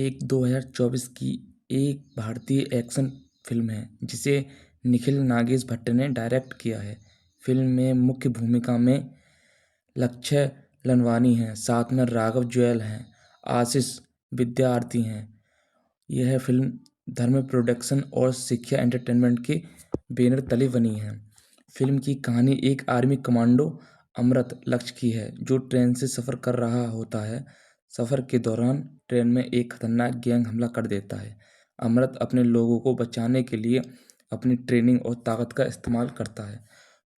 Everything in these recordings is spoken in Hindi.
एक 2024 की एक भारतीय एक्शन फिल्म है जिसे निखिल नागेश भट्ट ने डायरेक्ट किया है। फिल्म में मुख्य भूमिका में लक्ष्य लनवानी हैं, साथ में राघव जुएल हैं, आशीष विद्यार्थी हैं। यह फिल्म धर्म प्रोडक्शन और शिक्षा एंटरटेनमेंट के बैनर तले बनी है। फिल्म की कहानी एक आर्मी कमांडो अमृत लक्ष्य की है जो ट्रेन से सफ़र कर रहा होता है। सफ़र के दौरान ट्रेन में एक खतरनाक गैंग हमला कर देता है। अमृत अपने लोगों को बचाने के लिए अपनी ट्रेनिंग और ताकत का इस्तेमाल करता है।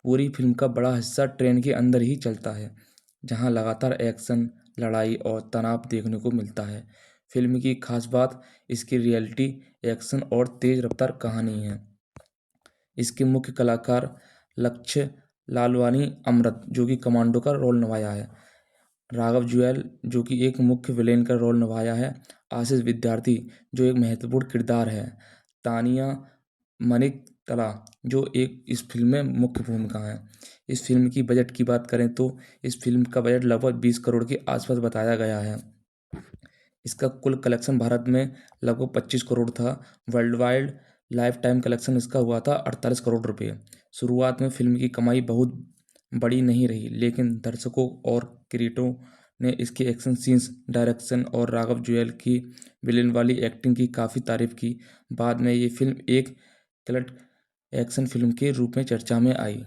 पूरी फिल्म का बड़ा हिस्सा ट्रेन के अंदर ही चलता है, जहां लगातार एक्शन, लड़ाई और तनाव देखने को मिलता है। फिल्म की खास बात इसकी रियलिटी, एक्शन और तेज रफ्तार कहानी है। इसके मुख्य कलाकार लक्ष्य लालवानी अमृत जो कि कमांडो का रोल निभाया है, राघव जुएल जो कि एक मुख्य विलेन का रोल निभाया है, आशीष विद्यार्थी जो एक महत्वपूर्ण किरदार है, तानिया मनिक तला जो एक इस फिल्म में मुख्य भूमिका है। इस फिल्म की बजट की बात करें तो इस फिल्म का बजट लगभग 20 करोड़ के आसपास बताया गया है। इसका कुल कलेक्शन भारत में लगभग 25 करोड़ था। World wide life time collection इसका हुआ था 48 करोड़ रुपये। शुरुआत में फिल्म की कमाई बहुत बड़ी नहीं रही, लेकिन दर्शकों और क्रिटिकों ने इसके एक्शन सीन्स, डायरेक्शन और राघव जुएल की विलेन वाली एक्टिंग की काफ़ी तारीफ की। बाद में ये फिल्म एक कल्ट एक्शन फिल्म के रूप में चर्चा में आई।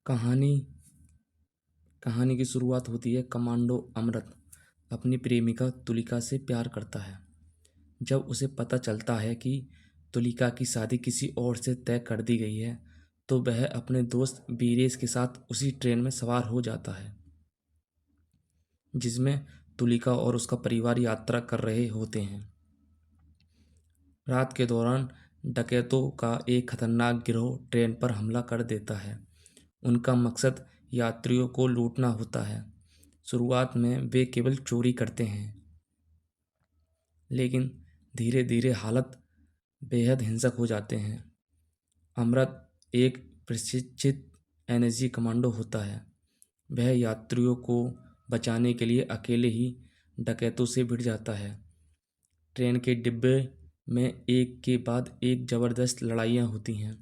कहानी कहानी की शुरुआत होती है। कमांडो अमृत अपनी प्रेमिका तुलिका से प्यार करता है। जब उसे पता चलता है कि तुलिका की शादी किसी और से तय कर दी गई है, तो वह अपने दोस्त बीरेश के साथ उसी ट्रेन में सवार हो जाता है जिसमें तुलिका और उसका परिवार यात्रा कर रहे होते हैं। रात के दौरान डकैतों का एक खतरनाक गिरोह ट्रेन पर हमला कर देता है। उनका मकसद यात्रियों को लूटना होता है। शुरुआत में वे केवल चोरी करते हैं, लेकिन धीरे धीरे हालत बेहद हिंसक हो जाते हैं। अमृत एक प्रशिक्षित एनएसजी कमांडो होता है। वह यात्रियों को बचाने के लिए अकेले ही डकैतों से भिड़ जाता है। ट्रेन के डिब्बे में एक के बाद एक ज़बरदस्त लड़ाइयाँ होती हैं।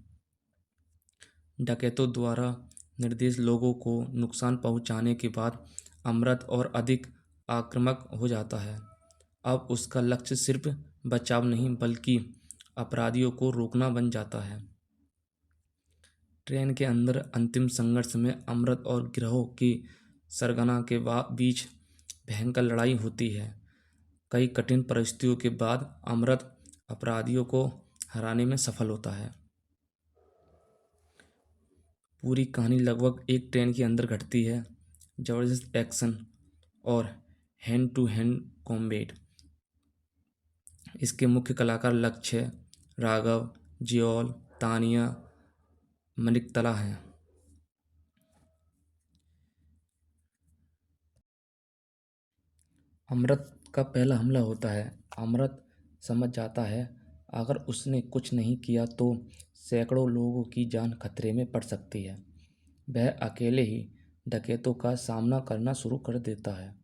डकैतों द्वारा निर्देश लोगों को नुकसान पहुंचाने के बाद अमृत और अधिक आक्रामक हो जाता है। अब उसका लक्ष्य सिर्फ बचाव नहीं बल्कि अपराधियों को रोकना बन जाता है। ट्रेन के अंदर अंतिम संघर्ष में अमृत और गिरोह की सरगना के बीच भयंकर लड़ाई होती है। कई कठिन परिस्थितियों के बाद अमृत अपराधियों को हराने में सफल होता है। पूरी कहानी लगभग एक ट्रेन के अंदर घटती है। ज़बरदस्त एक्शन और हैंड टू हैंड कॉम्बैट। इसके मुख्य कलाकार लक्ष्य, राघव जुएल, तानिया मनिकतला हैं। अमृत का पहला हमला होता है। अमृत समझ जाता है अगर उसने कुछ नहीं किया तो सैकड़ों लोगों की जान खतरे में पड़ सकती है। वह अकेले ही डकैतों का सामना करना शुरू कर देता है।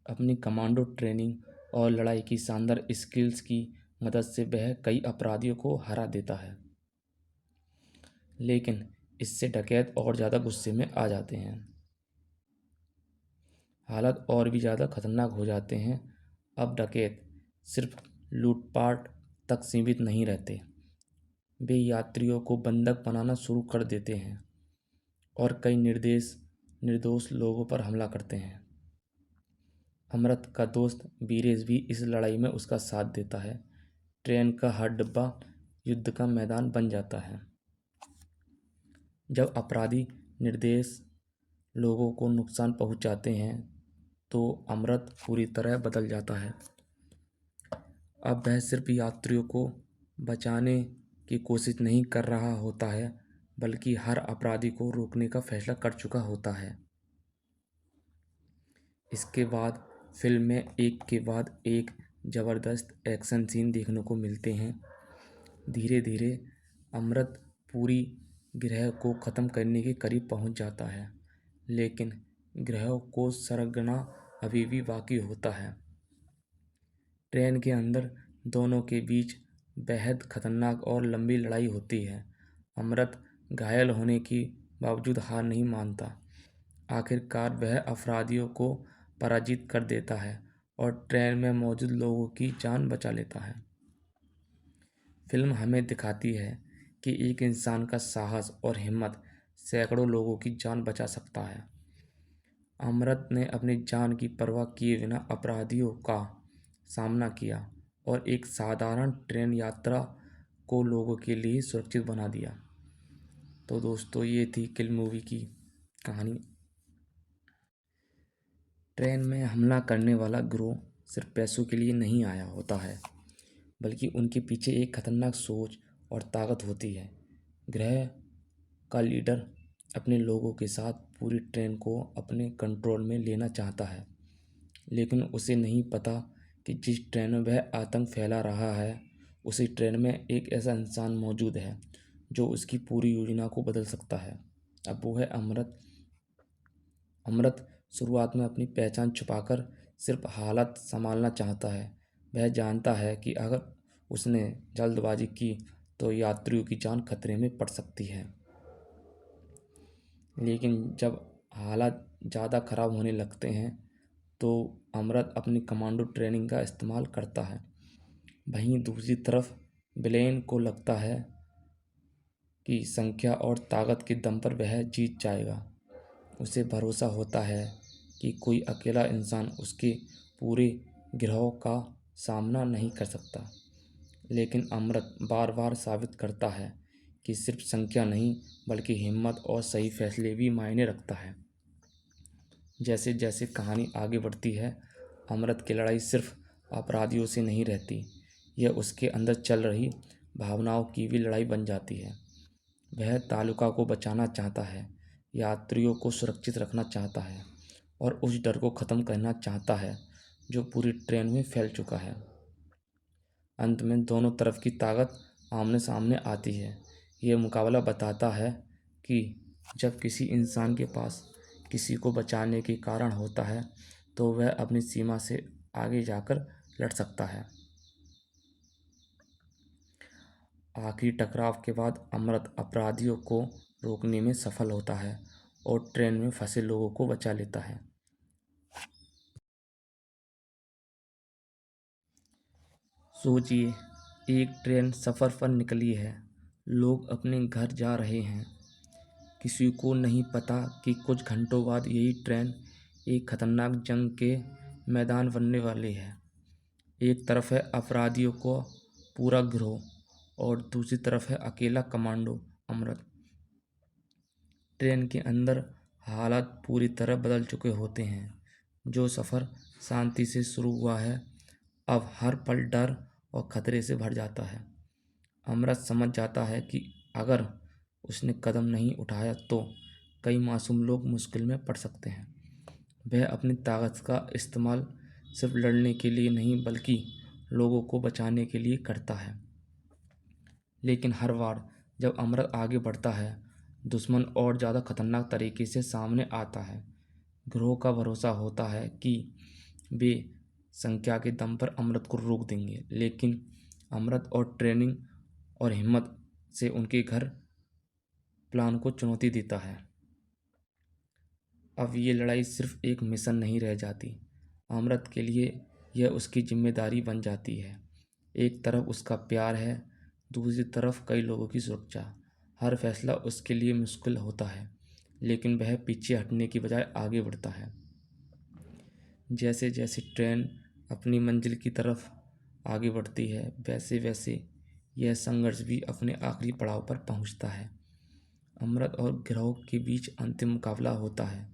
अपनी कमांडो ट्रेनिंग और लड़ाई की शानदार स्किल्स की मदद से वह कई अपराधियों को हरा देता है, लेकिन इससे डकैत और ज़्यादा गुस्से में आ जाते हैं। हालात और भी ज़्यादा खतरनाक हो जाते हैं। अब डकैत सिर्फ लूटपाट तक सीमित नहीं रहते, वे यात्रियों को बंधक बनाना शुरू कर देते हैं और कई निर्दोष लोगों पर हमला करते हैं। अमृत का दोस्त बीरेश भी इस लड़ाई में उसका साथ देता है। ट्रेन का हर डिब्बा युद्ध का मैदान बन जाता है। जब अपराधी निर्दोष लोगों को नुकसान पहुंचाते हैं तो अमृत पूरी तरह बदल जाता है। अब वह सिर्फ यात्रियों को बचाने की कोशिश नहीं कर रहा होता है, बल्कि हर अपराधी को रोकने का फैसला कर चुका होता है। इसके बाद फिल्म में एक के बाद एक ज़बरदस्त एक्शन सीन देखने को मिलते हैं। धीरे धीरे अमृत पूरी गिरोह को ख़त्म करने के करीब पहुंच जाता है, लेकिन गिरोह को सरगना अभी भी बाकी होता है। ट्रेन के अंदर दोनों के बीच बेहद खतरनाक और लंबी लड़ाई होती है। अमृत घायल होने के बावजूद हार नहीं मानता। आखिरकार वह अपराधियों को पराजित कर देता है और ट्रेन में मौजूद लोगों की जान बचा लेता है। फिल्म हमें दिखाती है कि एक इंसान का साहस और हिम्मत सैकड़ों लोगों की जान बचा सकता है। अमृत ने अपनी जान की परवाह किए बिना अपराधियों का सामना किया और एक साधारण ट्रेन यात्रा को लोगों के लिए सुरक्षित बना दिया। तो दोस्तों, ये थी किल मूवी की कहानी। ट्रेन में हमला करने वाला गिरोह सिर्फ पैसों के लिए नहीं आया होता है, बल्कि उनके पीछे एक खतरनाक सोच और ताकत होती है। ग्रह का लीडर अपने लोगों के साथ पूरी ट्रेन को अपने कंट्रोल में लेना चाहता है, लेकिन उसे नहीं पता कि जिस ट्रेन में वह आतंक फैला रहा है, उसी ट्रेन में एक ऐसा इंसान मौजूद है जो उसकी पूरी योजना को बदल सकता है। अब वो है अमृत। अमृत शुरुआत में अपनी पहचान छुपाकर सिर्फ हालत संभालना चाहता है। वह जानता है कि अगर उसने जल्दबाजी की तो यात्रियों की जान खतरे में पड़ सकती है। लेकिन जब हालात ज़्यादा ख़राब होने लगते हैं तो अमृत अपनी कमांडो ट्रेनिंग का इस्तेमाल करता है। वहीं दूसरी तरफ ब्लेन को लगता है कि संख्या और ताकत के दम पर वह जीत जाएगा। उसे भरोसा होता है कि कोई अकेला इंसान उसके पूरे गिरोह का सामना नहीं कर सकता। लेकिन अमृत बार बार साबित करता है कि सिर्फ संख्या नहीं, बल्कि हिम्मत और सही फैसले भी मायने रखता है। जैसे जैसे कहानी आगे बढ़ती है, अमृत की लड़ाई सिर्फ अपराधियों से नहीं रहती, यह उसके अंदर चल रही भावनाओं की भी लड़ाई बन जाती है। वह तालुका को बचाना चाहता है, यात्रियों को सुरक्षित रखना चाहता है और उस डर को ख़त्म करना चाहता है जो पूरी ट्रेन में फैल चुका है। अंत में दोनों तरफ की ताकत आमने सामने आती है। यह मुकाबला बताता है कि जब किसी इंसान के पास किसी को बचाने के कारण होता है तो वह अपनी सीमा से आगे जाकर लड़ सकता है। आखिरी टकराव के बाद अमृत अपराधियों को रोकने में सफल होता है और ट्रेन में फंसे लोगों को बचा लेता है। सोचिए, एक ट्रेन सफ़र पर निकली है, लोग अपने घर जा रहे हैं। किसी को नहीं पता कि कुछ घंटों बाद यही ट्रेन एक खतरनाक जंग के मैदान बनने वाली है। एक तरफ है अपराधियों को पूरा गिरोह और दूसरी तरफ है अकेला कमांडो अमृत। ट्रेन के अंदर हालात पूरी तरह बदल चुके होते हैं। जो सफ़र शांति से शुरू हुआ है, अब हर पल डर और ख़तरे से भर जाता है। अमृत समझ जाता है कि अगर उसने कदम नहीं उठाया तो कई मासूम लोग मुश्किल में पड़ सकते हैं। वह अपनी ताकत का इस्तेमाल सिर्फ लड़ने के लिए नहीं, बल्कि लोगों को बचाने के लिए करता है। लेकिन हर बार जब अमृत आगे बढ़ता है, दुश्मन और ज़्यादा खतरनाक तरीके से सामने आता है। गिरोह का भरोसा होता है कि वे संख्या के दम पर अमृत को रोक देंगे, लेकिन अमृत और ट्रेनिंग और हिम्मत से उनके घर प्लान को चुनौती देता है। अब ये लड़ाई सिर्फ एक मिशन नहीं रह जाती, अमृत के लिए यह उसकी जिम्मेदारी बन जाती है। एक तरफ उसका प्यार है, दूसरी तरफ कई लोगों की सुरक्षा। हर फैसला उसके लिए मुश्किल होता है, लेकिन वह पीछे हटने की बजाय आगे बढ़ता है। जैसे जैसे ट्रेन अपनी मंजिल की तरफ आगे बढ़ती है, वैसे वैसे यह संघर्ष भी अपने आखिरी पड़ाव पर पहुंचता है। अमृत और गिरोह के बीच अंतिम मुकाबला होता है।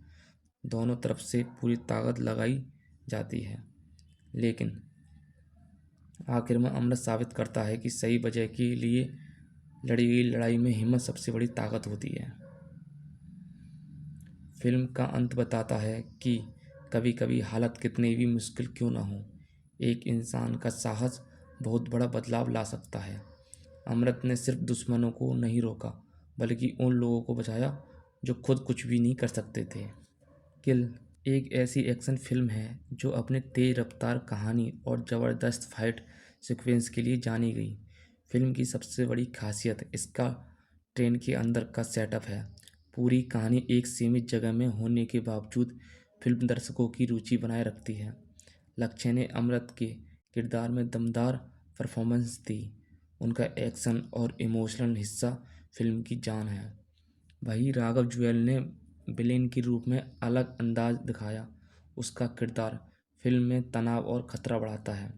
दोनों तरफ से पूरी ताकत लगाई जाती है, लेकिन आखिर में अमृत साबित करता है कि सही वजह के लिए लड़ी गई लड़ाई में हिम्मत सबसे बड़ी ताकत होती है। फिल्म का अंत बताता है कि कभी कभी हालत कितनी भी मुश्किल क्यों ना हो, एक इंसान का साहस बहुत बड़ा बदलाव ला सकता है। अमृत ने सिर्फ दुश्मनों को नहीं रोका, बल्कि उन लोगों को बचाया जो खुद कुछ भी नहीं कर सकते थे। किल एक ऐसी एक्शन फिल्म है जो अपने तेज रफ्तार कहानी और ज़बरदस्त फाइट सीक्वेंस के लिए जानी गई। फिल्म की सबसे बड़ी खासियत इसका ट्रेन के अंदर का सेटअप है। पूरी कहानी एक सीमित जगह में होने के बावजूद फिल्म दर्शकों की रुचि बनाए रखती है। लक्ष्य ने अमृत के किरदार में दमदार परफॉर्मेंस दी। उनका एक्शन और इमोशनल हिस्सा फिल्म की जान है। वहीं राघव जुएल ने विलेन के रूप में अलग अंदाज दिखाया। उसका किरदार फिल्म में तनाव और खतरा बढ़ाता है।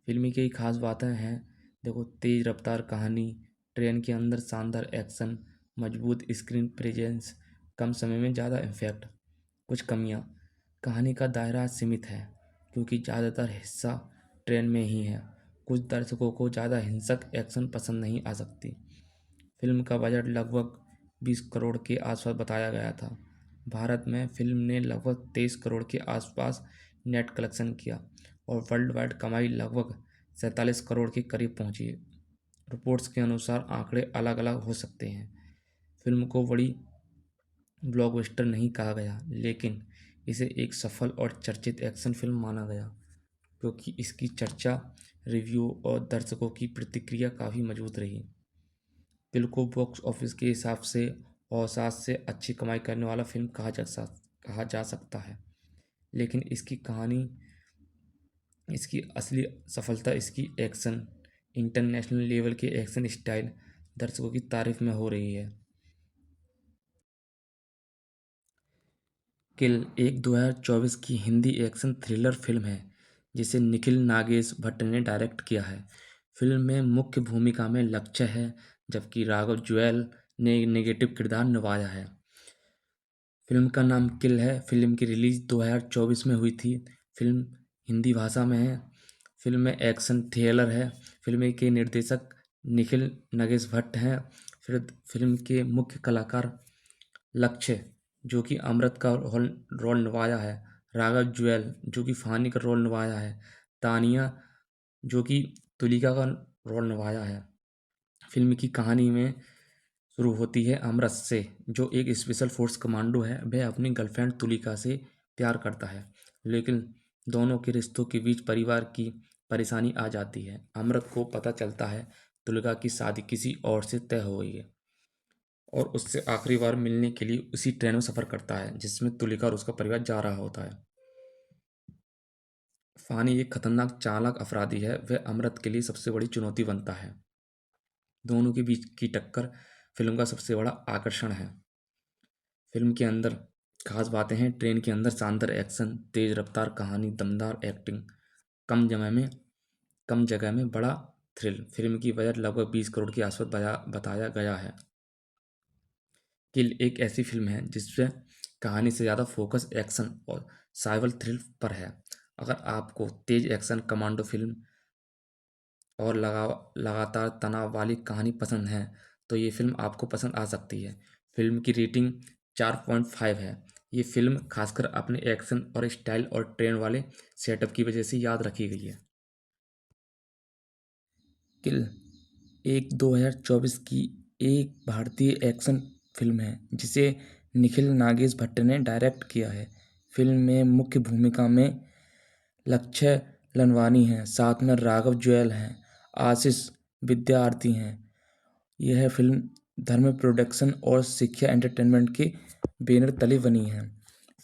फिल्म की कई खास बातें हैं। देखो, तेज रफ्तार कहानी, ट्रेन के अंदर शानदार एक्शन, मजबूत स्क्रीन प्रेजेंस, कम समय में ज़्यादा इम्पैक्ट। कुछ कमियां: कहानी का दायरा सीमित है क्योंकि ज़्यादातर हिस्सा ट्रेन में ही है। कुछ दर्शकों को ज़्यादा हिंसक एक्शन पसंद नहीं आ सकती। फिल्म का बजट लगभग 20 करोड़ के आसपास बताया गया था। भारत में फिल्म ने लगभग 23 करोड़ के आसपास नेट कलेक्शन किया और वर्ल्ड वाइड कमाई लगभग 47 करोड़ के करीब पहुंची। रिपोर्ट्स के अनुसार आंकड़े अलग अलग हो सकते हैं। फिल्म को बड़ी ब्लॉकबस्टर नहीं कहा गया, लेकिन इसे एक सफल और चर्चित एक्शन फिल्म माना गया क्योंकि इसकी चर्चा, रिव्यू और दर्शकों की प्रतिक्रिया काफ़ी मजबूत रही। दिल को बॉक्स ऑफिस के हिसाब से औसत से अच्छी कमाई करने वाला फिल्म कहा जा सकता है, लेकिन इसकी कहानी, इसकी असली सफलता इसकी एक्शन, इंटरनेशनल लेवल के एक्शन स्टाइल, दर्शकों की तारीफ में हो रही है। किल एक 2024 की हिंदी एक्शन थ्रिलर फिल्म है जिसे निखिल नागेश भट्ट ने डायरेक्ट किया है। फिल्म में मुख्य भूमिका में लक्ष्य है, जबकि राघव जुएल ने नेगेटिव किरदार निभाया है। फिल्म का नाम किल है। फिल्म की रिलीज़ 2024 में हुई थी। फिल्म हिंदी भाषा में है। फिल्म में एक्शन थ्रिलर है। फिल्म के निर्देशक निखिल नगेश भट्ट हैं। फिर फिल्म के मुख्य कलाकार लक्ष्य, जो कि अमृत का रोल रोल निभाया है, राघव जुएल, जो कि फानी का रोल निभाया है, तानिया, जो कि तुलिका का रोल निभाया है। फिल्म की कहानी में शुरू होती है अमृत से, जो एक स्पेशल फोर्स कमांडो है। वह अपनी गर्लफ्रेंड तुलिका से प्यार करता है, लेकिन दोनों के रिश्तों के बीच परिवार की परेशानी आ जाती है। अमृत को पता चलता है तुलिका की शादी किसी और से तय हो गई है और उससे आखिरी बार मिलने के लिए उसी ट्रेन में सफ़र करता है जिसमें तुलिका और उसका परिवार जा रहा होता है। फानी एक खतरनाक चालाक अपराधी है। वह अमृत के लिए सबसे बड़ी चुनौती बनता है। दोनों के बीच की टक्कर फिल्म का सबसे बड़ा आकर्षण है। फिल्म के अंदर खास बातें हैं। ट्रेन के अंदर शानदार एक्शन, तेज रफ्तार कहानी, दमदार एक्टिंग, कम जगह में बड़ा थ्रिल। फिल्म की बजट लगभग 20 करोड़ के आसपास बताया गया है। किल एक ऐसी फिल्म है जिसमें कहानी से ज़्यादा फोकस एक्शन और सर्वाइवल थ्रिल पर है। अगर आपको तेज एक्शन, कमांडो फिल्म और लगातार तनाव वाली कहानी पसंद है तो ये फिल्म आपको पसंद आ सकती है। फिल्म की रेटिंग 4.5 है। ये फिल्म खासकर अपने एक्शन और स्टाइल और ट्रेन वाले सेटअप की वजह से याद रखी गई है। किल एक 2024 की एक भारतीय एक्शन फिल्म है जिसे निखिल नागेश भट्ट ने डायरेक्ट किया है। फिल्म में मुख्य भूमिका में लक्ष्य लनवानी हैं, साथ में राघव जुएल हैं, आशीष विद्यार्थी हैं। यह फिल्म धर्म प्रोडक्शन और शिक्षा एंटरटेनमेंट के बैनर तले बनी है।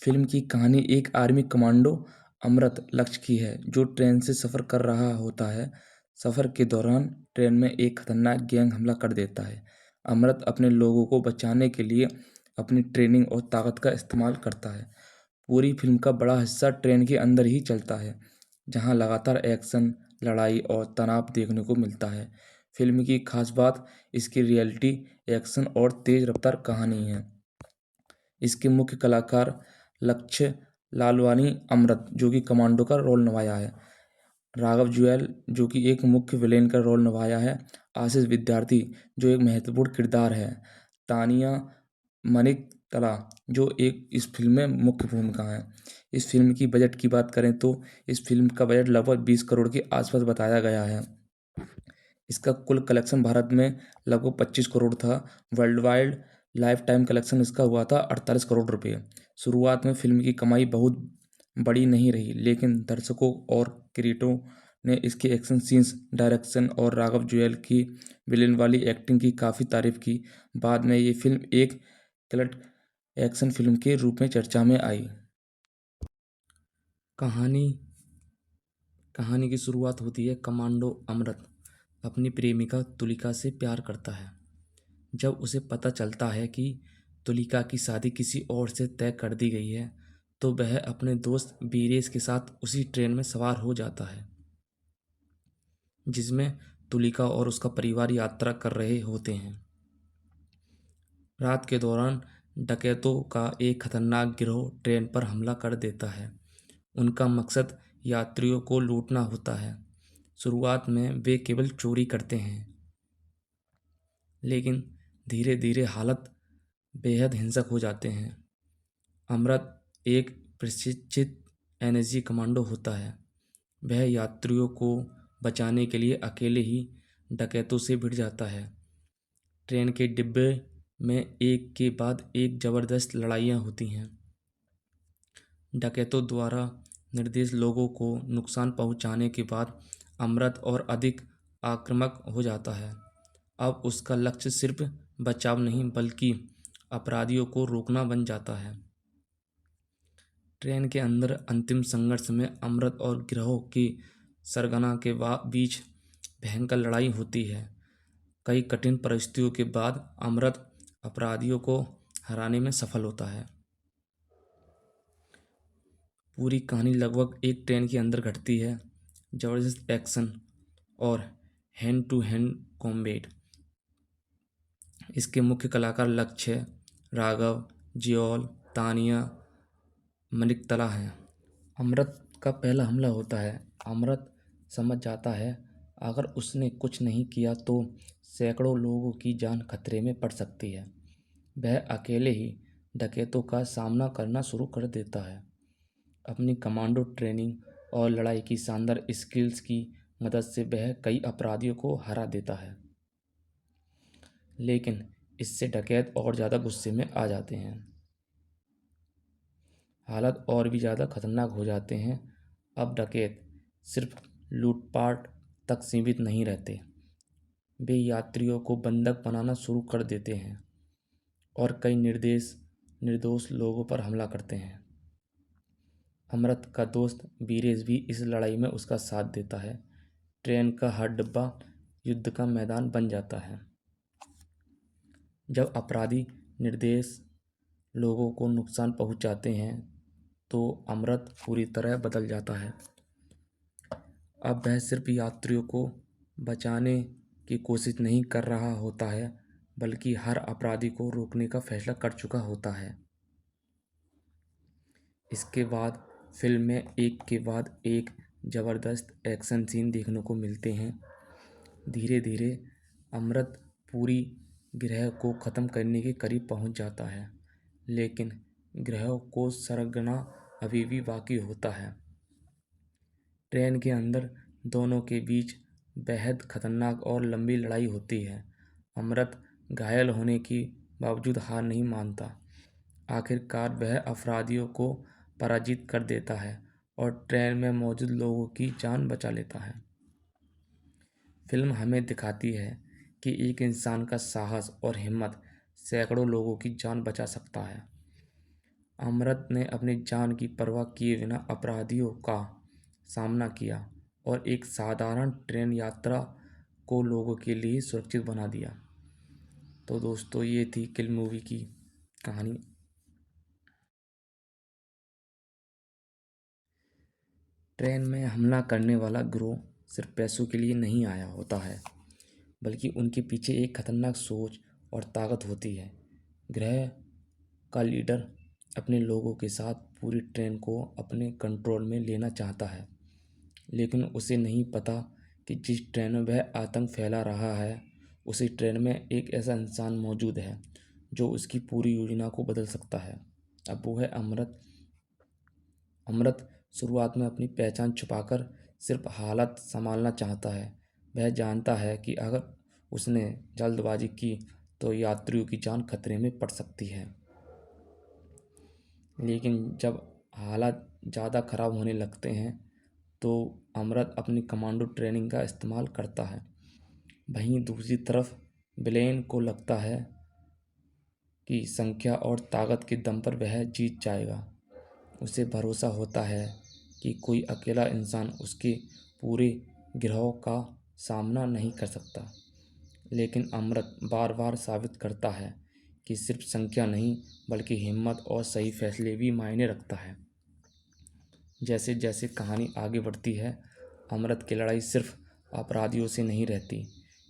फिल्म की कहानी एक आर्मी कमांडो अमृत लक्ष्य की है जो ट्रेन से सफ़र कर रहा होता है। सफ़र के दौरान ट्रेन में एक खतरनाक गैंग हमला कर देता है। अमृत अपने लोगों को बचाने के लिए अपनी ट्रेनिंग और ताकत का इस्तेमाल करता है। पूरी फिल्म का बड़ा हिस्सा ट्रेन के अंदर ही चलता है, जहां लगातार एक्शन, लड़ाई और तनाव देखने को मिलता है। फिल्म की खास बात इसकी रियलिटी, एक्शन और तेज रफ्तार कहानी है। इसके मुख्य कलाकार लक्ष्य लालवानी अमृत, जो कि कमांडो का रोल निभाया है, राघव जुएल, जो कि एक मुख्य विलेन का रोल निभाया है, आशीष विद्यार्थी, जो एक महत्वपूर्ण किरदार है, तानिया मनिक तला, जो एक इस फिल्म में मुख्य भूमिका है। इस फिल्म की बजट की बात करें तो इस फिल्म का बजट लगभग 20 करोड़ के आसपास बताया गया है। इसका कुल कलेक्शन भारत में लगभग 25 करोड़ था। World wide life time collection इसका हुआ था 48 करोड़ रुपये। शुरुआत में फिल्म की कमाई बहुत बड़ी नहीं रही, लेकिन दर्शकों और क्रिटिकों ने इसके एक्शन सीन्स, डायरेक्शन और राघव जुएल की विलेन वाली एक्टिंग की काफ़ी तारीफ की। बाद में ये फिल्म एक कल्ट एक्शन फिल्म के रूप में चर्चा में आई। कहानी कहानी की शुरुआत होती है। कमांडो अमृत अपनी प्रेमिका तुलिका से प्यार करता है। जब उसे पता चलता है कि तुलिका की शादी किसी और से तय कर दी गई है, तो वह अपने दोस्त बीरेश के साथ उसी ट्रेन में सवार हो जाता है जिसमें तुलिका और उसका परिवार यात्रा कर रहे होते हैं। रात के दौरान डकैतों का एक खतरनाक गिरोह ट्रेन पर हमला कर देता है। उनका मकसद यात्रियों को लूटना होता है। शुरुआत में वे केवल चोरी करते हैं, लेकिन धीरे धीरे हालत बेहद हिंसक हो जाते हैं। अमृत एक प्रशिक्षित एनएसजी कमांडो होता है। वह यात्रियों को बचाने के लिए अकेले ही डकैतों से भिड़ जाता है। ट्रेन के डिब्बे में एक के बाद एक ज़बरदस्त लड़ाइयाँ होती हैं। डकैतों द्वारा निर्दोष लोगों को नुकसान पहुंचाने के बाद अमृत और अधिक आक्रामक हो जाता है। अब उसका लक्ष्य सिर्फ बचाव नहीं बल्कि अपराधियों को रोकना बन जाता है। ट्रेन के अंदर अंतिम संघर्ष में अमृत और गिरोह की सरगना के बीच भयंकर लड़ाई होती है। कई कठिन परिस्थितियों के बाद अमृत अपराधियों को हराने में सफल होता है। पूरी कहानी लगभग एक ट्रेन के अंदर घटती है। ज़बरदस्त एक्शन और हैंड टू हैंड कॉम्बैट। इसके मुख्य कलाकार लक्ष्य, राघव जियोल, तानिया मलिकतला हैं। अमृत का पहला हमला होता है। अमृत समझ जाता है अगर उसने कुछ नहीं किया तो सैकड़ों लोगों की जान खतरे में पड़ सकती है। वह अकेले ही डकैतों का सामना करना शुरू कर देता है। अपनी कमांडो ट्रेनिंग और लड़ाई की शानदार स्किल्स की मदद से वह कई अपराधियों को हरा देता है, लेकिन इससे डकैत और ज़्यादा गुस्से में आ जाते हैं। हालात और भी ज़्यादा खतरनाक हो जाते हैं। अब डकैत सिर्फ लूटपाट तक सीमित नहीं रहते, वे यात्रियों को बंधक बनाना शुरू कर देते हैं और कई निर्दोष लोगों पर हमला करते हैं। अमृत का दोस्त बीरेश भी इस लड़ाई में उसका साथ देता है। ट्रेन का हर डिब्बा युद्ध का मैदान बन जाता है। जब अपराधी निर्दोष लोगों को नुकसान पहुंचाते हैं तो अमृत पूरी तरह बदल जाता है। अब वह सिर्फ यात्रियों को बचाने की कोशिश नहीं कर रहा होता है, बल्कि हर अपराधी को रोकने का फैसला कर चुका होता है। इसके बाद फिल्म में एक के बाद एक ज़बरदस्त एक्शन सीन देखने को मिलते हैं। धीरे धीरे अमृत पूरी गिरोह को ख़त्म करने के करीब पहुंच जाता है, लेकिन गिरोह को सरगना अभी भी बाकी होता है। ट्रेन के अंदर दोनों के बीच बेहद खतरनाक और लंबी लड़ाई होती है। अमृत घायल होने के बावजूद हार नहीं मानता। आखिरकार वह अपराधियों को पराजित कर देता है और ट्रेन में मौजूद लोगों की जान बचा लेता है। फिल्म हमें दिखाती है कि एक इंसान का साहस और हिम्मत सैकड़ों लोगों की जान बचा सकता है। अमृत ने अपनी जान की परवाह किए बिना अपराधियों का सामना किया और एक साधारण ट्रेन यात्रा को लोगों के लिए सुरक्षित बना दिया। तो दोस्तों, ये थी किल मूवी की कहानी। ट्रेन में हमला करने वाला गिरोह सिर्फ पैसों के लिए नहीं आया होता है, बल्कि उनके पीछे एक खतरनाक सोच और ताकत होती है। गिरोह का लीडर अपने लोगों के साथ पूरी ट्रेन को अपने कंट्रोल में लेना चाहता है, लेकिन उसे नहीं पता कि जिस ट्रेन में वह आतंक फैला रहा है, उसी ट्रेन में एक ऐसा इंसान मौजूद है जो उसकी पूरी योजना को बदल सकता है। अब वो है अमृत। अमृत शुरुआत में अपनी पहचान छुपाकर सिर्फ हालत संभालना चाहता है। वह जानता है कि अगर उसने जल्दबाजी की तो यात्रियों की जान खतरे में पड़ सकती है। लेकिन जब हालात ज़्यादा ख़राब होने लगते हैं तो अमृत अपनी कमांडो ट्रेनिंग का इस्तेमाल करता है। वहीं दूसरी तरफ ब्लेन को लगता है कि संख्या और ताकत के दम पर वह जीत जाएगा। उसे भरोसा होता है कि कोई अकेला इंसान उसके पूरे गिरोह का सामना नहीं कर सकता। लेकिन अमृत बार बार साबित करता है कि सिर्फ संख्या नहीं बल्कि हिम्मत और सही फैसले भी मायने रखता है। जैसे जैसे कहानी आगे बढ़ती है, अमृत की लड़ाई सिर्फ अपराधियों से नहीं रहती,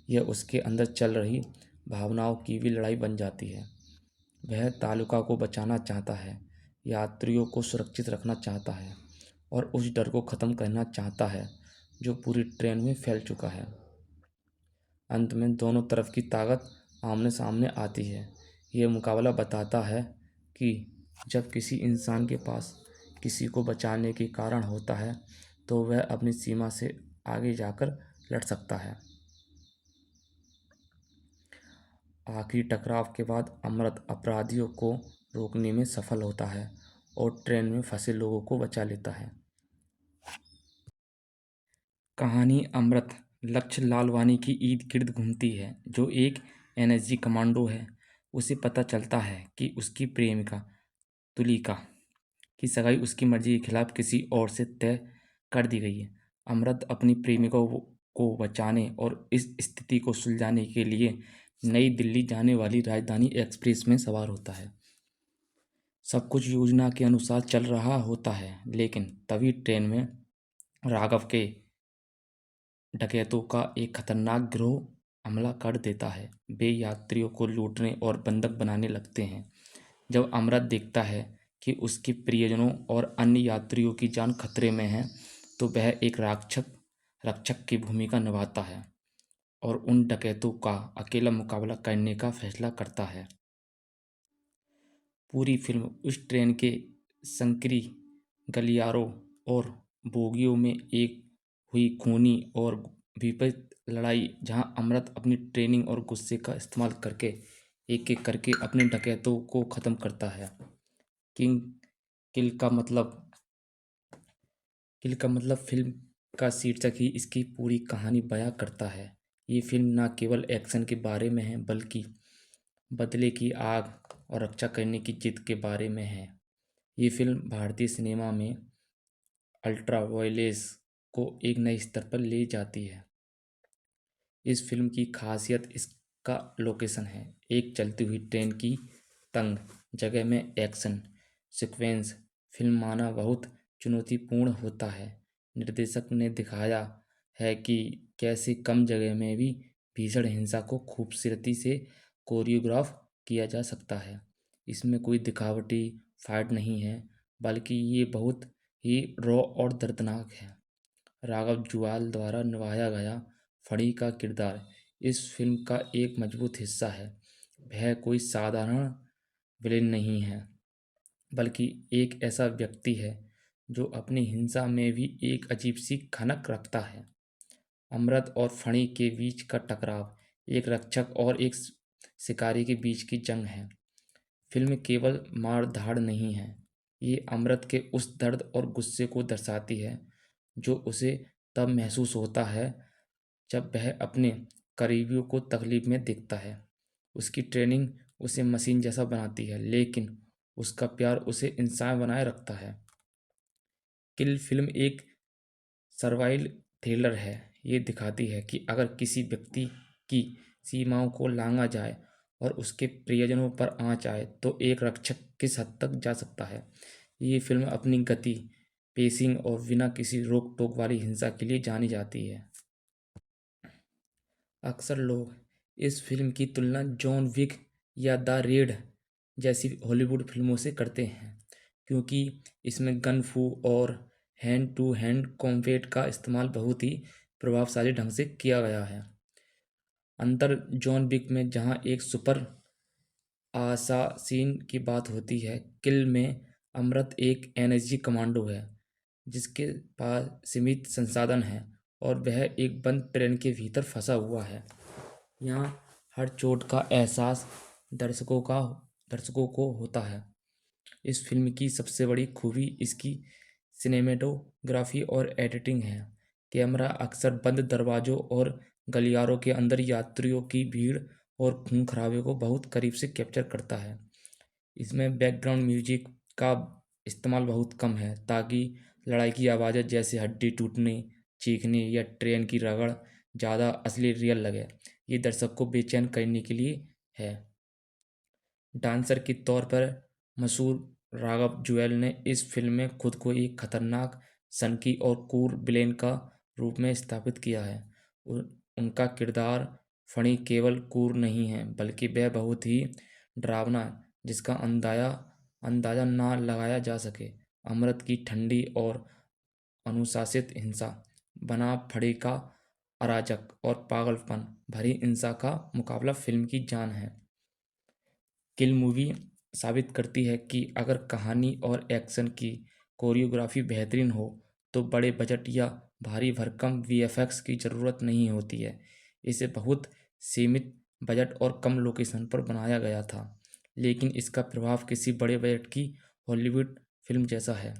यह उसके अंदर चल रही भावनाओं की भी लड़ाई बन जाती है। वह तालुका को बचाना चाहता है, यात्रियों को सुरक्षित रखना चाहता है और उस डर को ख़त्म करना चाहता है जो पूरी ट्रेन में फैल चुका है। अंत में दोनों तरफ की ताकत आमने सामने आती है। यह मुकाबला बताता है कि जब किसी इंसान के पास किसी को बचाने के कारण होता है तो वह अपनी सीमा से आगे जाकर लड़ सकता है। आखिरी टकराव के बाद अमृत अपराधियों को रोकने में सफल होता है और ट्रेन में फंसे लोगों को बचा लेता है। कहानी अमृत लक्ष्य लालवानी की ईद गिर्द घूमती है, जो एक एनएसजी कमांडो है। उसे पता चलता है कि उसकी प्रेमिका तुलिका की सगाई उसकी मर्जी के खिलाफ किसी और से तय कर दी गई है। अमृत अपनी प्रेमिका को बचाने और इस स्थिति को सुलझाने के लिए नई दिल्ली जाने वाली राजधानी एक्सप्रेस में सवार होता है। सब कुछ योजना के अनुसार चल रहा होता है, लेकिन तभी ट्रेन में राघव के डकैतों का एक खतरनाक गिरोह हमला कर देता है। वे यात्रियों को लूटने और बंधक बनाने लगते हैं। जब अमृत देखता है कि उसके प्रियजनों और अन्य यात्रियों की जान खतरे में है तो वह एक रक्षक की भूमिका निभाता है और उन डकैतों का अकेला मुकाबला करने का फैसला करता है। पूरी फिल्म उस ट्रेन के संकरी गलियारों और बोगियों में एक हुई खूनी और विपरीत लड़ाई, जहां अमृत अपनी ट्रेनिंग और गुस्से का इस्तेमाल करके एक एक करके अपने डकैतों को ख़त्म करता है। किंग किल का मतलब फिल्म का शीर्षक ही इसकी पूरी कहानी बयां करता है। ये फिल्म न केवल एक्शन के बारे में है बल्कि बदले की आग और रक्षा करने की जिद के बारे में है। ये फिल्म भारतीय सिनेमा में अल्ट्रा वायलेंस को एक नए स्तर पर ले जाती है। इस फिल्म की खासियत इसका लोकेशन है। एक चलती हुई ट्रेन की तंग जगह में एक्शन सीक्वेंस फिल्माना बहुत चुनौतीपूर्ण होता है। निर्देशक ने दिखाया है कि कैसे कम जगह में भी भीषण हिंसा को खूबसूरती से कोरियोग्राफ किया जा सकता है। इसमें कोई दिखावटी फाइट नहीं है, बल्कि ये बहुत ही रॉ और दर्दनाक है। राघव जुआल द्वारा निभाया गया फणी का किरदार इस फिल्म का एक मजबूत हिस्सा है। वह कोई साधारण विलेन नहीं है, बल्कि एक ऐसा व्यक्ति है जो अपनी हिंसा में भी एक अजीब सी खनक रखता है। अमृत और फणी के बीच का टकराव एक रक्षक और एक शिकारी के बीच की जंग है। फिल्म केवल मार धाड़ नहीं है, ये अमृत के उस दर्द और गुस्से को दर्शाती है जो उसे तब महसूस होता है जब वह अपने करीबियों को तकलीफ में देखता है। उसकी ट्रेनिंग उसे मशीन जैसा बनाती है, लेकिन उसका प्यार उसे इंसान बनाए रखता है। किल फिल्म एक सर्वाइवल थ्रिलर है। ये दिखाती है कि अगर किसी व्यक्ति की सीमाओं को लांघा जाए और उसके प्रियजनों पर आँच आए तो एक रक्षक किस हद तक जा सकता है। ये फिल्म अपनी गति, पेसिंग और बिना किसी रोक टोक वाली हिंसा के लिए जानी जाती है। अक्सर लोग इस फिल्म की तुलना जॉन विक या द रेड जैसी हॉलीवुड फिल्मों से करते हैं, क्योंकि इसमें गन फू और हैंड टू हैंड कॉम्बैट का इस्तेमाल बहुत ही प्रभावशाली ढंग से किया गया है। अंतर जॉन विक में जहां एक सुपर आसासीन की बात होती है, किल में अमृत एक एनएसजी कमांडो है जिसके पास सीमित संसाधन हैं और वह एक बंद ट्रेन के भीतर फंसा हुआ है। यहाँ हर चोट का एहसास दर्शकों का दर्शकों को होता है। इस फिल्म की सबसे बड़ी खूबी इसकी सिनेमेटोग्राफी और एडिटिंग है। कैमरा अक्सर बंद दरवाज़ों और गलियारों के अंदर यात्रियों की भीड़ और खून खराबे को बहुत करीब से कैप्चर करता है। इसमें बैकग्राउंड म्यूजिक का इस्तेमाल बहुत कम है ताकि लड़ाई की आवाज़ें जैसे हड्डी टूटने, चीखने या ट्रेन की रगड़ ज़्यादा असली रियल लगे। ये दर्शक को बेचैन करने के लिए है। डांसर के तौर पर मशहूर राघव जुएल ने इस फिल्म में खुद को एक खतरनाक, सनकी और क्रूर विलेन का रूप में स्थापित किया है। उनका किरदार फणी केवल क्रूर नहीं है, बल्कि वह बहुत ही डरावना है, जिसका अंदाजा ना लगाया जा सके। अमृत की ठंडी और अनुशासित हिंसा, बना फड़ी का अराजक और पागलपन भरी हिंसा का मुकाबला फिल्म की जान है। किल मूवी साबित करती है कि अगर कहानी और एक्शन की कोरियोग्राफी बेहतरीन हो तो बड़े बजट या भारी भरकम वीएफएक्स की ज़रूरत नहीं होती है। इसे बहुत सीमित बजट और कम लोकेशन पर बनाया गया था, लेकिन इसका प्रभाव किसी बड़े बजट की हॉलीवुड फिल्म जैसा है।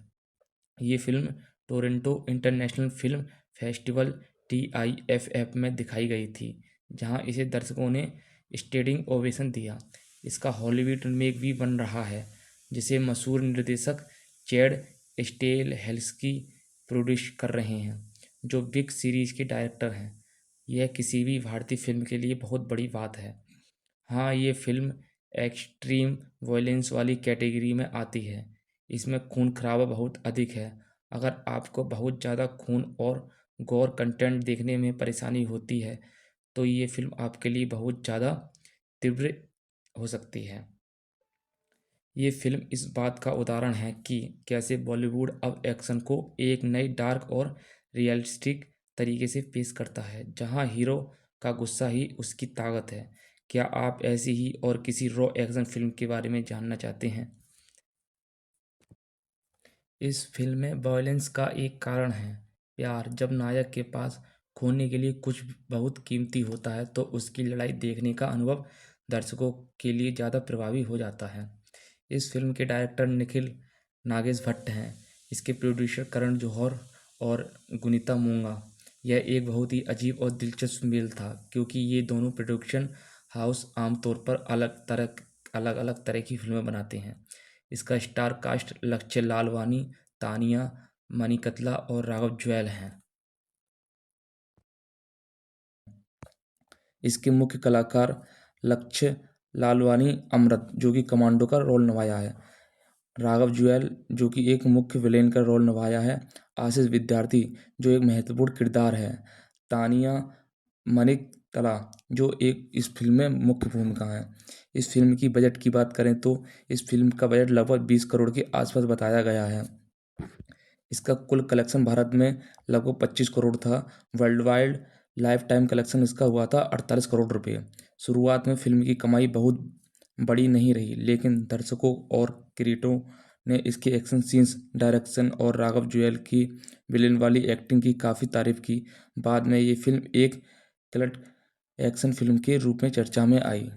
ये film Toronto international film festival TIFF में दिखाई गई थी, जहां इसे दर्शकों ने स्टैंडिंग ओवेशन दिया। इसका हॉलीवुड रीमेक भी बन रहा है, जिसे मशहूर निर्देशक चैड स्टेलहेल्स्की प्रोड्यूस कर रहे हैं, जो बिग सीरीज के डायरेक्टर हैं। यह किसी भी भारतीय फिल्म के लिए बहुत बड़ी बात है। हाँ, ये फिल्म एक्सट्रीम वॉयलेंस वाली कैटेगरी में आती है। इसमें खून खराबा बहुत अधिक है। अगर आपको बहुत ज़्यादा खून और गोर कंटेंट देखने में परेशानी होती है तो ये फिल्म आपके लिए बहुत ज़्यादा तीव्र हो सकती है। ये फिल्म इस बात का उदाहरण है कि कैसे बॉलीवुड अब एक्शन को एक नई डार्क और रियलिस्टिक तरीके से पेश करता है, जहां हीरो का गुस्सा ही उसकी ताकत है। क्या आप ऐसी ही और किसी रॉ एक्शन फिल्म के बारे में जानना चाहते हैं? इस फिल्म में वॉयलेंस का एक कारण है प्यार। जब नायक के पास खोने के लिए कुछ बहुत कीमती होता है तो उसकी लड़ाई देखने का अनुभव दर्शकों के लिए ज़्यादा प्रभावी हो जाता है। इस फिल्म के डायरेक्टर निखिल नागेश भट्ट हैं। इसके प्रोड्यूसर करण जौहर और गुनीता मूंगा। यह एक बहुत ही अजीब और दिलचस्प मेल था, क्योंकि ये दोनों प्रोडक्शन हाउस आमतौर पर अलग अलग तरह की फिल्में बनाते हैं। इसका स्टार कास्ट लक्ष्य लालवानी, तानिया मणिकतला और राघव जुएल हैं। इसके मुख्य कलाकार लक्ष्य लालवानी अमृत, जो कि कमांडो का रोल निभाया है। राघव जुएल, जो कि एक मुख्य विलेन का रोल निभाया है। आशीष विद्यार्थी, जो एक महत्वपूर्ण किरदार है। तानिया मणिकतला, जो एक इस फिल्म में मुख्य भूमिका है। इस फिल्म की बजट की बात करें तो इस फिल्म का बजट लगभग 20 करोड़ के आसपास बताया गया है। इसका कुल कलेक्शन भारत में लगभग 25 करोड़ था। World wide life time collection इसका हुआ था 48 करोड़ रुपए। शुरुआत में फिल्म की कमाई बहुत बड़ी नहीं रही, लेकिन दर्शकों और क्रिटिकों ने इसके एक्शन सीन्स, डायरेक्शन और राघव जुएल की विलेन वाली एक्टिंग की काफ़ी तारीफ की। बाद में ये फिल्म एक कल्ट एक्शन फिल्म के रूप में चर्चा में आई।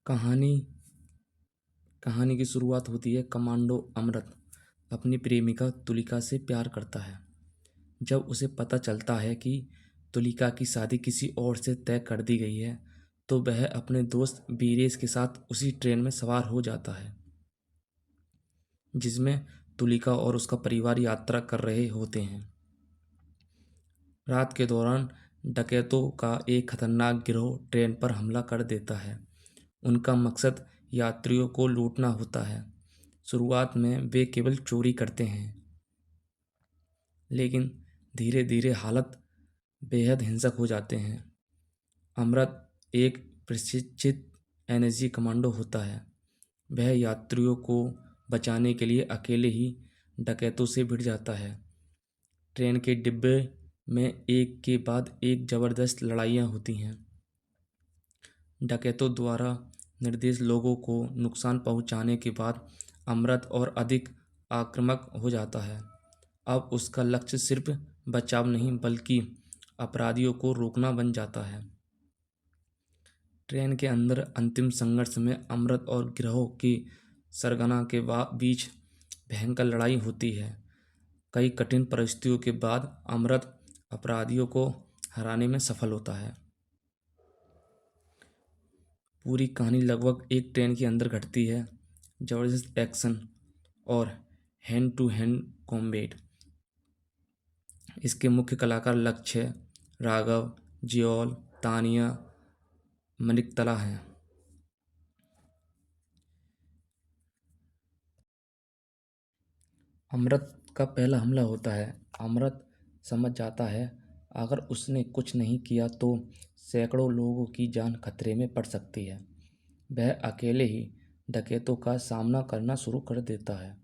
कहानी कहानी की शुरुआत होती है। कमांडो अमृत अपनी प्रेमिका तुलिका से प्यार करता है। जब उसे पता चलता है कि तुलिका की शादी किसी और से तय कर दी गई है तो वह अपने दोस्त बीरेश के साथ उसी ट्रेन में सवार हो जाता है जिसमें तुलिका और उसका परिवार यात्रा कर रहे होते हैं। रात के दौरान डकैतों का एक खतरनाक गिरोह ट्रेन पर हमला कर देता है। उनका मकसद यात्रियों को लूटना होता है। शुरुआत में वे केवल चोरी करते हैं, लेकिन धीरे धीरे हालत बेहद हिंसक हो जाते हैं। अमृत एक प्रशिक्षित एनएसजी कमांडो होता है। वह यात्रियों को बचाने के लिए अकेले ही डकैतों से भिड़ जाता है। ट्रेन के डिब्बे में एक के बाद एक ज़बरदस्त लड़ाइयाँ होती हैं। डकैतों द्वारा निर्देश लोगों को नुकसान पहुंचाने के बाद अमृत और अधिक आक्रामक हो जाता है। अब उसका लक्ष्य सिर्फ बचाव नहीं बल्कि अपराधियों को रोकना बन जाता है। ट्रेन के अंदर अंतिम संघर्ष में अमृत और गिरोह की सरगना के बीच भयंकर लड़ाई होती है। कई कठिन परिस्थितियों के बाद अमृत अपराधियों को हराने में सफल होता है। पूरी कहानी लगभग एक ट्रेन के अंदर घटती है। जबरदस्त एक्शन और हैंड टू हैंड कॉम्बैट। इसके मुख्य कलाकार लक्ष्य, राघव, जियोल, तानिया, मनिकतला हैं। अमृत का पहला हमला होता है। अमृत समझ जाता है अगर उसने कुछ नहीं किया तो सैकड़ों लोगों की जान खतरे में पड़ सकती है। वह अकेले ही डकैतों का सामना करना शुरू कर देता है।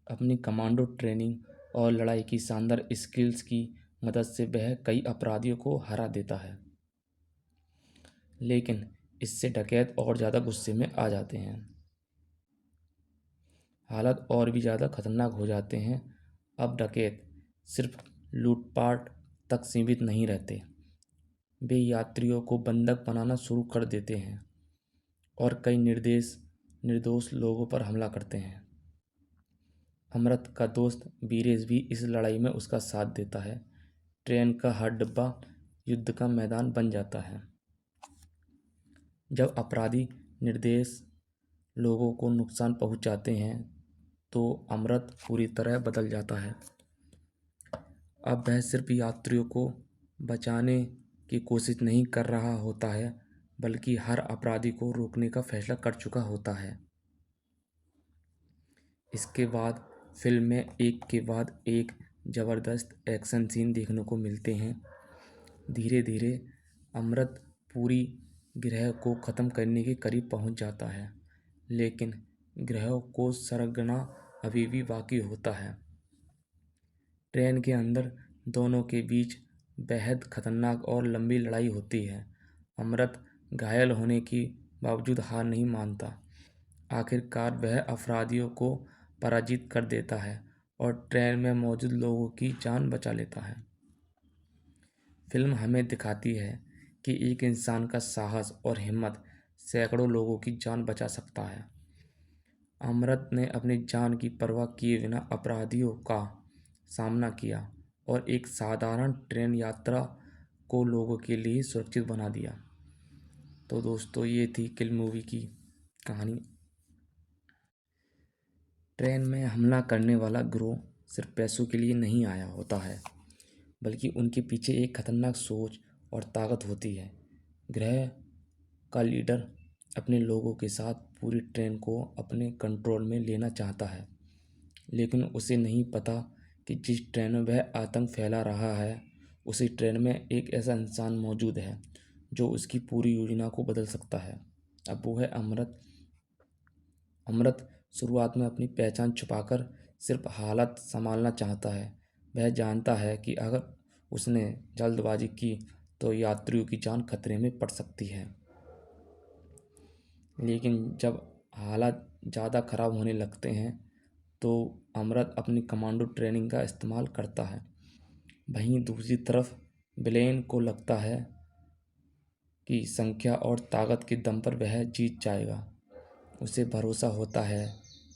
अपनी कमांडो ट्रेनिंग और लड़ाई की शानदार स्किल्स की मदद से वह कई अपराधियों को हरा देता है। लेकिन इससे डकैत और ज़्यादा गुस्से में आ जाते हैं। हालात और भी ज़्यादा खतरनाक हो जाते हैं। अब डकैत सिर्फ लूटपाट तक सीमित नहीं रहते, वे यात्रियों को बंधक बनाना शुरू कर देते हैं और कई निर्दोष लोगों पर हमला करते हैं। अमृत का दोस्त वीरेश भी इस लड़ाई में उसका साथ देता है। ट्रेन का हर डिब्बा युद्ध का मैदान बन जाता है। जब अपराधी निर्दोष लोगों को नुकसान पहुंचाते हैं तो अमृत पूरी तरह बदल जाता है। अब वह सिर्फ यात्रियों को बचाने की कोशिश नहीं कर रहा होता है, बल्कि हर अपराधी को रोकने का फैसला कर चुका होता है। इसके बाद फिल्म में एक के बाद एक ज़बरदस्त एक्शन सीन देखने को मिलते हैं। धीरे धीरे अमृत पूरी गिरोह को ख़त्म करने के करीब पहुंच जाता है, लेकिन गिरोह को सरगना अभी भी बाकी होता है। ट्रेन के अंदर दोनों के बीच बेहद खतरनाक और लंबी लड़ाई होती है। अमृत घायल होने के बावजूद हार नहीं मानता। आखिरकार वह अपराधियों को पराजित कर देता है और ट्रेन में मौजूद लोगों की जान बचा लेता है। फिल्म हमें दिखाती है कि एक इंसान का साहस और हिम्मत सैकड़ों लोगों की जान बचा सकता है। अमृत ने अपनी जान की परवाह किए बिना अपराधियों का सामना किया और एक साधारण ट्रेन यात्रा को लोगों के लिए सुरक्षित बना दिया। तो दोस्तों, ये थी किल मूवी की कहानी। ट्रेन में हमला करने वाला गिरोह सिर्फ पैसों के लिए नहीं आया होता है, बल्कि उनके पीछे एक खतरनाक सोच और ताकत होती है। गिरोह का लीडर अपने लोगों के साथ पूरी ट्रेन को अपने कंट्रोल में लेना चाहता है, लेकिन उसे नहीं पता कि जिस ट्रेन में वह आतंक फैला रहा है, उसी ट्रेन में एक ऐसा इंसान मौजूद है जो उसकी पूरी योजना को बदल सकता है। अब वो है अमृत। अमृत शुरुआत में अपनी पहचान छुपाकर सिर्फ हालत संभालना चाहता है। वह जानता है कि अगर उसने जल्दबाजी की तो यात्रियों की जान खतरे में पड़ सकती है। लेकिन जब हालात ज़्यादा ख़राब होने लगते हैं तो अमृत अपनी कमांडो ट्रेनिंग का इस्तेमाल करता है। वहीं दूसरी तरफ ब्लेन को लगता है कि संख्या और ताकत के दम पर वह जीत जाएगा। उसे भरोसा होता है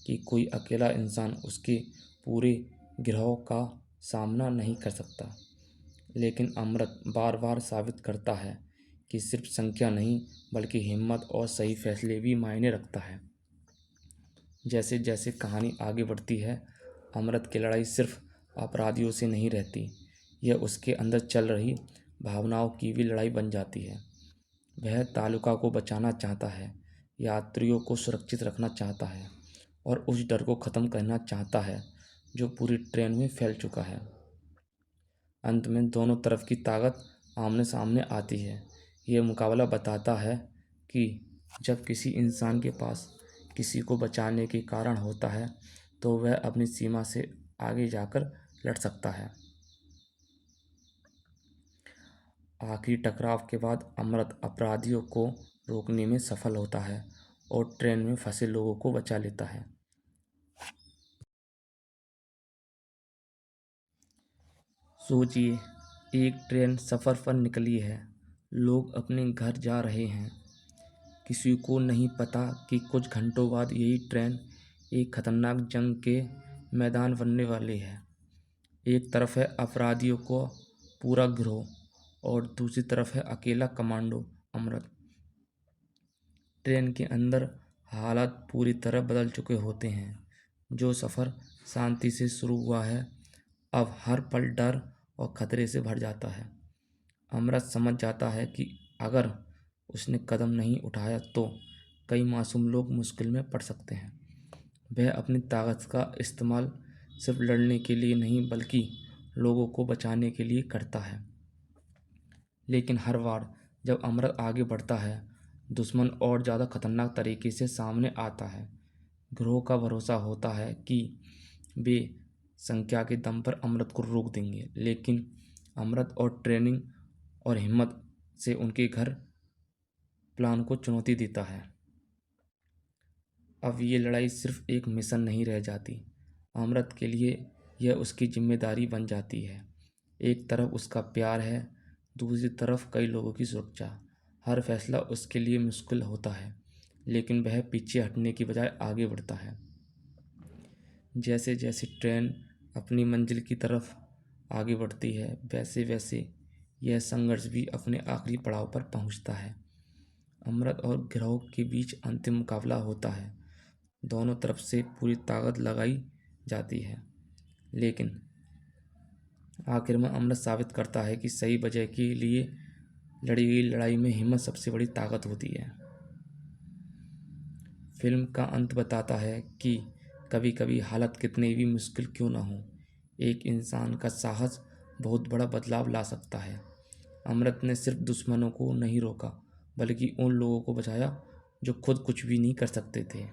कि कोई अकेला इंसान उसके पूरे गिरोह का सामना नहीं कर सकता। लेकिन अमृत बार बार साबित करता है कि सिर्फ संख्या नहीं, बल्कि हिम्मत और सही फैसले भी मायने रखता है। जैसे जैसे कहानी आगे बढ़ती है, अमृत की लड़ाई सिर्फ अपराधियों से नहीं रहती, यह उसके अंदर चल रही भावनाओं की भी लड़ाई बन जाती है। वह तालुका को बचाना चाहता है, यात्रियों को सुरक्षित रखना चाहता है और उस डर को ख़त्म करना चाहता है जो पूरी ट्रेन में फैल चुका है। अंत में दोनों तरफ की ताकत आमने सामने आती है। यह मुकाबला बताता है कि जब किसी इंसान के पास किसी को बचाने के कारण होता है तो वह अपनी सीमा से आगे जाकर लड़ सकता है। आखिरी टकराव के बाद अमृत अपराधियों को रोकने में सफल होता है और ट्रेन में फंसे लोगों को बचा लेता है। सोचिए, एक ट्रेन सफ़र पर निकली है, लोग अपने घर जा रहे हैं, किसी को नहीं पता कि कुछ घंटों बाद यही ट्रेन एक खतरनाक जंग के मैदान बनने वाली है। एक तरफ है अपराधियों को पूरा गिरोह और दूसरी तरफ है अकेला कमांडो अमृत। ट्रेन के अंदर हालात पूरी तरह बदल चुके होते हैं। जो सफ़र शांति से शुरू हुआ है अब हर पल डर और खतरे से भर जाता है। अमृत समझ जाता है कि अगर उसने कदम नहीं उठाया तो कई मासूम लोग मुश्किल में पड़ सकते हैं। वह अपनी ताकत का इस्तेमाल सिर्फ लड़ने के लिए नहीं बल्कि लोगों को बचाने के लिए करता है। लेकिन हर बार जब अमृत आगे बढ़ता है दुश्मन और ज़्यादा खतरनाक तरीके से सामने आता है। गिरोह का भरोसा होता है कि वे संख्या के दम पर अमृत को रोक देंगे, लेकिन अमृत और ट्रेनिंग और हिम्मत से उनके घर प्लान को चुनौती देता है। अब ये लड़ाई सिर्फ एक मिशन नहीं रह जाती, अमृत के लिए यह उसकी जिम्मेदारी बन जाती है। एक तरफ उसका प्यार है, दूसरी तरफ कई लोगों की सुरक्षा। हर फैसला उसके लिए मुश्किल होता है, लेकिन वह पीछे हटने की बजाय आगे बढ़ता है। जैसे जैसे ट्रेन अपनी मंजिल की तरफ आगे बढ़ती है वैसे वैसे यह संघर्ष भी अपने आखिरी पड़ाव पर पहुंचता है। अमृत और गिरोह के बीच अंतिम मुकाबला होता है। दोनों तरफ से पूरी ताकत लगाई जाती है, लेकिन आखिर में अमृत साबित करता है कि सही वजह के लिए लड़ी गई लड़ाई में हिम्मत सबसे बड़ी ताकत होती है। फिल्म का अंत बताता है कि कभी कभी हालत कितनी भी मुश्किल क्यों ना हो, एक इंसान का साहस बहुत बड़ा बदलाव ला सकता है। अमृत ने सिर्फ दुश्मनों को नहीं रोका बल्कि उन लोगों को बचाया जो खुद कुछ भी नहीं कर सकते थे।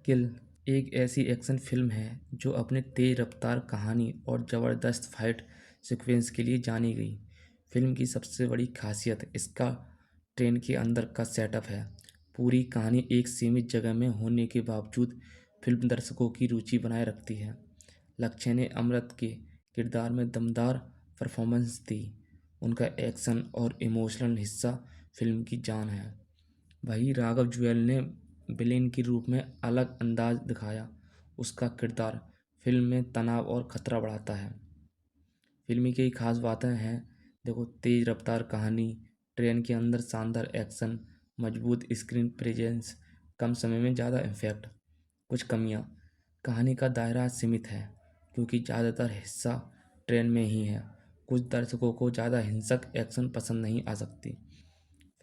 किल एक ऐसी एक्शन फिल्म है जो अपने तेज रफ्तार कहानी और ज़बरदस्त फाइट सीक्वेंस के लिए जानी गई। फिल्म की सबसे बड़ी खासियत इसका ट्रेन के अंदर का सेटअप है। पूरी कहानी एक सीमित जगह में होने के बावजूद फिल्म दर्शकों की रुचि बनाए रखती है। लक्ष्य ने अमृत के किरदार में दमदार परफॉर्मेंस दी। उनका एक्शन और इमोशनल हिस्सा फिल्म की जान है। वहीं राघव जुएल ने विलेन के रूप में अलग अंदाज दिखाया। उसका किरदार फिल्म में तनाव और खतरा बढ़ाता है। फिल्म की कई खास बातें हैं। देखो, तेज रफ्तार कहानी, ट्रेन के अंदर शानदार एक्शन, मजबूत स्क्रीन प्रेजेंस, कम समय में ज़्यादा इफेक्ट। कुछ कमियां, कहानी का दायरा सीमित है क्योंकि ज़्यादातर हिस्सा ट्रेन में ही है। कुछ दर्शकों को ज़्यादा हिंसक एक्शन पसंद नहीं आ सकती।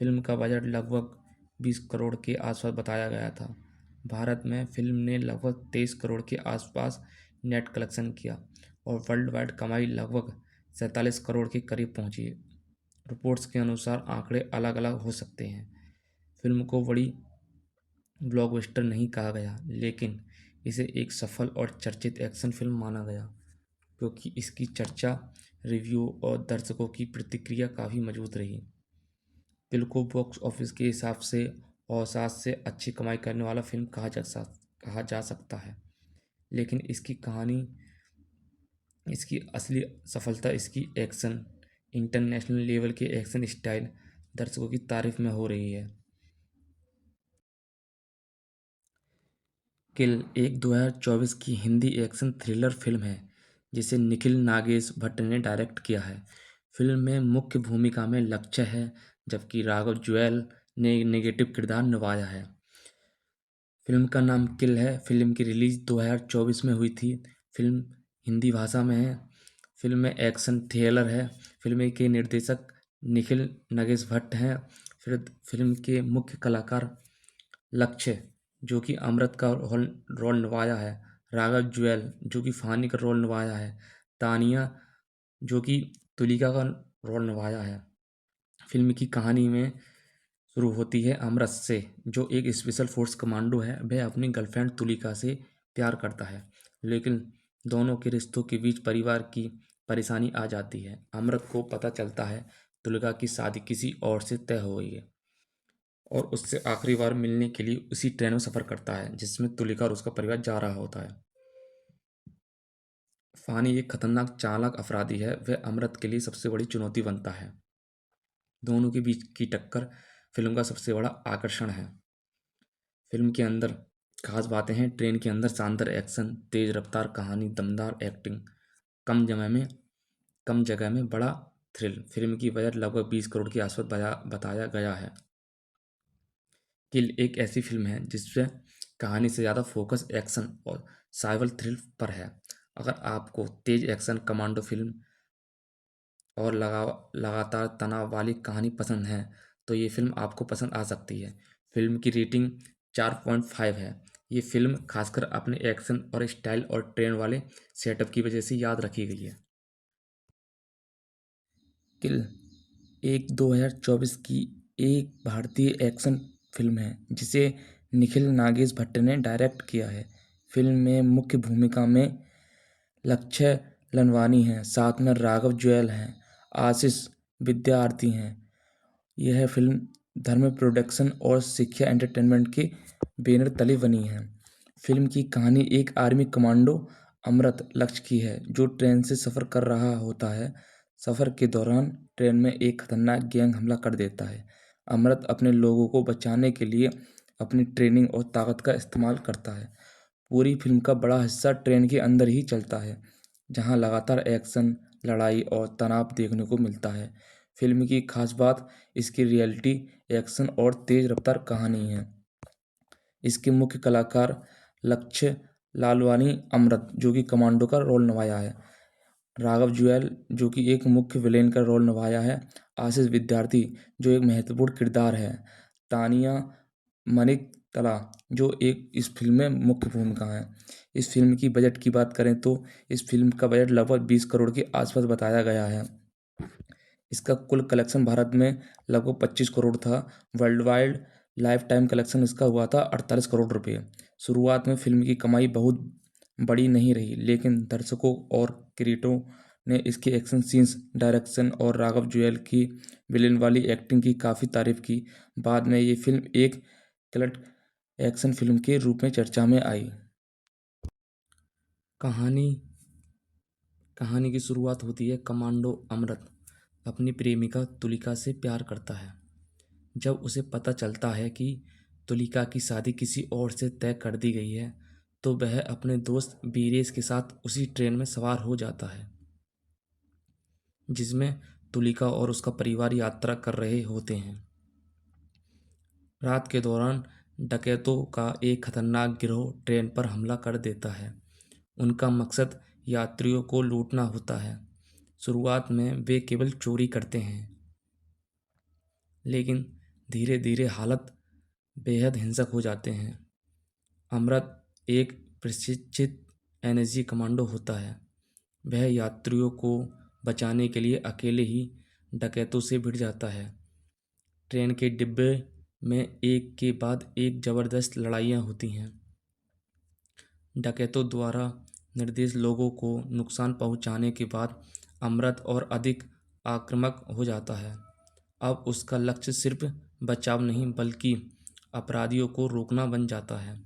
फिल्म का बजट लगभग 20 करोड़ के आसपास बताया गया था। भारत में फिल्म ने लगभग 23 करोड़ के आसपास नेट कलेक्शन किया और वर्ल्ड वाइड कमाई लगभग 47 करोड़ के करीब पहुंची। रिपोर्ट्स के अनुसार आंकड़े अलग अलग हो सकते हैं। फिल्म को बड़ी ब्लॉकबस्टर नहीं कहा गया, लेकिन इसे एक सफल और चर्चित एक्शन फिल्म माना गया क्योंकि इसकी चर्चा, रिव्यू और दर्शकों की प्रतिक्रिया काफ़ी मजबूत रही। दिल को बॉक्स ऑफिस के हिसाब से औसत से अच्छी कमाई करने वाला फिल्म कहा जा सकता है, लेकिन इसकी कहानी, इसकी असली सफलता इसकी एक्शन, इंटरनेशनल लेवल के एक्शन स्टाइल, दर्शकों की तारीफ में हो रही है। किल एक 2024 की हिंदी एक्शन थ्रिलर फिल्म है जिसे निखिल नागेश भट्ट ने डायरेक्ट किया है। फिल्म में मुख्य भूमिका में लक्ष्य है, जबकि राघव जुएल ने नेगेटिव किरदार निभाया है। फिल्म का नाम किल है। फिल्म की रिलीज 2024 में हुई थी। फिल्म हिंदी भाषा में है। फिल्म में एक्शन थ्रिलर है। फिल्म के निर्देशक निखिल नगेश भट्ट हैं। फिर फिल्म के मुख्य कलाकार लक्ष्य, जो कि अमृत का रोल रोल निभाया है, राघव जुएल, जो कि फानी का रोल निभाया है, तानिया, जो कि तुलिका का रोल निभाया है। फिल्म की कहानी में शुरू होती है अमृत से, जो एक स्पेशल फोर्स कमांडो है। वह अपनी गर्लफ्रेंड तुलिका से प्यार करता है, लेकिन दोनों के रिश्तों के बीच परिवार की परेशानी आ जाती है। अमृत को पता चलता है तुलिका की शादी किसी और से तय हो गई है और उससे आखिरी बार मिलने के लिए उसी ट्रेन में सफ़र करता है जिसमें तुलिका और उसका परिवार जा रहा होता है। फानी एक खतरनाक चालाक अपराधी है। वह अमृत के लिए सबसे बड़ी चुनौती बनता है। दोनों के बीच की टक्कर फिल्म का सबसे बड़ा आकर्षण है। फिल्म के अंदर खास बातें हैं। ट्रेन के अंदर शानदार एक्शन, तेज रफ्तार कहानी, दमदार एक्टिंग, कम जगह में कम जगह में बड़ा थ्रिल। फिल्म की बजट लगभग 20 करोड़ के आसपास बताया गया है। किल एक ऐसी फिल्म है जिसमें कहानी से ज़्यादा फोकस एक्शन और सर्वाइवल थ्रिल पर है। अगर आपको तेज एक्शन, कमांडो फिल्म और लगातार तनाव वाली कहानी पसंद है तो ये फिल्म आपको पसंद आ सकती है। फिल्म की रेटिंग 4.5 है। ये फिल्म खासकर अपने एक्शन और स्टाइल और ट्रेन वाले सेटअप की वजह से याद रखी गई है। किल एक 2024 की एक भारतीय एक्शन फिल्म है जिसे निखिल नागेश भट्ट ने डायरेक्ट किया है। फिल्म में मुख्य भूमिका में लक्ष्य लनवानी हैं, साथ में राघव जुएल हैं, आशीष विद्यार्थी हैं। यह फिल्म धर्म प्रोडक्शन और शिक्षा एंटरटेनमेंट के बैनर तले बनी है। फिल्म की कहानी एक आर्मी कमांडो अमृत लक्ष्य की है जो ट्रेन से सफ़र कर रहा होता है। सफ़र के दौरान ट्रेन में एक खतरनाक गैंग हमला कर देता है। अमृत अपने लोगों को बचाने के लिए अपनी ट्रेनिंग और ताकत का इस्तेमाल करता है। पूरी फिल्म का बड़ा हिस्सा ट्रेन के अंदर ही चलता है, जहां लगातार एक्शन, लड़ाई और तनाव देखने को मिलता है। फिल्म की खास बात इसकी रियलिटी, एक्शन और तेज रफ्तार कहानी है। इसके मुख्य कलाकार लक्ष्य लालवानी अमृत जो कि कमांडो का रोल निभाया है, राघव जुएल जो कि एक मुख्य विलेन का रोल निभाया है, आशीष विद्यार्थी जो एक महत्वपूर्ण किरदार है, तानिया मनिक तला जो एक इस फिल्म में मुख्य भूमिका है। इस फिल्म की बजट की बात करें तो इस फिल्म का बजट लगभग 20 करोड़ के आसपास बताया गया है। इसका कुल कलेक्शन भारत में लगभग 25 करोड़ था। World wide life time collection इसका हुआ था 48 करोड़ रुपये। शुरुआत में फिल्म की कमाई बहुत बड़ी नहीं रही, लेकिन दर्शकों और क्रिटिकों ने इसके एक्शन सीन्स, डायरेक्शन और राघव जुएल की विलेन वाली एक्टिंग की काफ़ी तारीफ की। बाद में ये फिल्म एक कल्ट एक्शन फिल्म के रूप में चर्चा में आई। कहानी कहानी की शुरुआत होती है। कमांडो अमृत अपनी प्रेमिका तुलिका से प्यार करता है। जब उसे पता चलता है कि तुलिका की शादी किसी और से तय कर दी गई है तो वह अपने दोस्त बीरेश के साथ उसी ट्रेन में सवार हो जाता है जिसमें तुलिका और उसका परिवार यात्रा कर रहे होते हैं। रात के दौरान डकैतों का एक खतरनाक गिरोह ट्रेन पर हमला कर देता है। उनका मकसद यात्रियों को लूटना होता है। शुरुआत में वे केवल चोरी करते हैं, लेकिन धीरे धीरे हालत बेहद हिंसक हो जाते हैं। अमृत एक प्रशिक्षित एनएसजी कमांडो होता है। वह यात्रियों को बचाने के लिए अकेले ही डकैतों से भिड़ जाता है। ट्रेन के डिब्बे में एक के बाद एक ज़बरदस्त लड़ाइयाँ होती हैं। डकैतों द्वारा निर्दोष लोगों को नुकसान पहुंचाने के बाद अमृत और अधिक आक्रामक हो जाता है। अब उसका लक्ष्य सिर्फ बचाव नहीं बल्कि अपराधियों को रोकना बन जाता है।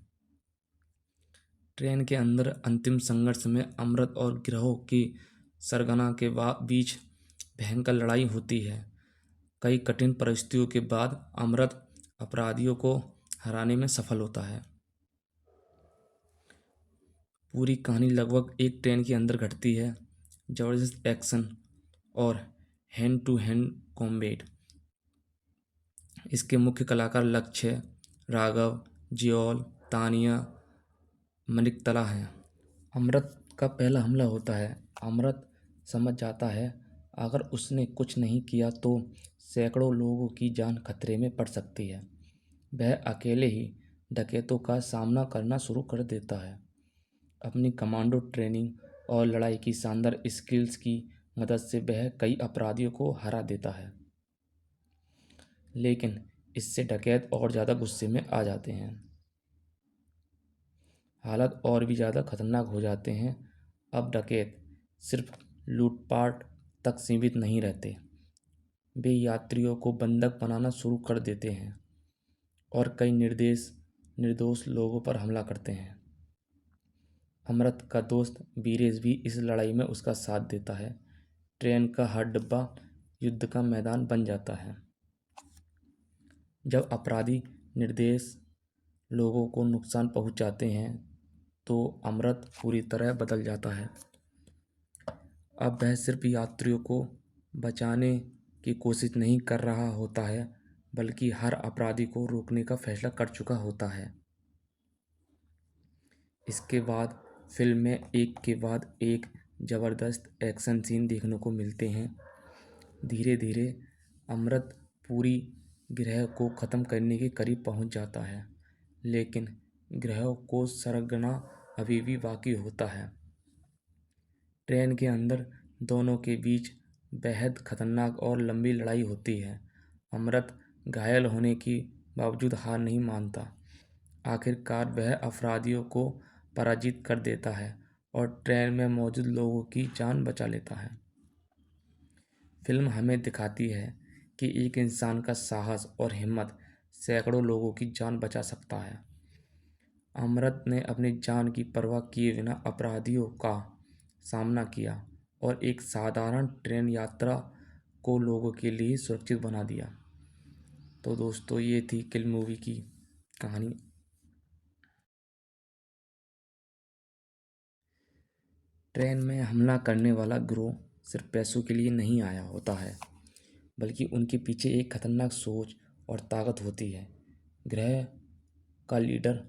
ट्रेन के अंदर अंतिम संघर्ष में अमृत और गिरोह की सरगना के बीच भयंकर लड़ाई होती है। कई कठिन परिस्थितियों के बाद अमृत अपराधियों को हराने में सफल होता है। पूरी कहानी लगभग एक ट्रेन के अंदर घटती है। ज़बरदस्त एक्शन और हैंड टू हैंड कॉम्बैट। इसके मुख्य कलाकार लक्ष्य, राघव जियोल, तानिया मनिकतला हैं। अमृत का पहला हमला होता है। अमृत समझ जाता है अगर उसने कुछ नहीं किया तो सैकड़ों लोगों की जान खतरे में पड़ सकती है। वह अकेले ही डकैतों का सामना करना शुरू कर देता है। अपनी कमांडो ट्रेनिंग और लड़ाई की शानदार स्किल्स की मदद से वह कई अपराधियों को हरा देता है, लेकिन इससे डकैत और ज़्यादा गुस्से में आ जाते हैं। हालात और भी ज़्यादा खतरनाक हो जाते हैं। अब डकैत सिर्फ लूटपाट तक सीमित नहीं रहते, वे यात्रियों को बंधक बनाना शुरू कर देते हैं और कई निर्दोष लोगों पर हमला करते हैं। अमृत का दोस्त बीरेश भी इस लड़ाई में उसका साथ देता है। ट्रेन का हर डिब्बा युद्ध का मैदान बन जाता है। जब अपराधी निर्दोष लोगों को नुकसान पहुंचाते हैं तो अमृत पूरी तरह बदल जाता है। अब वह सिर्फ यात्रियों को बचाने की कोशिश नहीं कर रहा होता है, बल्कि हर अपराधी को रोकने का फैसला कर चुका होता है। इसके बाद फिल्म में एक के बाद एक ज़बरदस्त एक्शन सीन देखने को मिलते हैं। धीरे धीरे अमृत पूरी ग्रह को ख़त्म करने के करीब पहुंच जाता है, लेकिन ग्रह को सरगना अभी भी बाकी होता है। ट्रेन के अंदर दोनों के बीच बेहद खतरनाक और लंबी लड़ाई होती है। अमृत घायल होने के बावजूद हार नहीं मानता। आखिरकार वह अपराधियों को पराजित कर देता है और ट्रेन में मौजूद लोगों की जान बचा लेता है। फिल्म हमें दिखाती है कि एक इंसान का साहस और हिम्मत सैकड़ों लोगों की जान बचा सकता है। अमृत ने अपनी जान की परवाह किए बिना अपराधियों का सामना किया और एक साधारण ट्रेन यात्रा को लोगों के लिए सुरक्षित बना दिया। तो दोस्तों, ये थी किल मूवी की कहानी। ट्रेन में हमला करने वाला गिरोह सिर्फ पैसों के लिए नहीं आया होता है, बल्कि उनके पीछे एक खतरनाक सोच और ताकत होती है। ग्रह का लीडर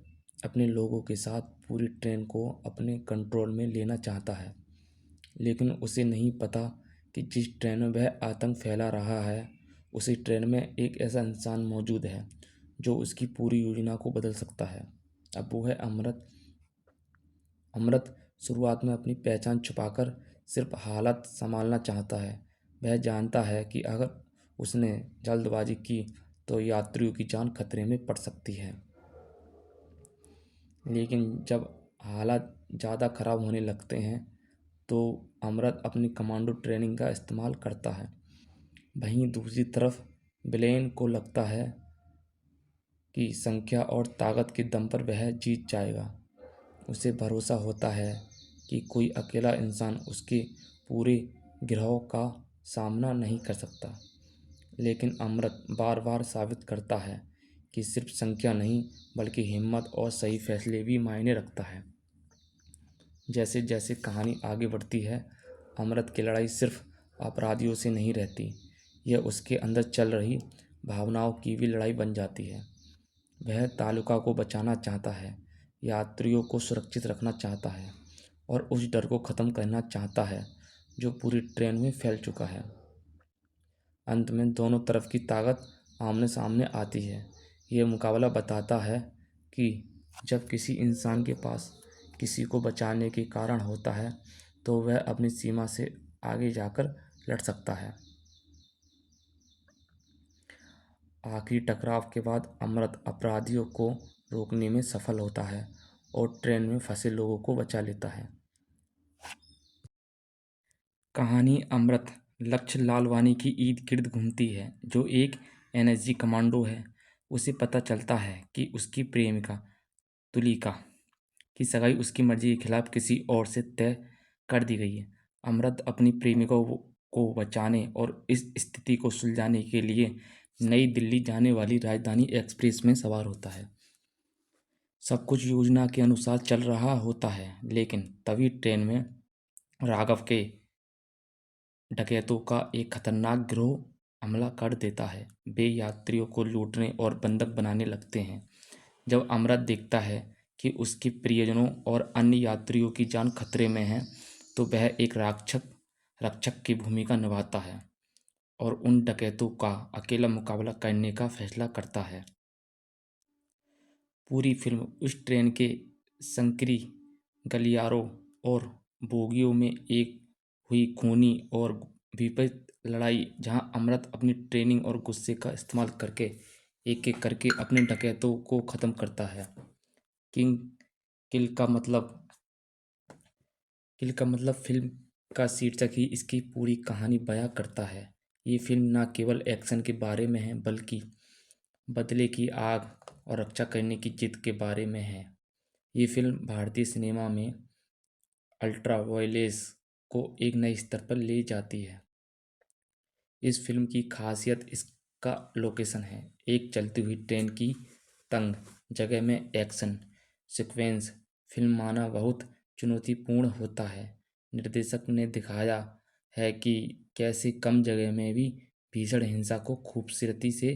अपने लोगों के साथ पूरी ट्रेन को अपने कंट्रोल में लेना चाहता है, लेकिन उसे नहीं पता कि जिस ट्रेन में वह आतंक फैला रहा है, उसी ट्रेन में एक ऐसा इंसान मौजूद है जो उसकी पूरी योजना को बदल सकता है। अब वो है अमृत। अमृत शुरुआत में अपनी पहचान छुपाकर सिर्फ हालत संभालना चाहता है। वह जानता है कि अगर उसने जल्दबाजी की तो यात्रियों की जान खतरे में पड़ सकती है। लेकिन जब हालात ज़्यादा ख़राब होने लगते हैं तो अमृत अपनी कमांडो ट्रेनिंग का इस्तेमाल करता है। वहीं दूसरी तरफ ब्लेन को लगता है कि संख्या और ताकत के दम पर वह जीत जाएगा। उसे भरोसा होता है कि कोई अकेला इंसान उसके पूरे गिरोह का सामना नहीं कर सकता। लेकिन अमृत बार बार साबित करता है कि सिर्फ संख्या नहीं, बल्कि हिम्मत और सही फैसले भी मायने रखता है। जैसे जैसे कहानी आगे बढ़ती है, अमृत की लड़ाई सिर्फ अपराधियों से नहीं रहती, यह उसके अंदर चल रही भावनाओं की भी लड़ाई बन जाती है। वह तालुका को बचाना चाहता है, यात्रियों को सुरक्षित रखना चाहता है और उस डर को ख़त्म करना चाहता है जो पूरी ट्रेन में फैल चुका है। अंत में दोनों तरफ की ताकत आमने सामने आती है। यह मुकाबला बताता है कि जब किसी इंसान के पास किसी को बचाने के कारण होता है तो वह अपनी सीमा से आगे जाकर लड़ सकता है। आखिरी टकराव के बाद अमृत अपराधियों को रोकने में सफल होता है और ट्रेन में फंसे लोगों को बचा लेता है। कहानी अमृत लक्ष्य लालवानी की ईद गिर्द घूमती है, जो एक एनएसजी कमांडो है। उसे पता चलता है कि उसकी प्रेमिका तुलिका की सगाई उसकी मर्जी के खिलाफ किसी और से तय कर दी गई है। अमृत अपनी प्रेमिका को बचाने और इस स्थिति को सुलझाने के लिए नई दिल्ली जाने वाली राजधानी एक्सप्रेस में सवार होता है। सब कुछ योजना के अनुसार चल रहा होता है, लेकिन तभी ट्रेन में राघव के डकैतों का एक खतरनाक गिरोह हमला कर देता है। वे यात्रियों को लूटने और बंधक बनाने लगते हैं। जब अमृत देखता है कि उसके प्रियजनों और अन्य यात्रियों की जान खतरे में है, तो वह एक रक्षक की भूमिका निभाता है और उन डकैतों का अकेला मुकाबला करने का फैसला करता है। पूरी फिल्म उस ट्रेन के संकरी गलियारों और बोगियों में एक हुई खूनी और विपरीत लड़ाई, जहां अमृत अपनी ट्रेनिंग और गुस्से का इस्तेमाल करके एक एक करके अपने डकैतों को ख़त्म करता है। किंग किल का मतलब किल का मतलब फिल्म का शीर्षक ही इसकी पूरी कहानी बयां करता है। ये फिल्म न केवल एक्शन के बारे में है, बल्कि बदले की आग और रक्षा करने की जिद के बारे में है। ये फिल्म भारतीय सिनेमा में अल्ट्रा वायलेंस को एक नए स्तर पर ले जाती है। इस फिल्म की खासियत का लोकेशन है। एक चलती हुई ट्रेन की तंग जगह में एक्शन सीक्वेंस फिल्म माना बहुत चुनौतीपूर्ण होता है। निर्देशक ने दिखाया है कि कैसे कम जगह में भी भीषण हिंसा को खूबसूरती से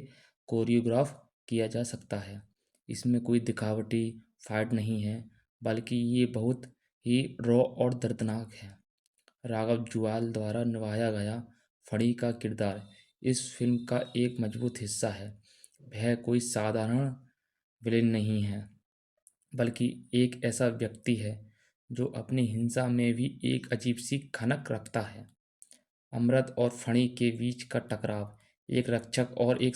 कोरियोग्राफ किया जा सकता है। इसमें कोई दिखावटी फाइट नहीं है, बल्कि ये बहुत ही रॉ और दर्दनाक है। राघव जुआल द्वारा निभाया गया फणी का किरदार इस फिल्म का एक मजबूत हिस्सा है। वह कोई साधारण विलेन नहीं है, बल्कि एक ऐसा व्यक्ति है जो अपनी हिंसा में भी एक अजीब सी खनक रखता है। अमृत और फणी के बीच का टकराव एक रक्षक और एक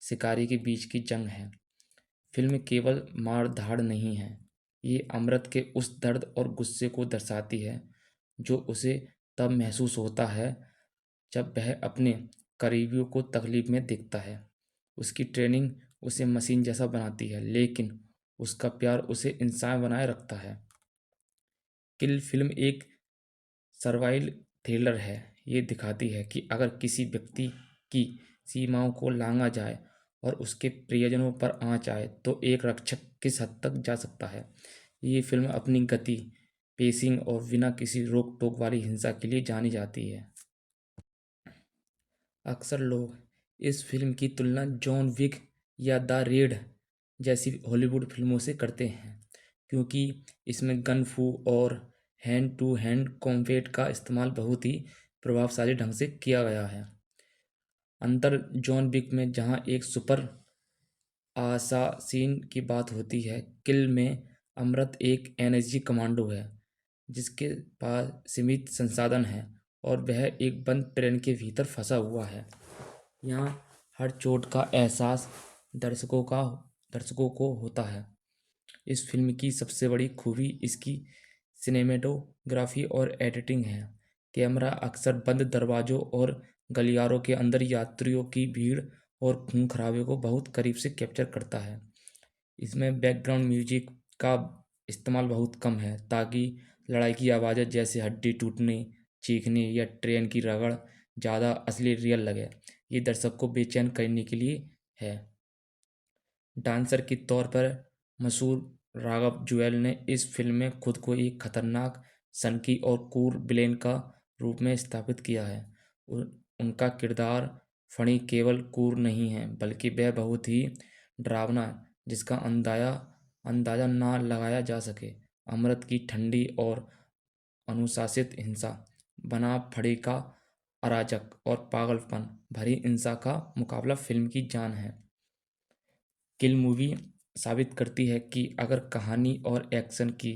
शिकारी के बीच की जंग है। फिल्म केवल मार धाड़ नहीं है, ये अमृत के उस दर्द और गुस्से को दर्शाती है जो उसे तब महसूस होता है जब वह अपने करीबियों को तकलीफ में देखता है। उसकी ट्रेनिंग उसे मशीन जैसा बनाती है, लेकिन उसका प्यार उसे इंसान बनाए रखता है। किल फिल्म एक सर्वाइवल थ्रिलर है। ये दिखाती है कि अगर किसी व्यक्ति की सीमाओं को लांघा जाए और उसके प्रियजनों पर आँच आए तो एक रक्षक किस हद तक जा सकता है। ये फिल्म अपनी गति, पेसिंग और बिना किसी रोक टोक वाली हिंसा के लिए जानी जाती है। अक्सर लोग इस फिल्म की तुलना जॉन विक या द रेड जैसी हॉलीवुड फिल्मों से करते हैं, क्योंकि इसमें गन फू और हैंड टू हैंड कॉम्बैट का इस्तेमाल बहुत ही प्रभावशाली ढंग से किया गया है। अंतर जॉन विक में जहां एक सुपर आसासीन की बात होती है, किल में अमृत एक एनएसजी कमांडो है जिसके पास सीमित संसाधन है और वह एक बंद ट्रेन के भीतर फंसा हुआ है। यहाँ हर चोट का एहसास दर्शकों को होता है। इस फिल्म की सबसे बड़ी खूबी इसकी सिनेमेटोग्राफी और एडिटिंग है। कैमरा अक्सर बंद दरवाज़ों और गलियारों के अंदर यात्रियों की भीड़ और खून खराबे को बहुत करीब से कैप्चर करता है। इसमें बैकग्राउंड म्यूजिक का इस्तेमाल बहुत कम है ताकि लड़ाई की आवाज़ें जैसे हड्डी टूटने, चीखने या ट्रेन की रगड़ ज़्यादा असली रियल लगे। ये दर्शक को बेचैन करने के लिए है। डांसर के तौर पर मशहूर राघव जुएल ने इस फिल्म में खुद को एक खतरनाक, सनकी और क्रूर विलेन का रूप में स्थापित किया है। उनका किरदार फणी केवल क्रूर नहीं है, बल्कि वह बहुत ही डरावना जिसका अंदाजा ना लगाया जा सके। अमृत की ठंडी और अनुशासित हिंसा बना फड़ी का अराजक और पागलपन भरी हिंसा का मुकाबला फिल्म की जान है। किल मूवी साबित करती है कि अगर कहानी और एक्शन की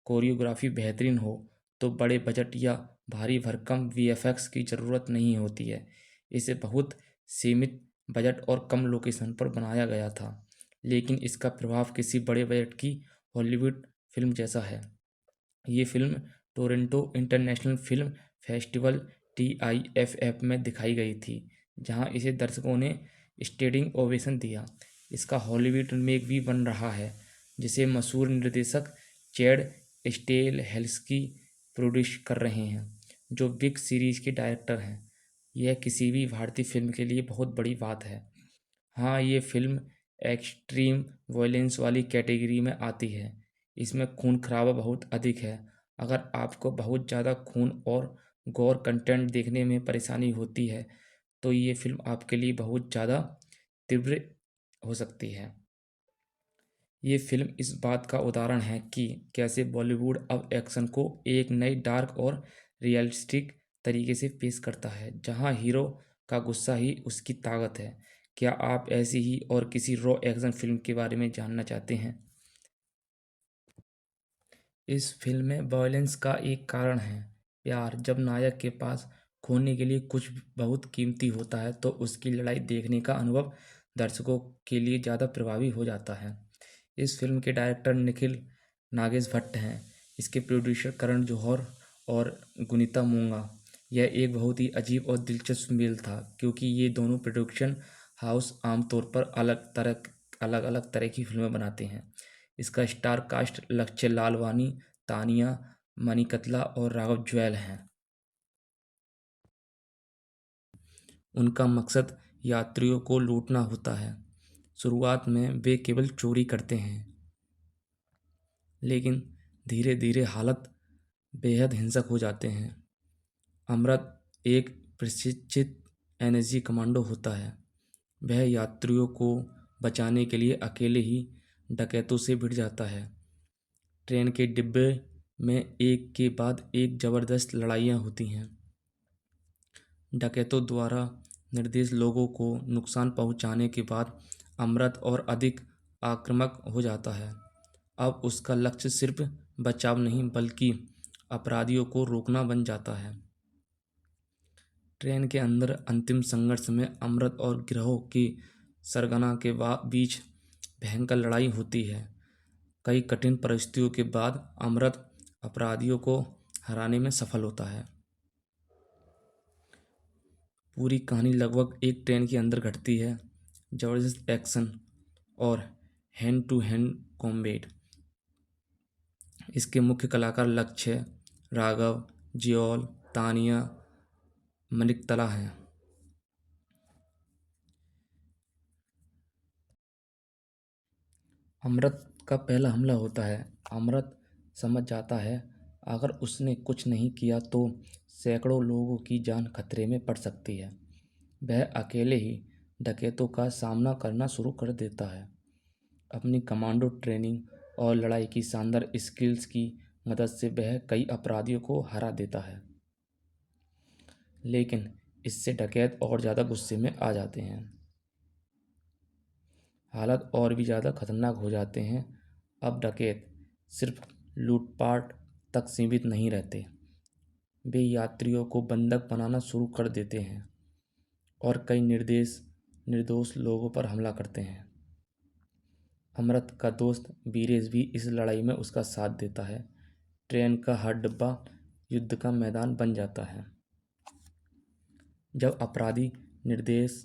कोरियोग्राफी बेहतरीन हो तो बड़े बजट या भारी भरकम वीएफएक्स की ज़रूरत नहीं होती है। इसे बहुत सीमित बजट और कम लोकेशन पर बनाया गया था, लेकिन इसका प्रभाव किसी बड़े बजट की हॉलीवुड फिल्म जैसा है। ये film Toronto international film festival TIFF में दिखाई गई थी, जहां इसे दर्शकों ने स्टैंडिंग ओवेशन दिया। इसका हॉलीवुड रीमेक भी बन रहा है, जिसे मशहूर निर्देशक चैड स्टेलहेल्स्की प्रोड्यूस कर रहे हैं, जो बिग सीरीज के डायरेक्टर हैं। यह किसी भी भारतीय फिल्म के लिए बहुत बड़ी बात है। हाँ, ये फिल्म एक्सट्रीम वॉयलेंस वाली कैटेगरी में आती है। इसमें खून खराबा बहुत अधिक है। अगर आपको बहुत ज़्यादा खून और गोर कंटेंट देखने में परेशानी होती है तो ये फिल्म आपके लिए बहुत ज़्यादा तीव्र हो सकती है। ये फिल्म इस बात का उदाहरण है कि कैसे बॉलीवुड अब एक्शन को एक नई डार्क और रियलिस्टिक तरीके से पेश करता है, जहां हीरो का गुस्सा ही उसकी ताकत है। क्या आप ऐसी ही और किसी रॉ एक्शन फिल्म के बारे में जानना चाहते हैं? इस फिल्म में वॉयलेंस का एक कारण है प्यार। जब नायक के पास खोने के लिए कुछ बहुत कीमती होता है तो उसकी लड़ाई देखने का अनुभव दर्शकों के लिए ज़्यादा प्रभावी हो जाता है। इस फिल्म के डायरेक्टर निखिल नागेश भट्ट हैं। इसके प्रोड्यूसर करण जौहर और गुनीता मूंगा। यह एक बहुत ही अजीब और दिलचस्प मेल था, क्योंकि ये दोनों प्रोडक्शन हाउस आमतौर पर अलग अलग तरह की फिल्में बनाते हैं। इसका स्टार कास्ट लक्ष्य लालवानी, तानिया मणिकतला और राघव जुएल हैं। उनका मकसद यात्रियों को लूटना होता है। शुरुआत में वे केवल चोरी करते हैं, लेकिन धीरे धीरे हालत बेहद हिंसक हो जाते हैं। अमृत एक प्रशिक्षित एनएसजी कमांडो होता है। वह यात्रियों को बचाने के लिए अकेले ही डकैतों से भिड़ जाता है। ट्रेन के डिब्बे में एक के बाद एक ज़बरदस्त लड़ाइयाँ होती हैं। डकैतों द्वारा निर्दोष लोगों को नुकसान पहुंचाने के बाद अमृत और अधिक आक्रामक हो जाता है। अब उसका लक्ष्य सिर्फ बचाव नहीं बल्कि अपराधियों को रोकना बन जाता है। ट्रेन के अंदर अंतिम संघर्ष में अमृत और गिरोह की सरगना के बीच भयंकर लड़ाई होती है। कई कठिन परिस्थितियों के बाद अमृत अपराधियों को हराने में सफल होता है। पूरी कहानी लगभग एक ट्रेन के अंदर घटती है। ज़बरदस्त एक्शन और हैंड टू हैंड कॉम्बैट। इसके मुख्य कलाकार लक्ष्य, राघव, जियोल, तानिया, मनिकतला हैं। अमृत का पहला हमला होता है। अमृत समझ जाता है अगर उसने कुछ नहीं किया तो सैकड़ों लोगों की जान खतरे में पड़ सकती है। वह अकेले ही डकैतों का सामना करना शुरू कर देता है। अपनी कमांडो ट्रेनिंग और लड़ाई की शानदार स्किल्स की मदद से वह कई अपराधियों को हरा देता है, लेकिन इससे डकैत और ज़्यादा गुस्से में आ जाते हैं। हालात और भी ज़्यादा खतरनाक हो जाते हैं। अब डकैत सिर्फ लूटपाट तक सीमित नहीं रहते, वे यात्रियों को बंधक बनाना शुरू कर देते हैं और कई निर्दोष लोगों पर हमला करते हैं। अमृत का दोस्त वीरेश भी इस लड़ाई में उसका साथ देता है। ट्रेन का हर डिब्बा युद्ध का मैदान बन जाता है। जब अपराधी निर्दोष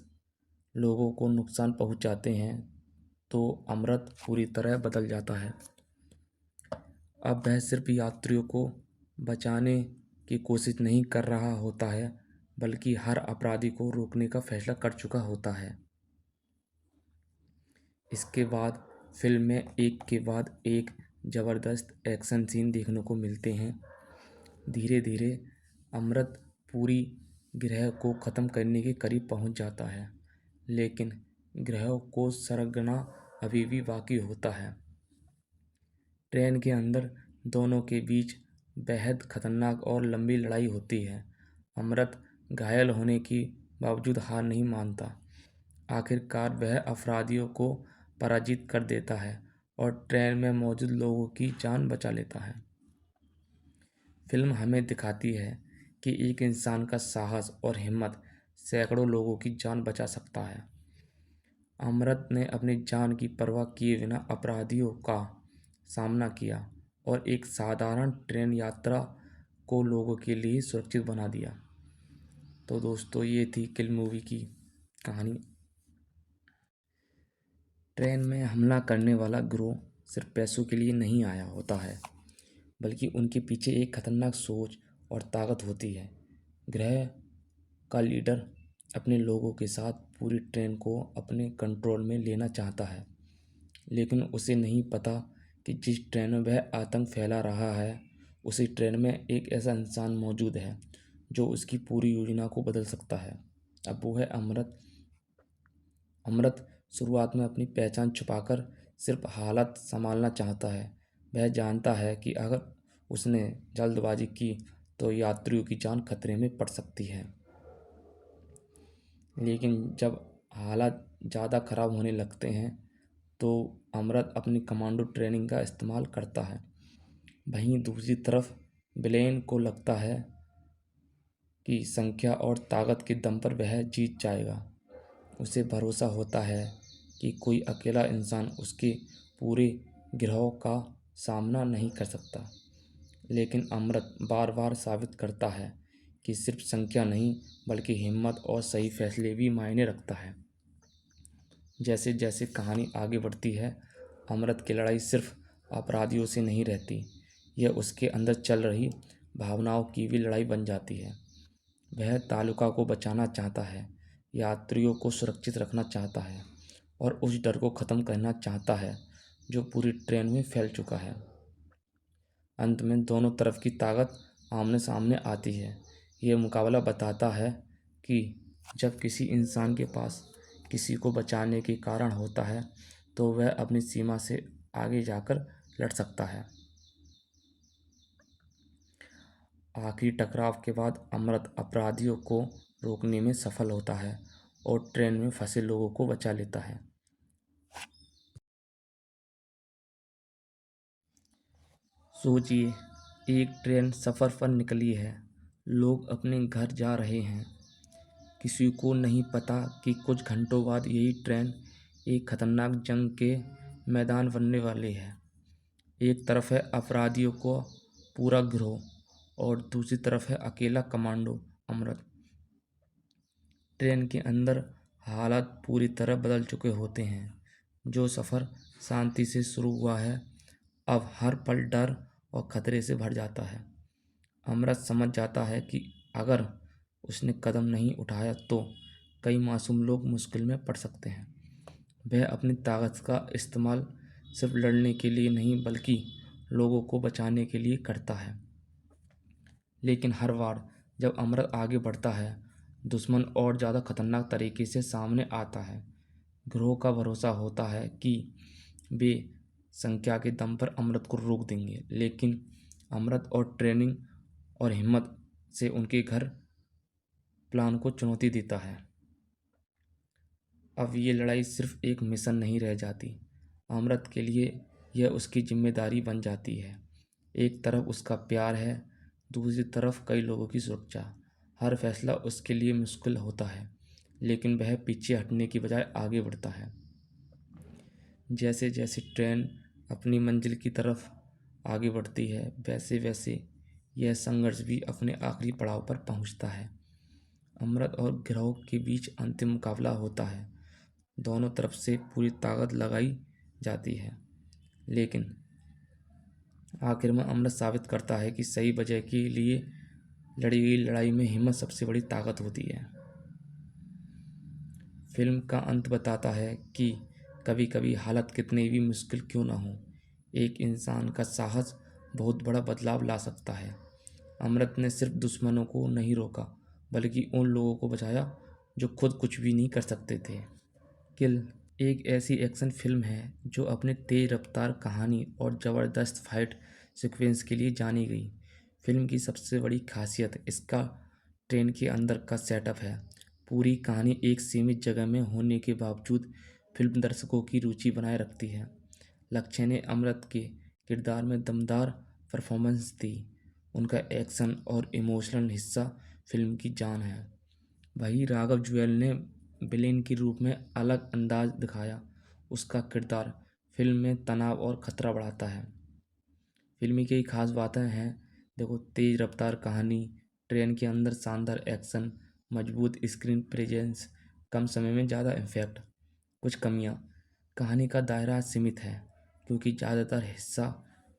लोगों को नुकसान पहुंचाते हैं तो अमृत पूरी तरह बदल जाता है। अब वह सिर्फ यात्रियों को बचाने की कोशिश नहीं कर रहा होता है, बल्कि हर अपराधी को रोकने का फैसला कर चुका होता है। इसके बाद फिल्म में एक के बाद एक ज़बरदस्त एक्शन सीन देखने को मिलते हैं। धीरे धीरे अमृत पूरी गिरोह को ख़त्म करने के करीब पहुंच जाता है, लेकिन गिरोह को सरगना अभी भी बाकी होता है। ट्रेन के अंदर दोनों के बीच बेहद खतरनाक और लंबी लड़ाई होती है। अमृत घायल होने के बावजूद हार नहीं मानता। आखिरकार वह अपराधियों को पराजित कर देता है और ट्रेन में मौजूद लोगों की जान बचा लेता है। फिल्म हमें दिखाती है कि एक इंसान का साहस और हिम्मत सैकड़ों लोगों की जान बचा सकता है। अमृत ने अपनी जान की परवाह किए बिना अपराधियों का सामना किया और एक साधारण ट्रेन यात्रा को लोगों के लिए सुरक्षित बना दिया। तो दोस्तों, ये थी किल मूवी की कहानी। ट्रेन में हमला करने वाला गिरोह सिर्फ पैसों के लिए नहीं आया होता है, बल्कि उनके पीछे एक खतरनाक सोच और ताकत होती है। गिरोह का लीडर अपने लोगों के साथ पूरी ट्रेन को अपने कंट्रोल में लेना चाहता है, लेकिन उसे नहीं पता कि जिस ट्रेन में वह आतंक फैला रहा है, उसी ट्रेन में एक ऐसा इंसान मौजूद है जो उसकी पूरी योजना को बदल सकता है। अब वो है अमृत। अमृत शुरुआत में अपनी पहचान छुपाकर सिर्फ हालत संभालना चाहता है। वह जानता है कि अगर उसने जल्दबाजी की तो यात्रियों की जान खतरे में पड़ सकती है। लेकिन जब हालात ज़्यादा ख़राब होने लगते हैं तो अमृत अपनी कमांडो ट्रेनिंग का इस्तेमाल करता है। वहीं दूसरी तरफ ब्लेन को लगता है कि संख्या और ताकत के दम पर वह जीत जाएगा। उसे भरोसा होता है कि कोई अकेला इंसान उसके पूरे गिरोह का सामना नहीं कर सकता। लेकिन अमृत बार बार साबित करता है कि सिर्फ संख्या नहीं बल्कि हिम्मत और सही फैसले भी मायने रखता है। जैसे जैसे कहानी आगे बढ़ती है, अमृत की लड़ाई सिर्फ अपराधियों से नहीं रहती, यह उसके अंदर चल रही भावनाओं की भी लड़ाई बन जाती है। वह तालुका को बचाना चाहता है, यात्रियों को सुरक्षित रखना चाहता है और उस डर को ख़त्म करना चाहता है जो पूरी ट्रेन में फैल चुका है। अंत में दोनों तरफ की ताकत आमने सामने आती है। यह मुकाबला बताता है कि जब किसी इंसान के पास किसी को बचाने के कारण होता है तो वह अपनी सीमा से आगे जाकर लड़ सकता है। आखिरी टकराव के बाद अमृत अपराधियों को रोकने में सफल होता है और ट्रेन में फंसे लोगों को बचा लेता है। सोचिए, एक ट्रेन सफ़र पर निकली है, लोग अपने घर जा रहे हैं। किसी को नहीं पता कि कुछ घंटों बाद यही ट्रेन एक खतरनाक जंग के मैदान बनने वाली है। एक तरफ है अपराधियों को पूरा गिरोह और दूसरी तरफ है अकेला कमांडो अमृत। ट्रेन के अंदर हालात पूरी तरह बदल चुके होते हैं। जो सफ़र शांति से शुरू हुआ है अब हर पल डर और खतरे से भर जाता है। अमृत समझ जाता है कि अगर उसने कदम नहीं उठाया तो कई मासूम लोग मुश्किल में पड़ सकते हैं। वह अपनी ताकत का इस्तेमाल सिर्फ लड़ने के लिए नहीं बल्कि लोगों को बचाने के लिए करता है। लेकिन हर बार जब अमृत आगे बढ़ता है दुश्मन और ज़्यादा खतरनाक तरीके से सामने आता है। गिरोह का भरोसा होता है कि वे संख्या के दम पर अमृत को रोक देंगे, लेकिन अमृत और ट्रेनिंग और हिम्मत से उनके घर प्लान को चुनौती देता है। अब ये लड़ाई सिर्फ एक मिशन नहीं रह जाती, अमृत के लिए यह उसकी जिम्मेदारी बन जाती है। एक तरफ उसका प्यार है, दूसरी तरफ कई लोगों की सुरक्षा। हर फैसला उसके लिए मुश्किल होता है, लेकिन वह पीछे हटने की बजाय आगे बढ़ता है। जैसे जैसे ट्रेन अपनी मंजिल की तरफ आगे बढ़ती है वैसे वैसे यह संघर्ष भी अपने आखिरी पड़ाव पर पहुंचता है। अमृत और गिरोह के बीच अंतिम मुकाबला होता है। दोनों तरफ से पूरी ताकत लगाई जाती है, लेकिन आखिर में अमृत साबित करता है कि सही वजह के लिए लड़ी गई लड़ाई में हिम्मत सबसे बड़ी ताकत होती है। फिल्म का अंत बताता है कि कभी कभी हालत कितनी भी मुश्किल क्यों ना हो, एक इंसान का साहस बहुत बड़ा बदलाव ला सकता है। अमृत ने सिर्फ दुश्मनों को नहीं रोका बल्कि उन लोगों को बचाया जो खुद कुछ भी नहीं कर सकते थे। किल एक ऐसी एक्शन फिल्म है जो अपने तेज रफ्तार कहानी और ज़बरदस्त फाइट सीक्वेंस के लिए जानी गई। फिल्म की सबसे बड़ी खासियत इसका ट्रेन के अंदर का सेटअप है। पूरी कहानी एक सीमित जगह में होने के बावजूद फिल्म दर्शकों की रुचि बनाए रखती है। लक्ष्य ने अमृत के किरदार में दमदार परफॉर्मेंस दी। उनका एक्शन और इमोशनल हिस्सा फिल्म की जान है। वहीं राघव जुएल ने विलेन के रूप में अलग अंदाज दिखाया। उसका किरदार फिल्म में तनाव और खतरा बढ़ाता है। फिल्म की कई खास बातें हैं, देखो, तेज रफ्तार कहानी, ट्रेन के अंदर शानदार एक्शन, मजबूत स्क्रीन प्रेजेंस, कम समय में ज़्यादा इम्पैक्ट। कुछ कमियां, कहानी का दायरा सीमित है क्योंकि ज़्यादातर हिस्सा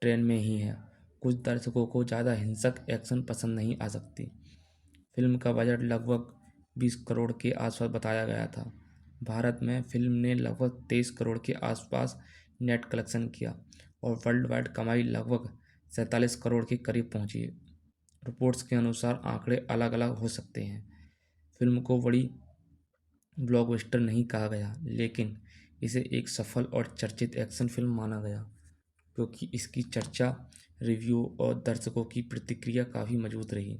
ट्रेन में ही है। कुछ दर्शकों को ज़्यादा हिंसक एक्शन पसंद नहीं आ सकती। फिल्म का बजट लगभग 20 करोड़ के आसपास बताया गया था। भारत में फिल्म ने लगभग 23 करोड़ के आसपास नेट कलेक्शन किया और वर्ल्ड वाइड कमाई लगभग 47 करोड़ के करीब पहुंची। रिपोर्ट्स के अनुसार आंकड़े अलग अलग हो सकते हैं। फिल्म को बड़ी ब्लॉकबस्टर नहीं कहा गया, लेकिन इसे एक सफल और चर्चित एक्शन फिल्म माना गया क्योंकि इसकी चर्चा, रिव्यू और दर्शकों की प्रतिक्रिया काफ़ी मजबूत रही।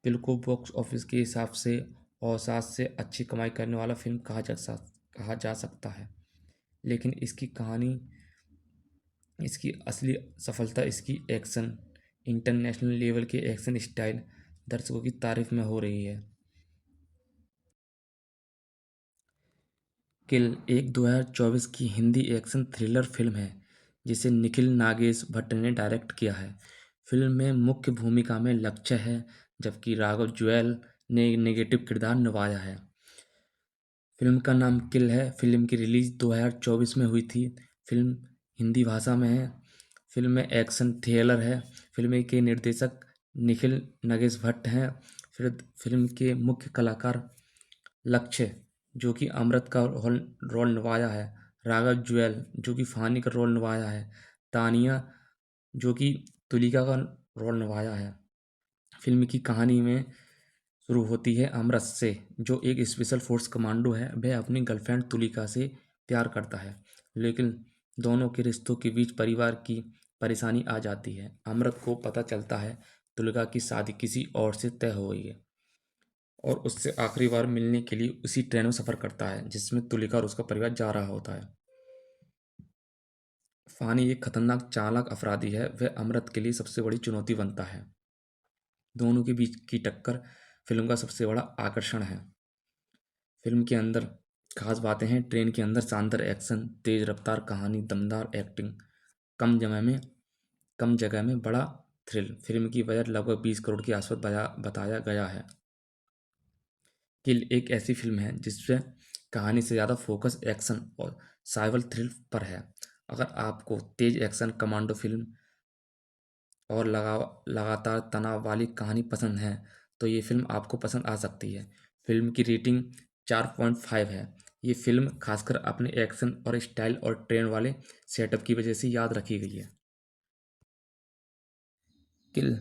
किल को बॉक्स ऑफिस के हिसाब से औसत से अच्छी कमाई करने वाला फिल्म कहा जा सकता है, लेकिन इसकी कहानी, इसकी असली सफलता इसकी एक्शन, इंटरनेशनल लेवल के एक्शन स्टाइल, दर्शकों की तारीफ में हो रही है। किल एक 2024 की हिंदी एक्शन थ्रिलर फिल्म है जिसे निखिल नागेश भट्ट ने डायरेक्ट किया है। फिल्म में मुख्य भूमिका में लक्ष्य है, जबकि राघव जुएल ने नेगेटिव किरदार निभाया है। फिल्म का नाम किल है। फिल्म की रिलीज़ 2024 में हुई थी। फिल्म हिंदी भाषा में है। फिल्म में एक्शन थ्रिलर है। फिल्म के निर्देशक निखिल नागेश भट्ट हैं। फिर फिल्म के मुख्य कलाकार लक्ष्य जो कि अमृत का रोल रोल निभाया है, राघव जुएल जो कि फ़ानी का रोल निभाया है, तानिया जो कि तुलिका का रोल निभाया है। फिल्म की कहानी में शुरू होती है अमृत से, जो एक स्पेशल फोर्स कमांडो है। वह अपनी गर्लफ्रेंड तुलिका से प्यार करता है, लेकिन दोनों के रिश्तों के बीच परिवार की परेशानी आ जाती है। अमृत को पता चलता है तुलिका की शादी किसी और से तय हो गई है और उससे आखिरी बार मिलने के लिए उसी ट्रेन में सफ़र करता है जिसमें तुलिका और उसका परिवार जा रहा होता है। फ़ानी एक खतरनाक चालाक अपराधी है। वह अमृत के लिए सबसे बड़ी चुनौती बनता है। दोनों के बीच की टक्कर फिल्म का सबसे बड़ा आकर्षण है। फिल्म के अंदर खास बातें हैं। ट्रेन के अंदर शानदार एक्शन, तेज रफ्तार कहानी, दमदार एक्टिंग, कम जगह में बड़ा थ्रिल। फिल्म की बजट लगभग 20 करोड़ के आसपास बताया गया है। किल एक ऐसी फिल्म है जिसमें कहानी से ज़्यादा फोकस एक्शन और साइवल थ्रिल पर है। अगर आपको तेज एक्शन, कमांडो फिल्म और लगातार तनाव वाली कहानी पसंद है तो ये फिल्म आपको पसंद आ सकती है। फिल्म की रेटिंग 4.5 है। ये फिल्म खासकर अपने एक्शन और स्टाइल और ट्रेन वाले सेटअप की वजह से याद रखी गई है। किल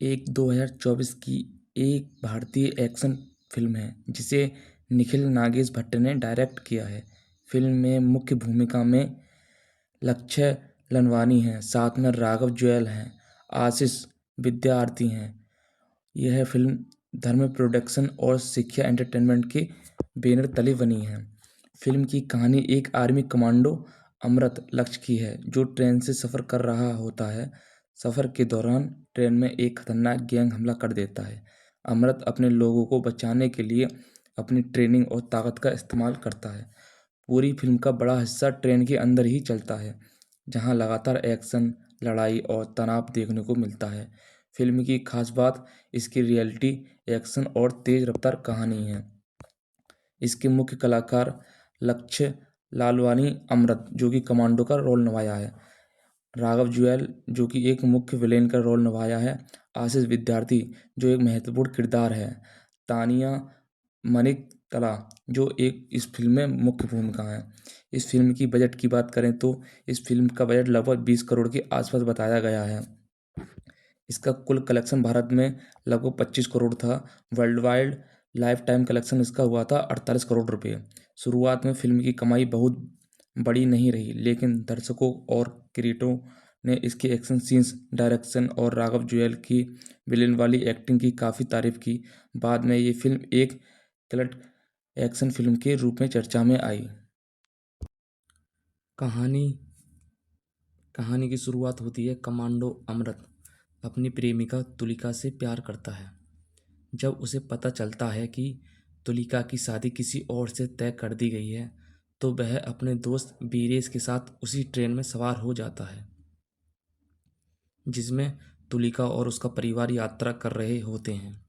एक 2024 की एक भारतीय एक्शन फिल्म है जिसे निखिल नागेश भट्ट ने डायरेक्ट किया है। फिल्म में मुख्य भूमिका में लक्ष्य लनवानी हैं, साथ में राघव जुएल हैं, आशीष विद्यार्थी हैं। यह फिल्म धर्म प्रोडक्शन और शिक्षा एंटरटेनमेंट के बैनर तले बनी है। फिल्म की कहानी एक आर्मी कमांडो अमृत लक्ष्य की है जो ट्रेन से सफ़र कर रहा होता है। सफ़र के दौरान ट्रेन में एक खतरनाक गैंग हमला कर देता है। अमृत अपने लोगों को बचाने के लिए अपनी ट्रेनिंग और ताकत का इस्तेमाल करता है। पूरी फिल्म का बड़ा हिस्सा ट्रेन के अंदर ही चलता है, जहां लगातार एक्शन, लड़ाई और तनाव देखने को मिलता है। फिल्म की खास बात इसकी रियलिटी, एक्शन और तेज रफ्तार कहानी है। इसके मुख्य कलाकार लक्ष्य लालवानी अमृत जो कि कमांडो का रोल निभाया है, राघव जुएल जो कि एक मुख्य विलेन का रोल निभाया है, आशीष विद्यार्थी जो एक महत्वपूर्ण किरदार है, तानिया मनिक तला जो एक इस फिल्म में मुख्य भूमिका है। इस फिल्म की बजट की बात करें तो इस फिल्म का बजट लगभग 20 करोड़ के आसपास बताया गया है। इसका कुल कलेक्शन भारत में लगभग 25 करोड़ था। World wide life time collection इसका हुआ था 48 करोड़ रुपये। शुरुआत में फिल्म की कमाई बहुत बड़ी नहीं रही, लेकिन दर्शकों और क्रिटिकों ने इसके एक्शन सीन्स, डायरेक्शन और राघव जुएल की विलेन वाली एक्टिंग की काफ़ी तारीफ की। बाद में ये फिल्म एक कल्ट एक्शन फिल्म के रूप में चर्चा में आई। कहानी कहानी की शुरुआत होती है। कमांडो अमृत अपनी प्रेमिका तुलिका से प्यार करता है। जब उसे पता चलता है कि तुलिका की शादी किसी और से तय कर दी गई है तो वह अपने दोस्त बीरेश के साथ उसी ट्रेन में सवार हो जाता है जिसमें तुलिका और उसका परिवार यात्रा कर रहे होते हैं।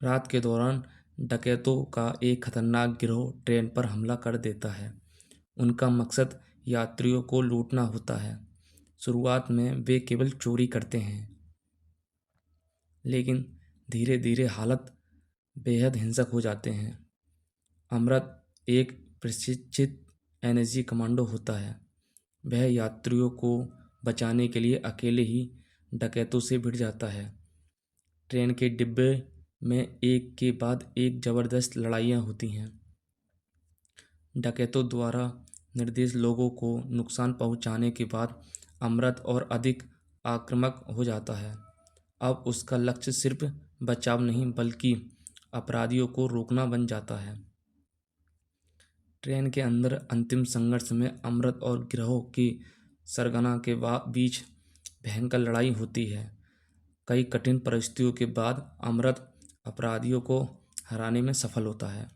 रात के दौरान डकैतों का एक खतरनाक गिरोह ट्रेन पर हमला कर देता है। उनका मकसद यात्रियों को लूटना होता है। शुरुआत में वे केवल चोरी करते हैं, लेकिन धीरे धीरे हालत बेहद हिंसक हो जाते हैं। अमृत एक प्रशिक्षित एनएसजी कमांडो होता है। वह यात्रियों को बचाने के लिए अकेले ही डकैतों से भिड़ जाता है। ट्रेन के डिब्बे में एक के बाद एक ज़बरदस्त लड़ाइयाँ होती हैं। डकैतों द्वारा निर्देश लोगों को नुकसान पहुंचाने के बाद अमृत और अधिक आक्रामक हो जाता है। अब उसका लक्ष्य सिर्फ बचाव नहीं बल्कि अपराधियों को रोकना बन जाता है। ट्रेन के अंदर अंतिम संघर्ष में अमृत और गिरोह की सरगना के बीच भयंकर लड़ाई होती है। कई कठिन परिस्थितियों के बाद अमृत अपराधियों को हराने में सफल होता है।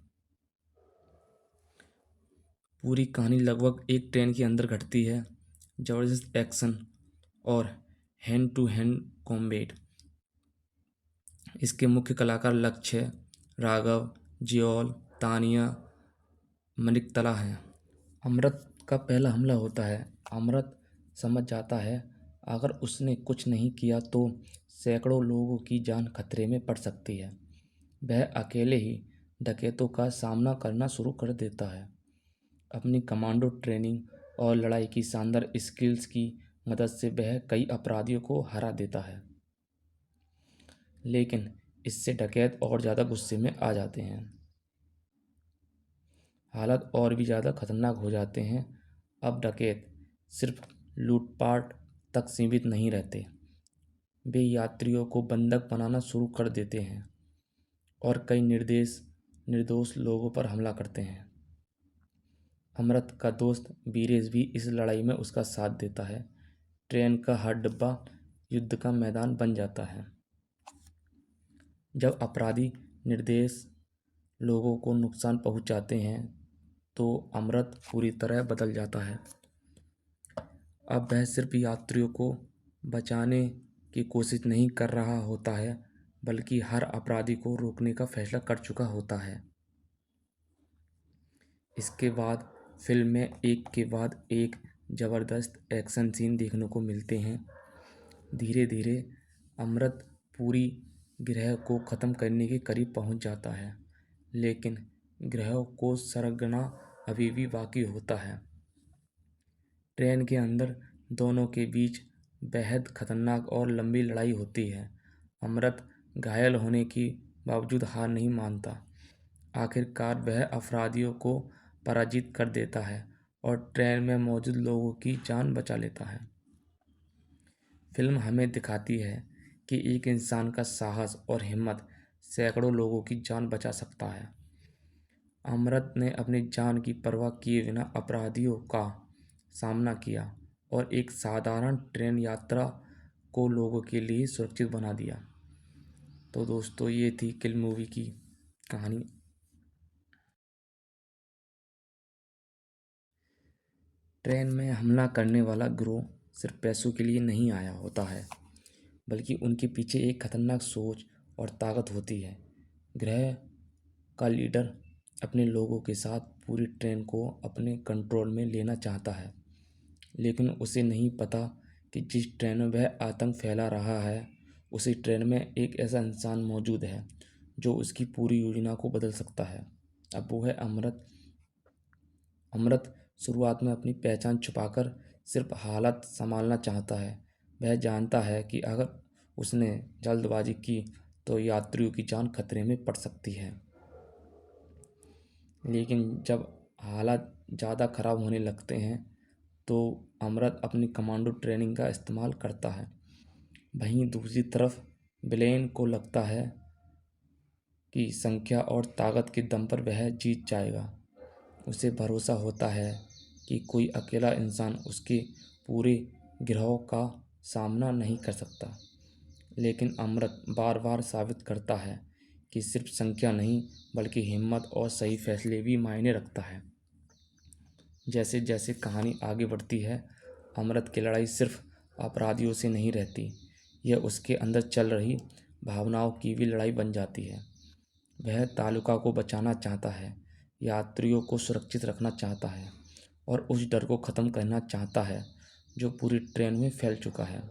पूरी कहानी लगभग एक ट्रेन के अंदर घटती है। ज़बरदस्त एक्शन और हैंड टू हैंड कॉम्बैट। इसके मुख्य कलाकार लक्ष्य, राघव जियोल, तानिया मलिकतला हैं। अमृत का पहला हमला होता है। अमृत समझ जाता है अगर उसने कुछ नहीं किया तो सैकड़ों लोगों की जान खतरे में पड़ सकती है। वह अकेले ही डकैतों का सामना करना शुरू कर देता है। अपनी कमांडो ट्रेनिंग और लड़ाई की शानदार स्किल्स की मदद से वह कई अपराधियों को हरा देता है, लेकिन इससे डकैत और ज़्यादा गुस्से में आ जाते हैं। हालात और भी ज़्यादा खतरनाक हो जाते हैं। अब डकैत सिर्फ लूटपाट तक सीमित नहीं रहते, वे यात्रियों को बंधक बनाना शुरू कर देते हैं और कई निर्दोष लोगों पर हमला करते हैं। अमृत का दोस्त वीरेश भी इस लड़ाई में उसका साथ देता है। ट्रेन का हर डिब्बा युद्ध का मैदान बन जाता है। जब अपराधी निर्दोष लोगों को नुकसान पहुंचाते हैं तो अमृत पूरी तरह बदल जाता है। अब वह सिर्फ यात्रियों को बचाने की कोशिश नहीं कर रहा होता है, बल्कि हर अपराधी को रोकने का फैसला कर चुका होता है। इसके बाद फिल्म में एक के बाद एक ज़बरदस्त एक्शन सीन देखने को मिलते हैं। धीरे धीरे अमृत पूरी गिरोह को ख़त्म करने के करीब पहुंच जाता है, लेकिन गिरोह को सरगना अभी भी बाकी होता है। ट्रेन के अंदर दोनों के बीच बेहद खतरनाक और लंबी लड़ाई होती है। अमृत घायल होने के बावजूद हार नहीं मानता। आखिरकार वह अपराधियों को पराजित कर देता है और ट्रेन में मौजूद लोगों की जान बचा लेता है। फिल्म हमें दिखाती है कि एक इंसान का साहस और हिम्मत सैकड़ों लोगों की जान बचा सकता है। अमृत ने अपनी जान की परवाह किए बिना अपराधियों का सामना किया और एक साधारण ट्रेन यात्रा को लोगों के लिए सुरक्षित बना दिया। तो दोस्तों, ये थी किल मूवी की कहानी। ट्रेन में हमला करने वाला गिरोह सिर्फ पैसों के लिए नहीं आया होता है, बल्कि उनके पीछे एक खतरनाक सोच और ताकत होती है। गिरोह का लीडर अपने लोगों के साथ पूरी ट्रेन को अपने कंट्रोल में लेना चाहता है, लेकिन उसे नहीं पता कि जिस ट्रेन में वह आतंक फैला रहा है, उसी ट्रेन में एक ऐसा इंसान मौजूद है जो उसकी पूरी योजना को बदल सकता है। अब वो है अमृत। अमृत शुरुआत में अपनी पहचान छुपाकर सिर्फ हालत संभालना चाहता है। वह जानता है कि अगर उसने जल्दबाजी की तो यात्रियों की जान खतरे में पड़ सकती है। लेकिन जब हालात ज़्यादा ख़राब होने लगते हैं तो अमृत अपनी कमांडो ट्रेनिंग का इस्तेमाल करता है। वहीं दूसरी तरफ ब्लेन को लगता है कि संख्या और ताकत के दम पर वह जीत जाएगा। उसे भरोसा होता है कि कोई अकेला इंसान उसके पूरे गिरोह का सामना नहीं कर सकता। लेकिन अमृत बार बार साबित करता है कि सिर्फ संख्या नहीं, बल्कि हिम्मत और सही फैसले भी मायने रखता है। जैसे जैसे कहानी आगे बढ़ती है, अमृत की लड़ाई सिर्फ अपराधियों से नहीं रहती, यह उसके अंदर चल रही भावनाओं की भी लड़ाई बन जाती है। वह तालुका को बचाना चाहता है, यात्रियों को सुरक्षित रखना चाहता है और उस डर को ख़त्म करना चाहता है जो पूरी ट्रेन में फैल चुका है।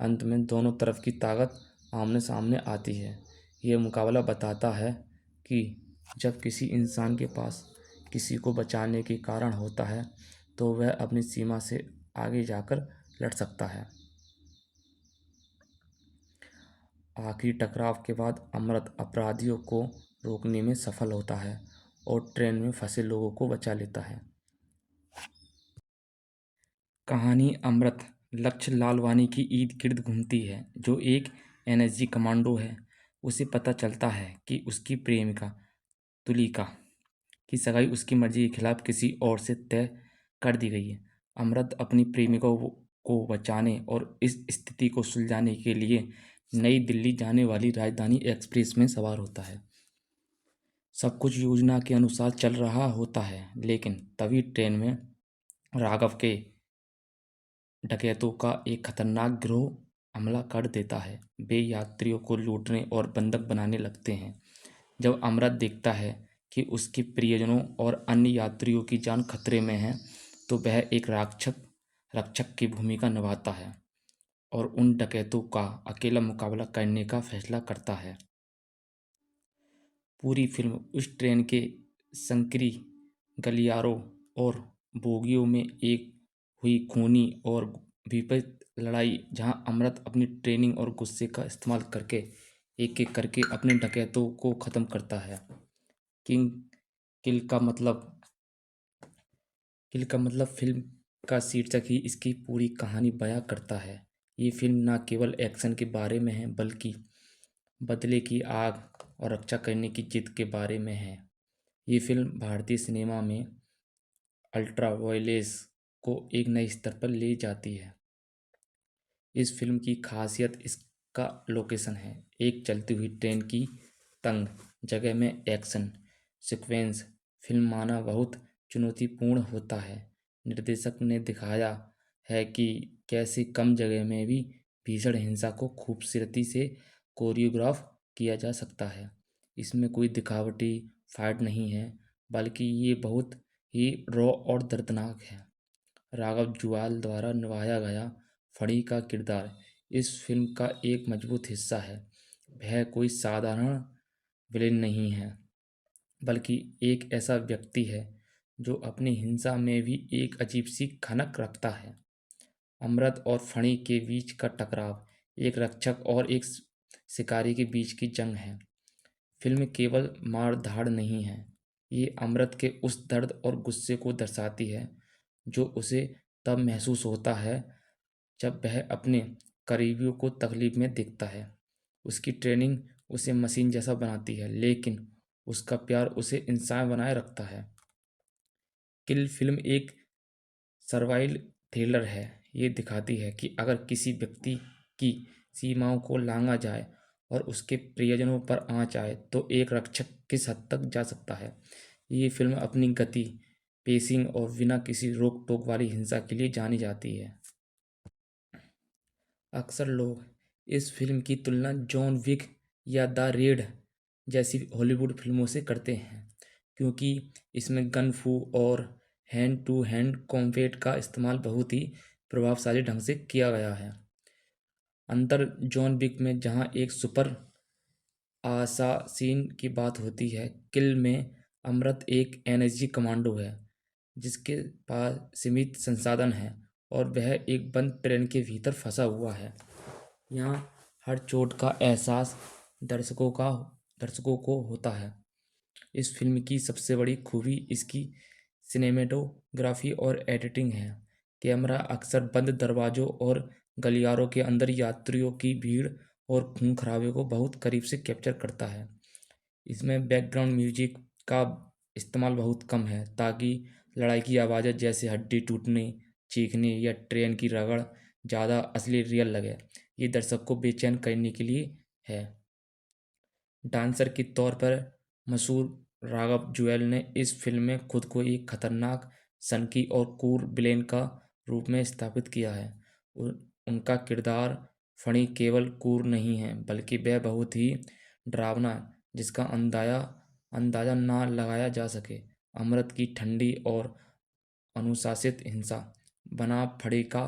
अंत में दोनों तरफ की ताकत आमने सामने आती है। यह मुकाबला बताता है कि जब किसी इंसान के पास किसी को बचाने के कारण होता है तो वह अपनी सीमा से आगे जाकर लड़ सकता है। आखिरी टकराव के बाद अमृत अपराधियों को रोकने में सफल होता है और ट्रेन में फंसे लोगों को बचा लेता है। कहानी अमृत लक्ष्य लालवानी की ईद-गिर्द घूमती है, जो एक एनएसजी कमांडो है। उसे पता चलता है कि उसकी प्रेमिका तुलिका की सगाई उसकी मर्जी के खिलाफ किसी और से तय कर दी गई है। अमृत अपनी प्रेमिका को बचाने और इस स्थिति को सुलझाने के लिए नई दिल्ली जाने वाली राजधानी एक्सप्रेस में सवार होता है। सब कुछ योजना के अनुसार चल रहा होता है, लेकिन तभी ट्रेन में राघव के डकैतों का एक खतरनाक गिरोह हमला कर देता है। वे यात्रियों को लूटने और बंधक बनाने लगते हैं। जब अमृत देखता है कि उसके प्रियजनों और अन्य यात्रियों की जान खतरे में है, तो वह एक रक्षक की भूमिका निभाता है और उन डकैतों का अकेला मुकाबला करने का फैसला करता है। पूरी फिल्म उस ट्रेन के संकरी गलियारों और बोगियों में एक हुई खूनी और विपरीत लड़ाई, जहां अमृत अपनी ट्रेनिंग और गुस्से का इस्तेमाल करके एक-एक करके अपने डकैतों को ख़त्म करता है। किंग किल का मतलब किल का मतलब फिल्म का शीर्षक ही इसकी पूरी कहानी बयां करता है। ये फिल्म न केवल एक्शन के बारे में है, बल्कि बदले की आग और रक्षा करने की जिद के बारे में है। ये फिल्म भारतीय सिनेमा में अल्ट्रा वायलेंस को एक नए स्तर पर ले जाती है। इस फिल्म की खासियत इसका लोकेशन है। एक चलती हुई ट्रेन की तंग जगह में एक्शन सीक्वेंस फिल्माना बहुत चुनौतीपूर्ण होता है। निर्देशक ने दिखाया है कि कैसे कम जगह में भी भीषण हिंसा को खूबसूरती से कोरियोग्राफ किया जा सकता है। इसमें कोई दिखावटी फाइट नहीं है, बल्कि ये बहुत ही रॉ और दर्दनाक है। राघव जुआल द्वारा निभाया गया फणी का किरदार इस फिल्म का एक मजबूत हिस्सा है। वह कोई साधारण विलेन नहीं है, बल्कि एक ऐसा व्यक्ति है जो अपनी हिंसा में भी एक अजीब सी खनक रखता है। अमृत और फणी के बीच का टकराव एक रक्षक और एक शिकारी के बीच की जंग है। फिल्म केवल मार धाड़ नहीं है, ये अमृत के उस दर्द और गुस्से को दर्शाती है जो उसे तब महसूस होता है जब वह अपने करीबियों को तकलीफ में देखता है। उसकी ट्रेनिंग उसे मशीन जैसा बनाती है, लेकिन उसका प्यार उसे इंसान बनाए रखता है। किल फिल्म एक सर्वाइवल थ्रिलर है। ये दिखाती है कि अगर किसी व्यक्ति की सीमाओं को लांघा जाए और उसके प्रियजनों पर आँच आए तो एक रक्षक किस हद तक जा सकता है। ये फिल्म अपनी गति, पेसिंग और बिना किसी रोक टोक वाली हिंसा के लिए जानी जाती है। अक्सर लोग इस फिल्म की तुलना जॉन विक या द रेड जैसी हॉलीवुड फिल्मों से करते हैं, क्योंकि इसमें गन फू और हैंड टू हैंड कॉम्बैट का इस्तेमाल बहुत ही प्रभावशाली ढंग से किया गया है। अंतर जॉन विक में जहां एक सुपर असासिन की बात होती है, किल में अमृत एक एनएसजी कमांडो है जिसके पास सीमित संसाधन हैं और वह एक बंद ट्रेन के भीतर फंसा हुआ है। यहाँ हर चोट का एहसास दर्शकों को होता है। इस फिल्म की सबसे बड़ी खूबी इसकी सिनेमेटोग्राफी और एडिटिंग है। कैमरा अक्सर बंद दरवाज़ों और गलियारों के अंदर यात्रियों की भीड़ और खून खराबे को बहुत करीब से कैप्चर करता है। इसमें बैकग्राउंड म्यूजिक का इस्तेमाल बहुत कम है, ताकि लड़ाई की आवाज़ें जैसे हड्डी टूटने, चीखने या ट्रेन की रगड़ ज़्यादा असली रियल लगे। ये दर्शक को बेचैन करने के लिए है। डांसर के तौर पर मशहूर राघव जुएल ने इस फिल्म में खुद को एक खतरनाक, सनकी और क्रूर विलेन का रूप में स्थापित किया है। उनका किरदार फणी केवल क्रूर नहीं है, बल्कि वह बहुत ही डरावना, जिसका अंदाजा ना लगाया जा सके। अमृत की ठंडी और अनुशासित हिंसा बना फड़ी का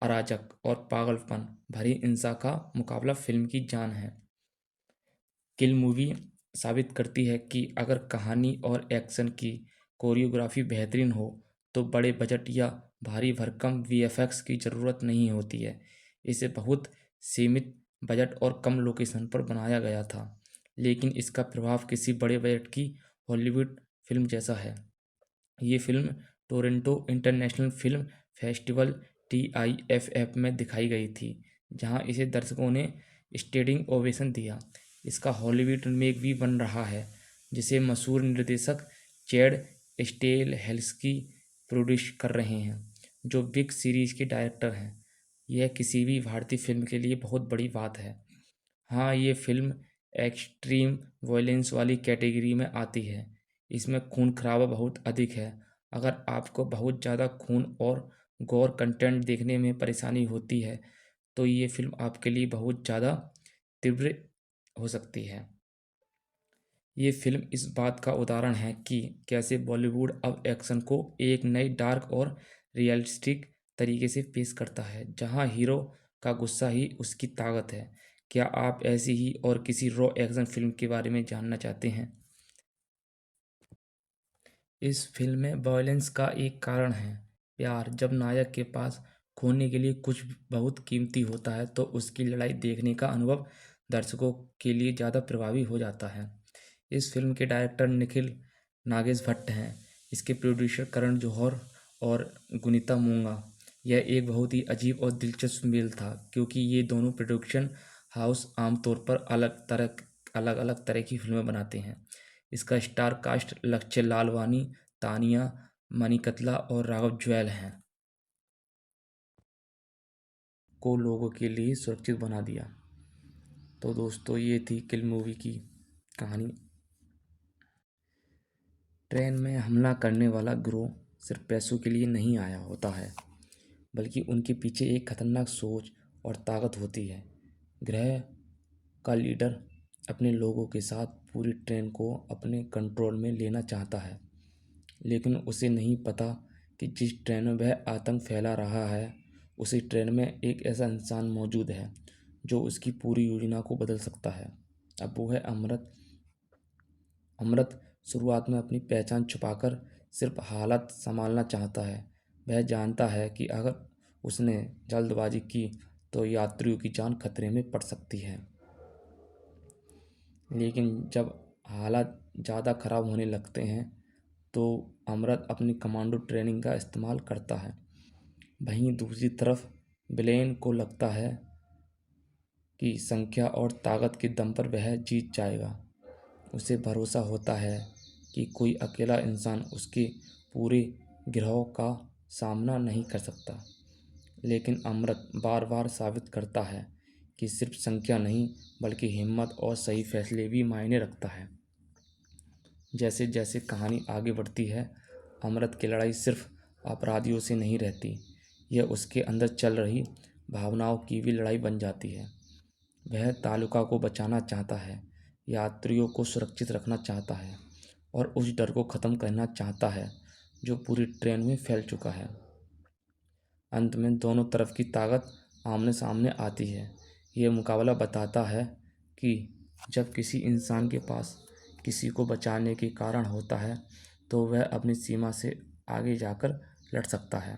अराजक और पागलपन भरी हिंसा का मुकाबला फिल्म की जान है। किल मूवी साबित करती है कि अगर कहानी और एक्शन की कोरियोग्राफी बेहतरीन हो तो बड़े बजट या भारी भरकम वीएफएक्स की ज़रूरत नहीं होती है। इसे बहुत सीमित बजट और कम लोकेशन पर बनाया गया था, लेकिन इसका प्रभाव किसी बड़े बजट की हॉलीवुड फिल्म जैसा है। ये film Toronto international film festival TIFF में दिखाई गई थी, जहां इसे दर्शकों ने स्टैंडिंग ओवेशन दिया। इसका हॉलीवुड रीमेक भी बन रहा है, जिसे मशहूर निर्देशक चैड स्टेलहेल्स्की प्रोड्यूस कर रहे हैं, जो बिग सीरीज के डायरेक्टर हैं। यह किसी भी भारतीय फिल्म के लिए बहुत बड़ी बात है। हाँ, ये फिल्म एक्सट्रीम वॉयलेंस वाली कैटेगरी में आती है। इसमें खून खराबा बहुत अधिक है। अगर आपको बहुत ज़्यादा खून और गोर कंटेंट देखने में परेशानी होती है, तो ये फिल्म आपके लिए बहुत ज़्यादा तीव्र हो सकती है। ये फिल्म इस बात का उदाहरण है कि कैसे बॉलीवुड अब एक्शन को एक नई डार्क और रियलिस्टिक तरीके से पेश करता है, जहां हीरो का गुस्सा ही उसकी ताकत है। क्या आप ऐसी ही और किसी रॉ एक्शन फिल्म के बारे में जानना चाहते हैं? इस फिल्म में वॉयलेंस का एक कारण है प्यार। जब नायक के पास खोने के लिए कुछ बहुत कीमती होता है तो उसकी लड़ाई देखने का अनुभव दर्शकों के लिए ज़्यादा प्रभावी हो जाता है। इस फिल्म के डायरेक्टर निखिल नागेश भट्ट हैं। इसके प्रोड्यूसर करण जौहर और गुनीता मूंगा। यह एक बहुत ही अजीब और दिलचस्प मेल था क्योंकि ये दोनों प्रोडक्शन हाउस आमतौर पर अलग अलग तरह की फिल्में बनाते हैं। इसका स्टार कास्ट लक्ष्य लालवानी, तानिया मणिकतला और राघव जुएल हैं को लोगों के लिए सुरक्षित बना दिया। तो दोस्तों ये थी किल मूवी की कहानी। ट्रेन में हमला करने वाला गिरोह सिर्फ पैसों के लिए नहीं आया होता है, बल्कि उनके पीछे एक खतरनाक सोच और ताकत होती है। ग्रह का लीडर अपने लोगों के साथ पूरी ट्रेन को अपने कंट्रोल में लेना चाहता है, लेकिन उसे नहीं पता कि जिस ट्रेन में वह आतंक फैला रहा है उसी ट्रेन में एक ऐसा इंसान मौजूद है जो उसकी पूरी योजना को बदल सकता है। अब वो है अमृत। अमृत शुरुआत में अपनी पहचान छुपाकर सिर्फ हालत संभालना चाहता है। वह जानता है कि अगर उसने जल्दबाजी की तो यात्रियों की जान खतरे में पड़ सकती है। लेकिन जब हालात ज़्यादा ख़राब होने लगते हैं तो अमृत अपनी कमांडो ट्रेनिंग का इस्तेमाल करता है। वहीं दूसरी तरफ ब्लेन को लगता है कि संख्या और ताकत के दम पर वह जीत जाएगा। उसे भरोसा होता है कि कोई अकेला इंसान उसके पूरे गिरोह का सामना नहीं कर सकता। लेकिन अमृत बार बार साबित करता है कि सिर्फ संख्या नहीं बल्कि हिम्मत और सही फैसले भी मायने रखता है। जैसे जैसे कहानी आगे बढ़ती है अमृत की लड़ाई सिर्फ अपराधियों से नहीं रहती, यह उसके अंदर चल रही भावनाओं की भी लड़ाई बन जाती है। वह तालुका को बचाना चाहता है, यात्रियों को सुरक्षित रखना चाहता है और उस डर को ख़त्म करना चाहता है जो पूरी ट्रेन में फैल चुका है। अंत में दोनों तरफ की ताकत आमने सामने आती है। यह मुकाबला बताता है कि जब किसी इंसान के पास किसी को बचाने के कारण होता है तो वह अपनी सीमा से आगे जाकर लड़ सकता है।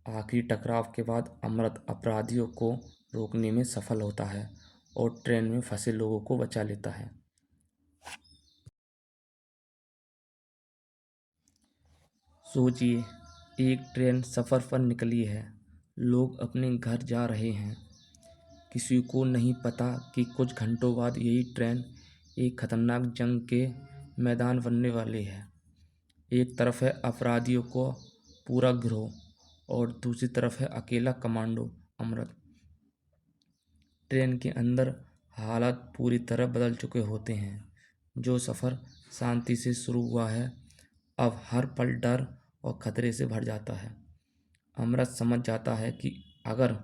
आखिरी टकराव के बाद अमृत अपराधियों को रोकने में सफल होता है और ट्रेन में फंसे लोगों को बचा लेता है। सोचिए, एक ट्रेन सफ़र पर निकली है, लोग अपने घर जा रहे हैं। किसी को नहीं पता कि कुछ घंटों बाद यही ट्रेन एक खतरनाक जंग के मैदान बनने वाली है। एक तरफ है अपराधियों को पूरा गिरोह और दूसरी तरफ है अकेला कमांडो अमृत। ट्रेन के अंदर हालात पूरी तरह बदल चुके होते हैं। जो सफ़र शांति से शुरू हुआ है अब हर पल डर और खतरे से भर जाता है। अमृत समझ जाता है कि अगर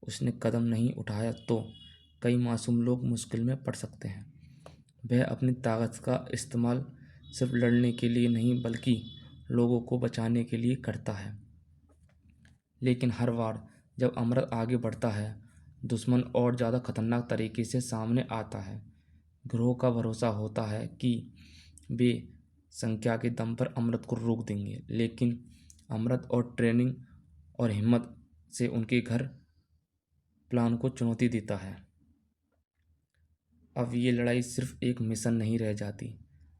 उसने कदम नहीं उठाया तो कई मासूम लोग मुश्किल में पड़ सकते हैं। वह अपनी ताकत का इस्तेमाल सिर्फ लड़ने के लिए नहीं बल्कि लोगों को बचाने के लिए करता है। लेकिन हर बार जब अमृत आगे बढ़ता है दुश्मन और ज़्यादा खतरनाक तरीके से सामने आता है। गिरोह का भरोसा होता है कि वे संख्या के दम पर अमृत को रोक देंगे, लेकिन अमृत और ट्रेनिंग और हिम्मत से उनके घर प्लान को चुनौती देता है। अब ये लड़ाई सिर्फ एक मिशन नहीं रह जाती,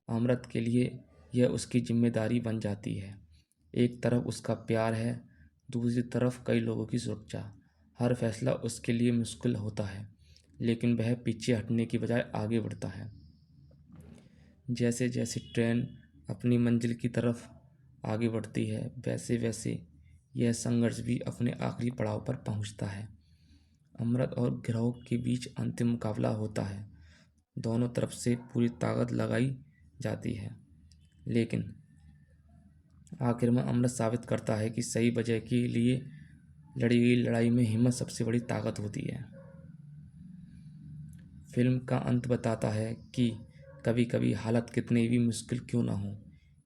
अमृत के लिए यह उसकी जिम्मेदारी बन जाती है। एक तरफ उसका प्यार है, दूसरी तरफ कई लोगों की सुरक्षा। हर फैसला उसके लिए मुश्किल होता है, लेकिन वह पीछे हटने की बजाय आगे बढ़ता है। जैसे जैसे ट्रेन अपनी मंजिल की तरफ आगे बढ़ती है वैसे वैसे यह संघर्ष भी अपने आखिरी पड़ाव पर पहुंचता है। अमृत और गिरोह के बीच अंतिम मुकाबला होता है। दोनों तरफ से पूरी ताकत लगाई जाती है, लेकिन आखिर में अमृत साबित करता है कि सही वजह के लिए लड़ी गई लड़ाई में हिम्मत सबसे बड़ी ताकत होती है। फिल्म का अंत बताता है कि कभी कभी हालत कितनी भी मुश्किल क्यों ना हो,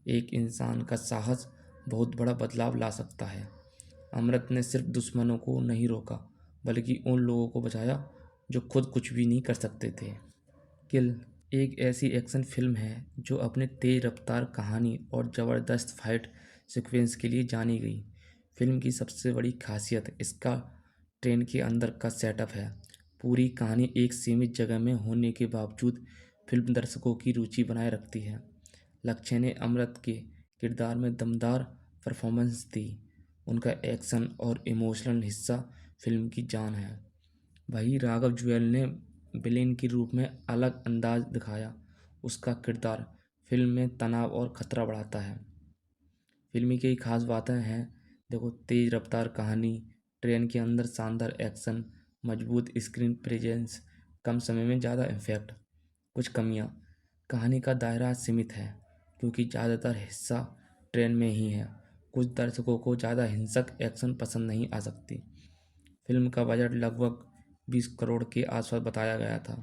एक इंसान का साहस बहुत बड़ा बदलाव ला सकता है। अमृत ने सिर्फ दुश्मनों को नहीं रोका बल्कि उन लोगों को बचाया जो खुद कुछ भी नहीं कर सकते थे। किल एक ऐसी एक्शन फिल्म है जो अपने तेज रफ्तार कहानी और ज़बरदस्त फाइट सीक्वेंस के लिए जानी गई। फिल्म की सबसे बड़ी खासियत इसका ट्रेन के अंदर का सेटअप है। पूरी कहानी एक सीमित जगह में होने के बावजूद फिल्म दर्शकों की रुचि बनाए रखती है। लक्ष्य ने अमृत के किरदार में दमदार परफॉर्मेंस दी। उनका एक्शन और इमोशनल हिस्सा फिल्म की जान है। वहीं राघव जुएल ने विलेन के रूप में अलग अंदाज दिखाया। उसका किरदार फिल्म में तनाव और खतरा बढ़ाता है। फिल्म की कई खास बातें हैं। देखो, तेज रफ्तार कहानी, ट्रेन के अंदर शानदार एक्शन, मजबूत स्क्रीन प्रेजेंस, कम समय में ज़्यादा इम्पैक्ट। कुछ कमियां: कहानी का दायरा सीमित है क्योंकि ज़्यादातर हिस्सा ट्रेन में ही है। कुछ दर्शकों को ज़्यादा हिंसक एक्शन पसंद नहीं आ सकती। फिल्म का बजट लगभग 20 करोड़ के आसपास बताया गया था।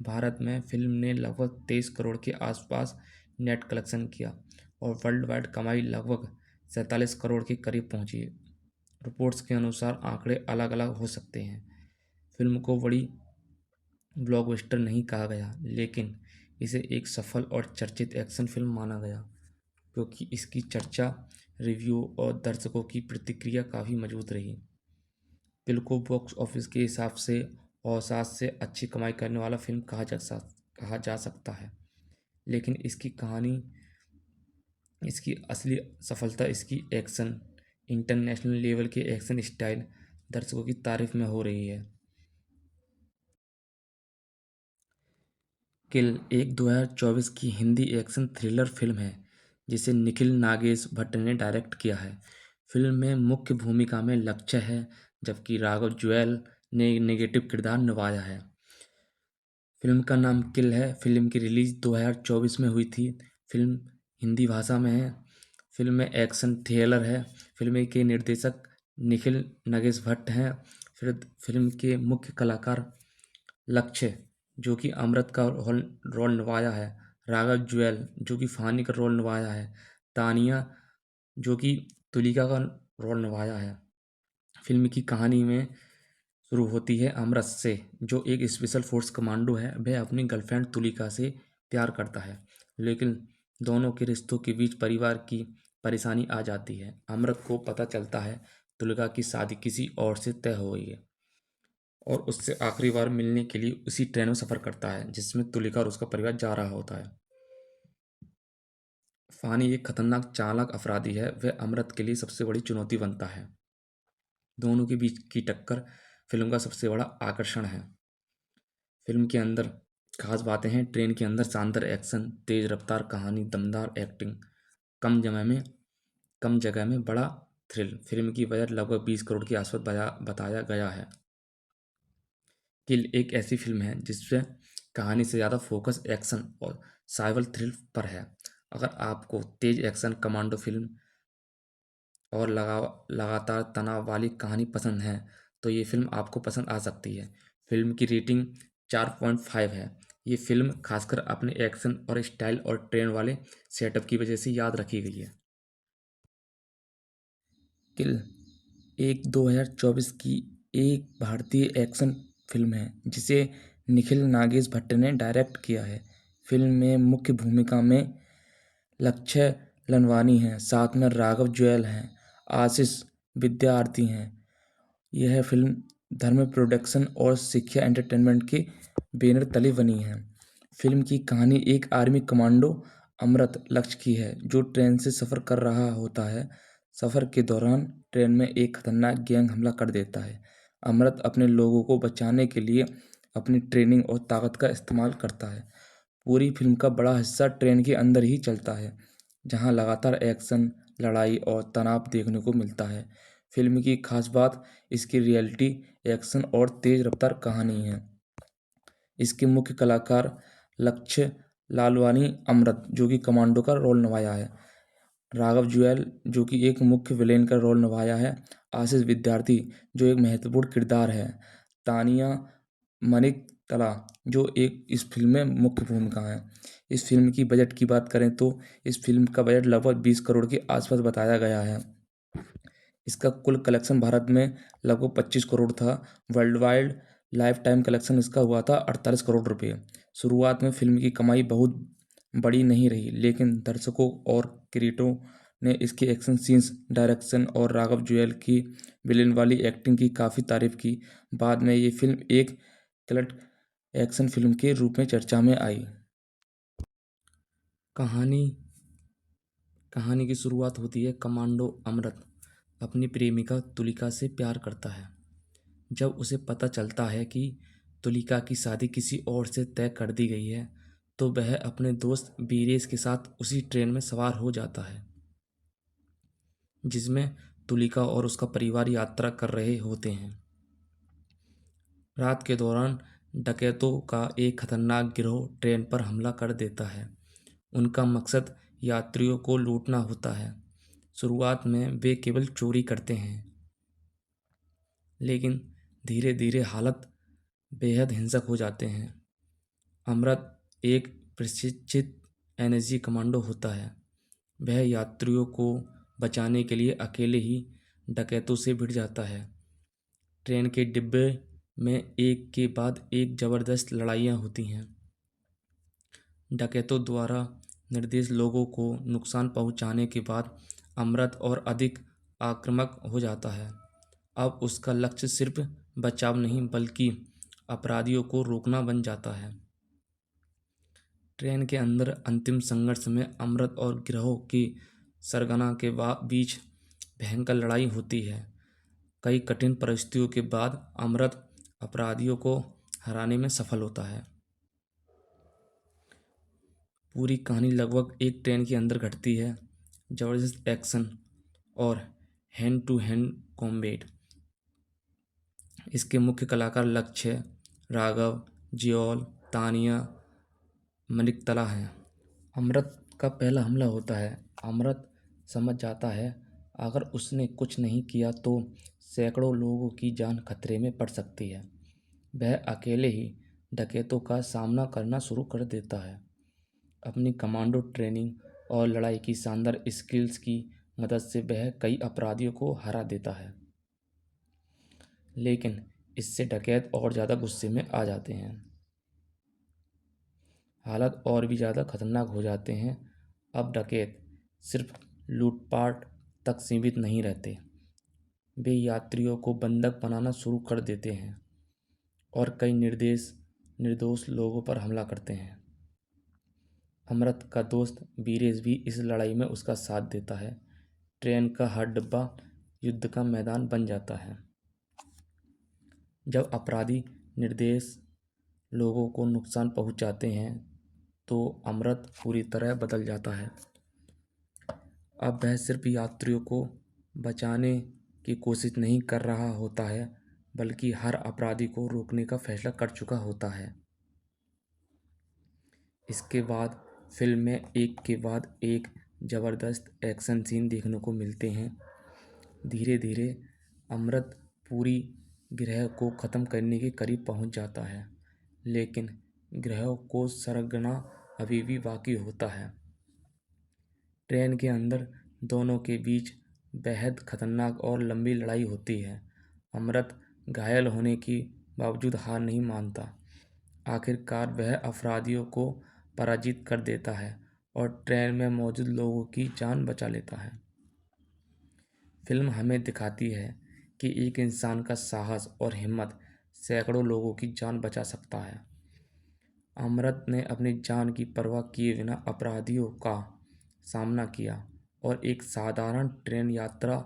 भारत में फिल्म ने लगभग 23 करोड़ के आसपास नेट कलेक्शन किया और वर्ल्ड वाइड कमाई लगभग 47 करोड़ के करीब पहुंची। रिपोर्ट्स के अनुसार आंकड़े अलग अलग हो सकते हैं। फिल्म को बड़ी ब्लॉकबस्टर नहीं कहा गया, लेकिन इसे एक सफल और चर्चित एक्शन फिल्म माना गया क्योंकि इसकी चर्चा, रिव्यू और दर्शकों की प्रतिक्रिया काफ़ी मजबूत रही। किल को बॉक्स ऑफिस के हिसाब से औसत से अच्छी कमाई करने वाला फिल्म कहा जा सकता है, लेकिन इसकी कहानी, इसकी असली सफलता इसकी एक्शन, इंटरनेशनल लेवल के एक्शन स्टाइल, दर्शकों की तारीफ में हो रही है। किल एक 2024 की हिंदी एक्शन थ्रिलर फिल्म है जिसे निखिल नागेश भट्ट ने डायरेक्ट किया है। फिल्म में मुख्य भूमिका में लक्ष्य है, जबकि राघव जुएल ने नेगेटिव किरदार निभाया है। फिल्म का नाम किल है। फिल्म की रिलीज 2024 में हुई थी। फिल्म हिंदी भाषा में है। फिल्म में एक्शन थ्रिलर है। फिल्म के निर्देशक निखिल नगेश भट्ट हैं। फिर फिल्म के मुख्य कलाकार लक्ष्य, जो कि अमृत का रोल निभाया है, राघव जुएल, जो कि फानी का रोल निभाया है, तानिया, जो कि तुलिका का रोल निभाया है। फिल्म की कहानी में शुरू होती है अमृत से, जो एक स्पेशल फोर्स कमांडो है। वह अपनी गर्लफ्रेंड तुलिका से प्यार करता है, लेकिन दोनों के रिश्तों के बीच परिवार की परेशानी आ जाती है। अमृत को पता चलता है तुलिका की शादी किसी और से तय हो गई है और उससे आखिरी बार मिलने के लिए उसी ट्रेन में सफ़र करता है जिसमें तुलिका और उसका परिवार जा रहा होता है। फानी एक खतरनाक चालाक अपराधी है। वह अमृत के लिए सबसे बड़ी चुनौती बनता है। दोनों के बीच की टक्कर फिल्म का सबसे बड़ा आकर्षण है। फिल्म के अंदर खास बातें हैं। ट्रेन के अंदर शानदार एक्शन, तेज रफ्तार कहानी, दमदार एक्टिंग, कम जगह में बड़ा थ्रिल। फिल्म की बजट लगभग 20 करोड़ के आसपास बताया गया है। किल एक ऐसी फिल्म है जिसमें कहानी से ज़्यादा फोकस एक्शन और साइबर थ्रिल पर है। अगर आपको तेज एक्शन, कमांडो फिल्म और लगातार तनाव वाली कहानी पसंद है तो ये फिल्म आपको पसंद आ सकती है। फिल्म की रेटिंग 4.5 है। ये फिल्म खासकर अपने एक्शन और स्टाइल और ट्रेन वाले सेटअप की वजह से याद रखी गई है। किल एक 2024 की एक भारतीय एक्शन फिल्म है जिसे निखिल नागेश भट्ट ने डायरेक्ट किया है। फिल्म में मुख्य भूमिका में लक्ष्य लनवानी हैं, साथ में राघव जुएल हैं, आशीष विद्यार्थी हैं। यह फिल्म धर्म प्रोडक्शन और शिक्षा एंटरटेनमेंट के बैनर तले बनी है। फिल्म की कहानी एक आर्मी कमांडो अमृत लक्ष्य की है जो ट्रेन से सफ़र कर रहा होता है। सफ़र के दौरान ट्रेन में एक खतरनाक गैंग हमला कर देता है। अमृत अपने लोगों को बचाने के लिए अपनी ट्रेनिंग और ताकत का इस्तेमाल करता है। पूरी फिल्म का बड़ा हिस्सा ट्रेन के अंदर ही चलता है, जहां लगातार एक्शन, लड़ाई और तनाव देखने को मिलता है। फिल्म की खास बात इसकी रियलिटी, एक्शन और तेज रफ्तार कहानी है। इसके मुख्य कलाकार लक्ष्य लालवानी अमृत, जो कि कमांडो का रोल निभाया है, राघव जुएल, जो कि एक मुख्य विलेन का रोल निभाया है, आशीष विद्यार्थी, जो एक महत्वपूर्ण किरदार है, तानिया मनिक तला, जो एक इस फिल्म में मुख्य भूमिका है। इस फिल्म की बजट की बात करें तो इस फिल्म का बजट लगभग 20 करोड़ के आसपास बताया गया है। इसका कुल कलेक्शन भारत में लगभग 25 करोड़ था। World wide life time collection इसका हुआ था 48 करोड़ रुपये। शुरुआत में फिल्म की कमाई बहुत बड़ी नहीं रही, लेकिन दर्शकों और क्रिटिकों ने इसके एक्शन सीन्स, डायरेक्शन और राघव जुएल की विलेन वाली एक्टिंग की काफ़ी तारीफ की। बाद में ये फिल्म एक कल्ट एक्शन फिल्म के रूप में चर्चा में आई। कहानी कहानी की शुरुआत होती है। कमांडो अमृत अपनी प्रेमिका तुलिका से प्यार करता है। जब उसे पता चलता है कि तुलिका की शादी किसी और से तय कर दी गई है, तो वह अपने दोस्त बीरेश के साथ उसी ट्रेन में सवार हो जाता है जिसमें तुलिका और उसका परिवार यात्रा कर रहे होते हैं। रात के दौरान डकैतों का एक खतरनाक गिरोह ट्रेन पर हमला कर देता है। उनका मकसद यात्रियों को लूटना होता है। शुरुआत में वे केवल चोरी करते हैं, लेकिन धीरे धीरे हालत बेहद हिंसक हो जाते हैं। अमृत एक प्रशिक्षित एनएसजी कमांडो होता है। वह यात्रियों को बचाने के लिए अकेले ही डकैतों से भिड़ जाता है। ट्रेन के डिब्बे में एक के बाद एक ज़बरदस्त लड़ाइयाँ होती हैं। डकैतों द्वारा निर्देश लोगों को नुकसान पहुंचाने के बाद अमृत और अधिक आक्रामक हो जाता है। अब उसका लक्ष्य सिर्फ बचाव नहीं बल्कि अपराधियों को रोकना बन जाता है। ट्रेन के अंदर अंतिम संघर्ष में अमृत और गिरोह की सरगना के बीच भयंकर लड़ाई होती है। कई कठिन परिस्थितियों के बाद अमृत अपराधियों को हराने में सफल होता है। पूरी कहानी लगभग एक ट्रेन के अंदर घटती है। ज़बरदस्त एक्शन और हैंड टू हैंड कॉम्बैट। इसके मुख्य कलाकार लक्ष्य, राघव जियोल, तानिया मलिकतला हैं। अमृत का पहला हमला होता है। अमृत समझ जाता है अगर उसने कुछ नहीं किया तो सैकड़ों लोगों की जान खतरे में पड़ सकती है। वह अकेले ही डकैतों का सामना करना शुरू कर देता है। अपनी कमांडो ट्रेनिंग और लड़ाई की शानदार स्किल्स की मदद से वह कई अपराधियों को हरा देता है, लेकिन इससे डकैत और ज़्यादा गुस्से में आ जाते हैं। हालात और भी ज़्यादा खतरनाक हो जाते हैं। अब डकैत सिर्फ लूटपाट तक सीमित नहीं रहते, वे यात्रियों को बंधक बनाना शुरू कर देते हैं और कई निर्दोष लोगों पर हमला करते हैं। अमृत का दोस्त बीरेश भी इस लड़ाई में उसका साथ देता है। ट्रेन का हर डिब्बा युद्ध का मैदान बन जाता है। जब अपराधी निर्दोष लोगों को नुकसान पहुंचाते हैं तो अमृत पूरी तरह बदल जाता है। अब वह सिर्फ यात्रियों को बचाने की कोशिश नहीं कर रहा होता है, बल्कि हर अपराधी को रोकने का फैसला कर चुका होता है। इसके बाद फिल्म में एक के बाद एक ज़बरदस्त एक्शन सीन देखने को मिलते हैं। धीरे धीरे अमृत पूरी गिरोह को ख़त्म करने के करीब पहुंच जाता है, लेकिन गिरोह को सरगना अभी भी बाकी होता है। ट्रेन के अंदर दोनों के बीच बेहद खतरनाक और लंबी लड़ाई होती है। अमृत घायल होने के बावजूद हार नहीं मानता। आखिरकार वह अपराधियों को पराजित कर देता है और ट्रेन में मौजूद लोगों की जान बचा लेता है। फिल्म हमें दिखाती है कि एक इंसान का साहस और हिम्मत सैकड़ों लोगों की जान बचा सकता है। अमृत ने अपनी जान की परवाह किए बिना अपराधियों का सामना किया और एक साधारण ट्रेन यात्रा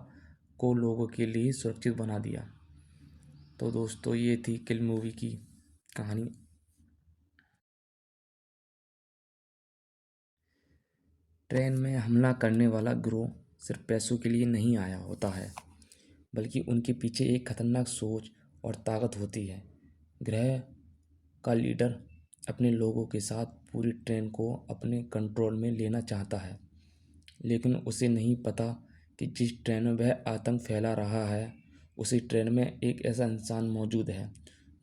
को लोगों के लिए सुरक्षित बना दिया। तो दोस्तों, ये थी किल मूवी की कहानी। ट्रेन में हमला करने वाला गिरोह सिर्फ पैसों के लिए नहीं आया होता है, बल्कि उनके पीछे एक खतरनाक सोच और ताकत होती है। गिरोह का लीडर अपने लोगों के साथ पूरी ट्रेन को अपने कंट्रोल में लेना चाहता है, लेकिन उसे नहीं पता कि जिस ट्रेन में वह आतंक फैला रहा है, उसी ट्रेन में एक ऐसा इंसान मौजूद है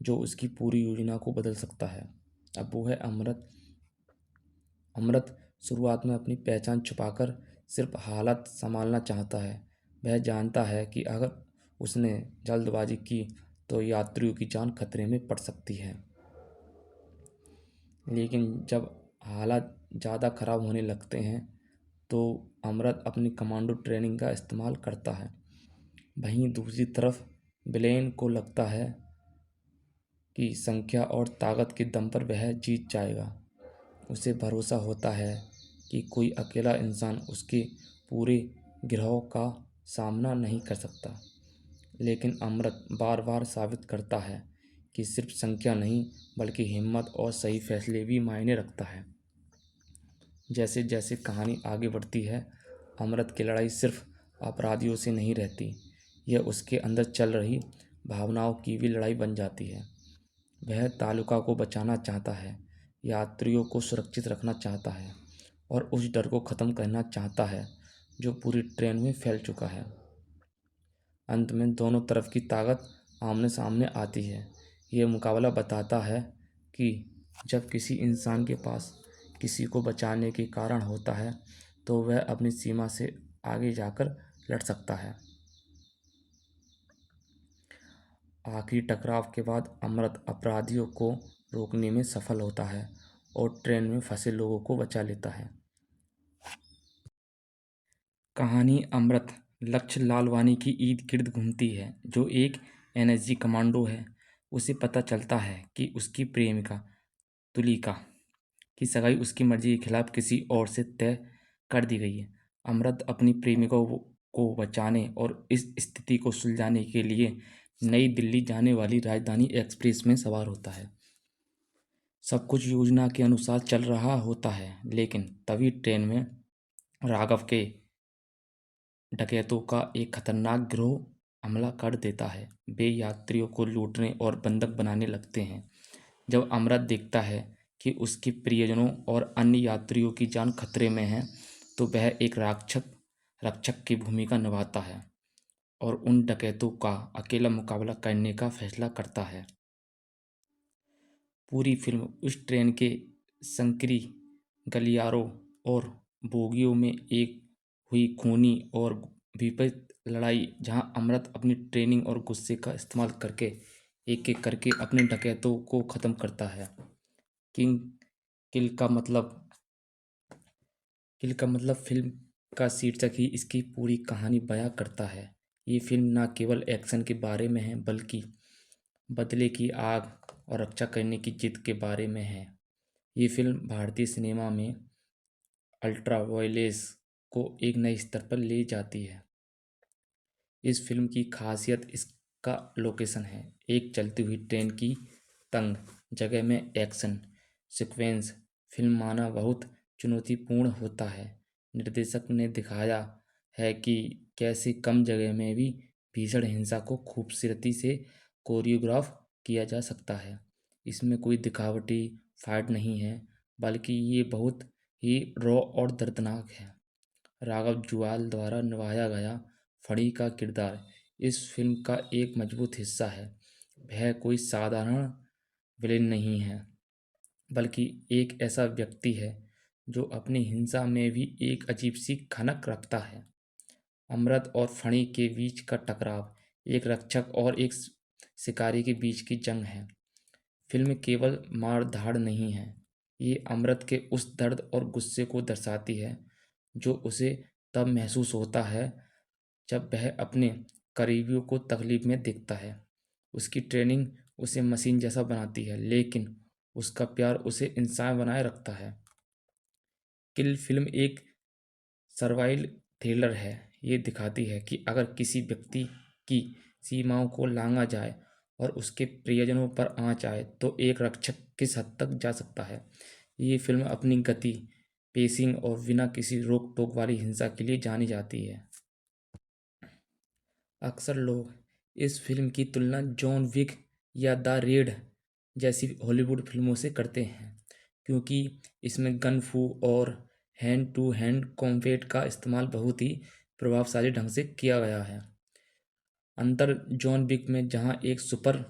जो उसकी पूरी योजना को बदल सकता है। अब वो है अमृत। अमृत शुरुआत में अपनी पहचान छुपाकर सिर्फ हालत संभालना चाहता है। वह जानता है कि अगर उसने जल्दबाजी की तो यात्रियों की जान खतरे में पड़ सकती है। लेकिन जब हालात ज़्यादा ख़राब होने लगते हैं तो अमृत अपनी कमांडो ट्रेनिंग का इस्तेमाल करता है। वहीं दूसरी तरफ ब्लेन को लगता है कि संख्या और ताकत के दम पर वह जीत जाएगा। उसे भरोसा होता है कि कोई अकेला इंसान उसके पूरे गिरोह का सामना नहीं कर सकता। लेकिन अमृत बार बार साबित करता है कि सिर्फ संख्या नहीं बल्कि हिम्मत और सही फैसले भी मायने रखता है। जैसे जैसे कहानी आगे बढ़ती है, अमृत की लड़ाई सिर्फ अपराधियों से नहीं रहती, यह उसके अंदर चल रही भावनाओं की भी लड़ाई बन जाती है। वह तालुका को बचाना चाहता है, यात्रियों को सुरक्षित रखना चाहता है और उस डर को ख़त्म करना चाहता है जो पूरी ट्रेन में फैल चुका है। अंत में दोनों तरफ की ताकत आमने सामने आती है। यह मुकाबला बताता है कि जब किसी इंसान के पास किसी को बचाने के कारण होता है तो वह अपनी सीमा से आगे जाकर लड़ सकता है। आखिरी टकराव के बाद अमृत अपराधियों को रोकने में सफल होता है और ट्रेन में फंसे लोगों को बचा लेता है। कहानी अमृत लक्ष्य लालवानी की ईद गिर्द घूमती है, जो एक एनएसजी कमांडो है। उसे पता चलता है कि उसकी प्रेमिका तुलिका की सगाई उसकी मर्जी के खिलाफ किसी और से तय कर दी गई है। अमृत अपनी प्रेमिका को बचाने और इस स्थिति को सुलझाने के लिए नई दिल्ली जाने वाली राजधानी एक्सप्रेस में सवार होता है। सब कुछ योजना के अनुसार चल रहा होता है, लेकिन तभी ट्रेन में राघव के डकैतों का एक खतरनाक गिरोह हमला कर देता है। वे यात्रियों को लूटने और बंधक बनाने लगते हैं। जब अमृत देखता है कि उसके प्रियजनों और अन्य यात्रियों की जान खतरे में है तो वह एक रक्षक की भूमिका निभाता है और उन डकैतों का अकेला मुकाबला करने का फैसला करता है। पूरी फिल्म उस ट्रेन के संकरी गलियारों और बोगियों में एक हुई खूनी और विपरीत लड़ाई, जहां अमृत अपनी ट्रेनिंग और गुस्से का इस्तेमाल करके एक एक करके अपने डकैतों को ख़त्म करता है। किंग किल का मतलब किल का मतलब फिल्म का शीर्षक ही इसकी पूरी कहानी बयां करता है। ये फिल्म न केवल एक्शन के बारे में है बल्कि बदले की आग और रक्षा करने की जिद के बारे में है। ये फिल्म भारतीय सिनेमा में अल्ट्रा वायलेंस को एक नए स्तर पर ले जाती है। इस फिल्म की खासियत इसका लोकेशन है। एक चलती हुई ट्रेन की तंग जगह में एक्शन सीक्वेंस फिल्म माना बहुत चुनौतीपूर्ण होता है। निर्देशक ने दिखाया है कि कैसे कम जगह में भी भीषण हिंसा को खूबसूरती से कोरियोग्राफ किया जा सकता है। इसमें कोई दिखावटी फाइट नहीं है, बल्कि ये बहुत ही रॉ और दर्दनाक है। राघव जुआल द्वारा निभाया गया फणी का किरदार इस फिल्म का एक मजबूत हिस्सा है। वह कोई साधारण विलेन नहीं है, बल्कि एक ऐसा व्यक्ति है जो अपनी हिंसा में भी एक अजीब सी खनक रखता है। अमृत और फणी के बीच का टकराव एक रक्षक और एक शिकारी के बीच की जंग है। फिल्म केवल मार धाड़ नहीं है, ये अमृत के उस दर्द और गुस्से को दर्शाती है जो उसे तब महसूस होता है जब वह अपने करीबियों को तकलीफ में देखता है। उसकी ट्रेनिंग उसे मशीन जैसा बनाती है, लेकिन उसका प्यार उसे इंसान बनाए रखता है। किल फिल्म एक सर्वाइवल थ्रिलर है। ये दिखाती है कि अगर किसी व्यक्ति की सीमाओं को लांघा जाए और उसके प्रियजनों पर आँच आए तो एक रक्षक किस हद तक जा सकता है। ये फिल्म अपनी गति, पेसिंग और बिना किसी रोक टोक वाली हिंसा के लिए जानी जाती है। अक्सर लोग इस फिल्म की तुलना जॉन विक या द रेड जैसी हॉलीवुड फिल्मों से करते हैं, क्योंकि इसमें गन फू और हैंड टू हैंड कॉम्बैट का इस्तेमाल बहुत ही प्रभावशाली ढंग से किया गया है। अंतर जॉन विक में जहां एक सुपर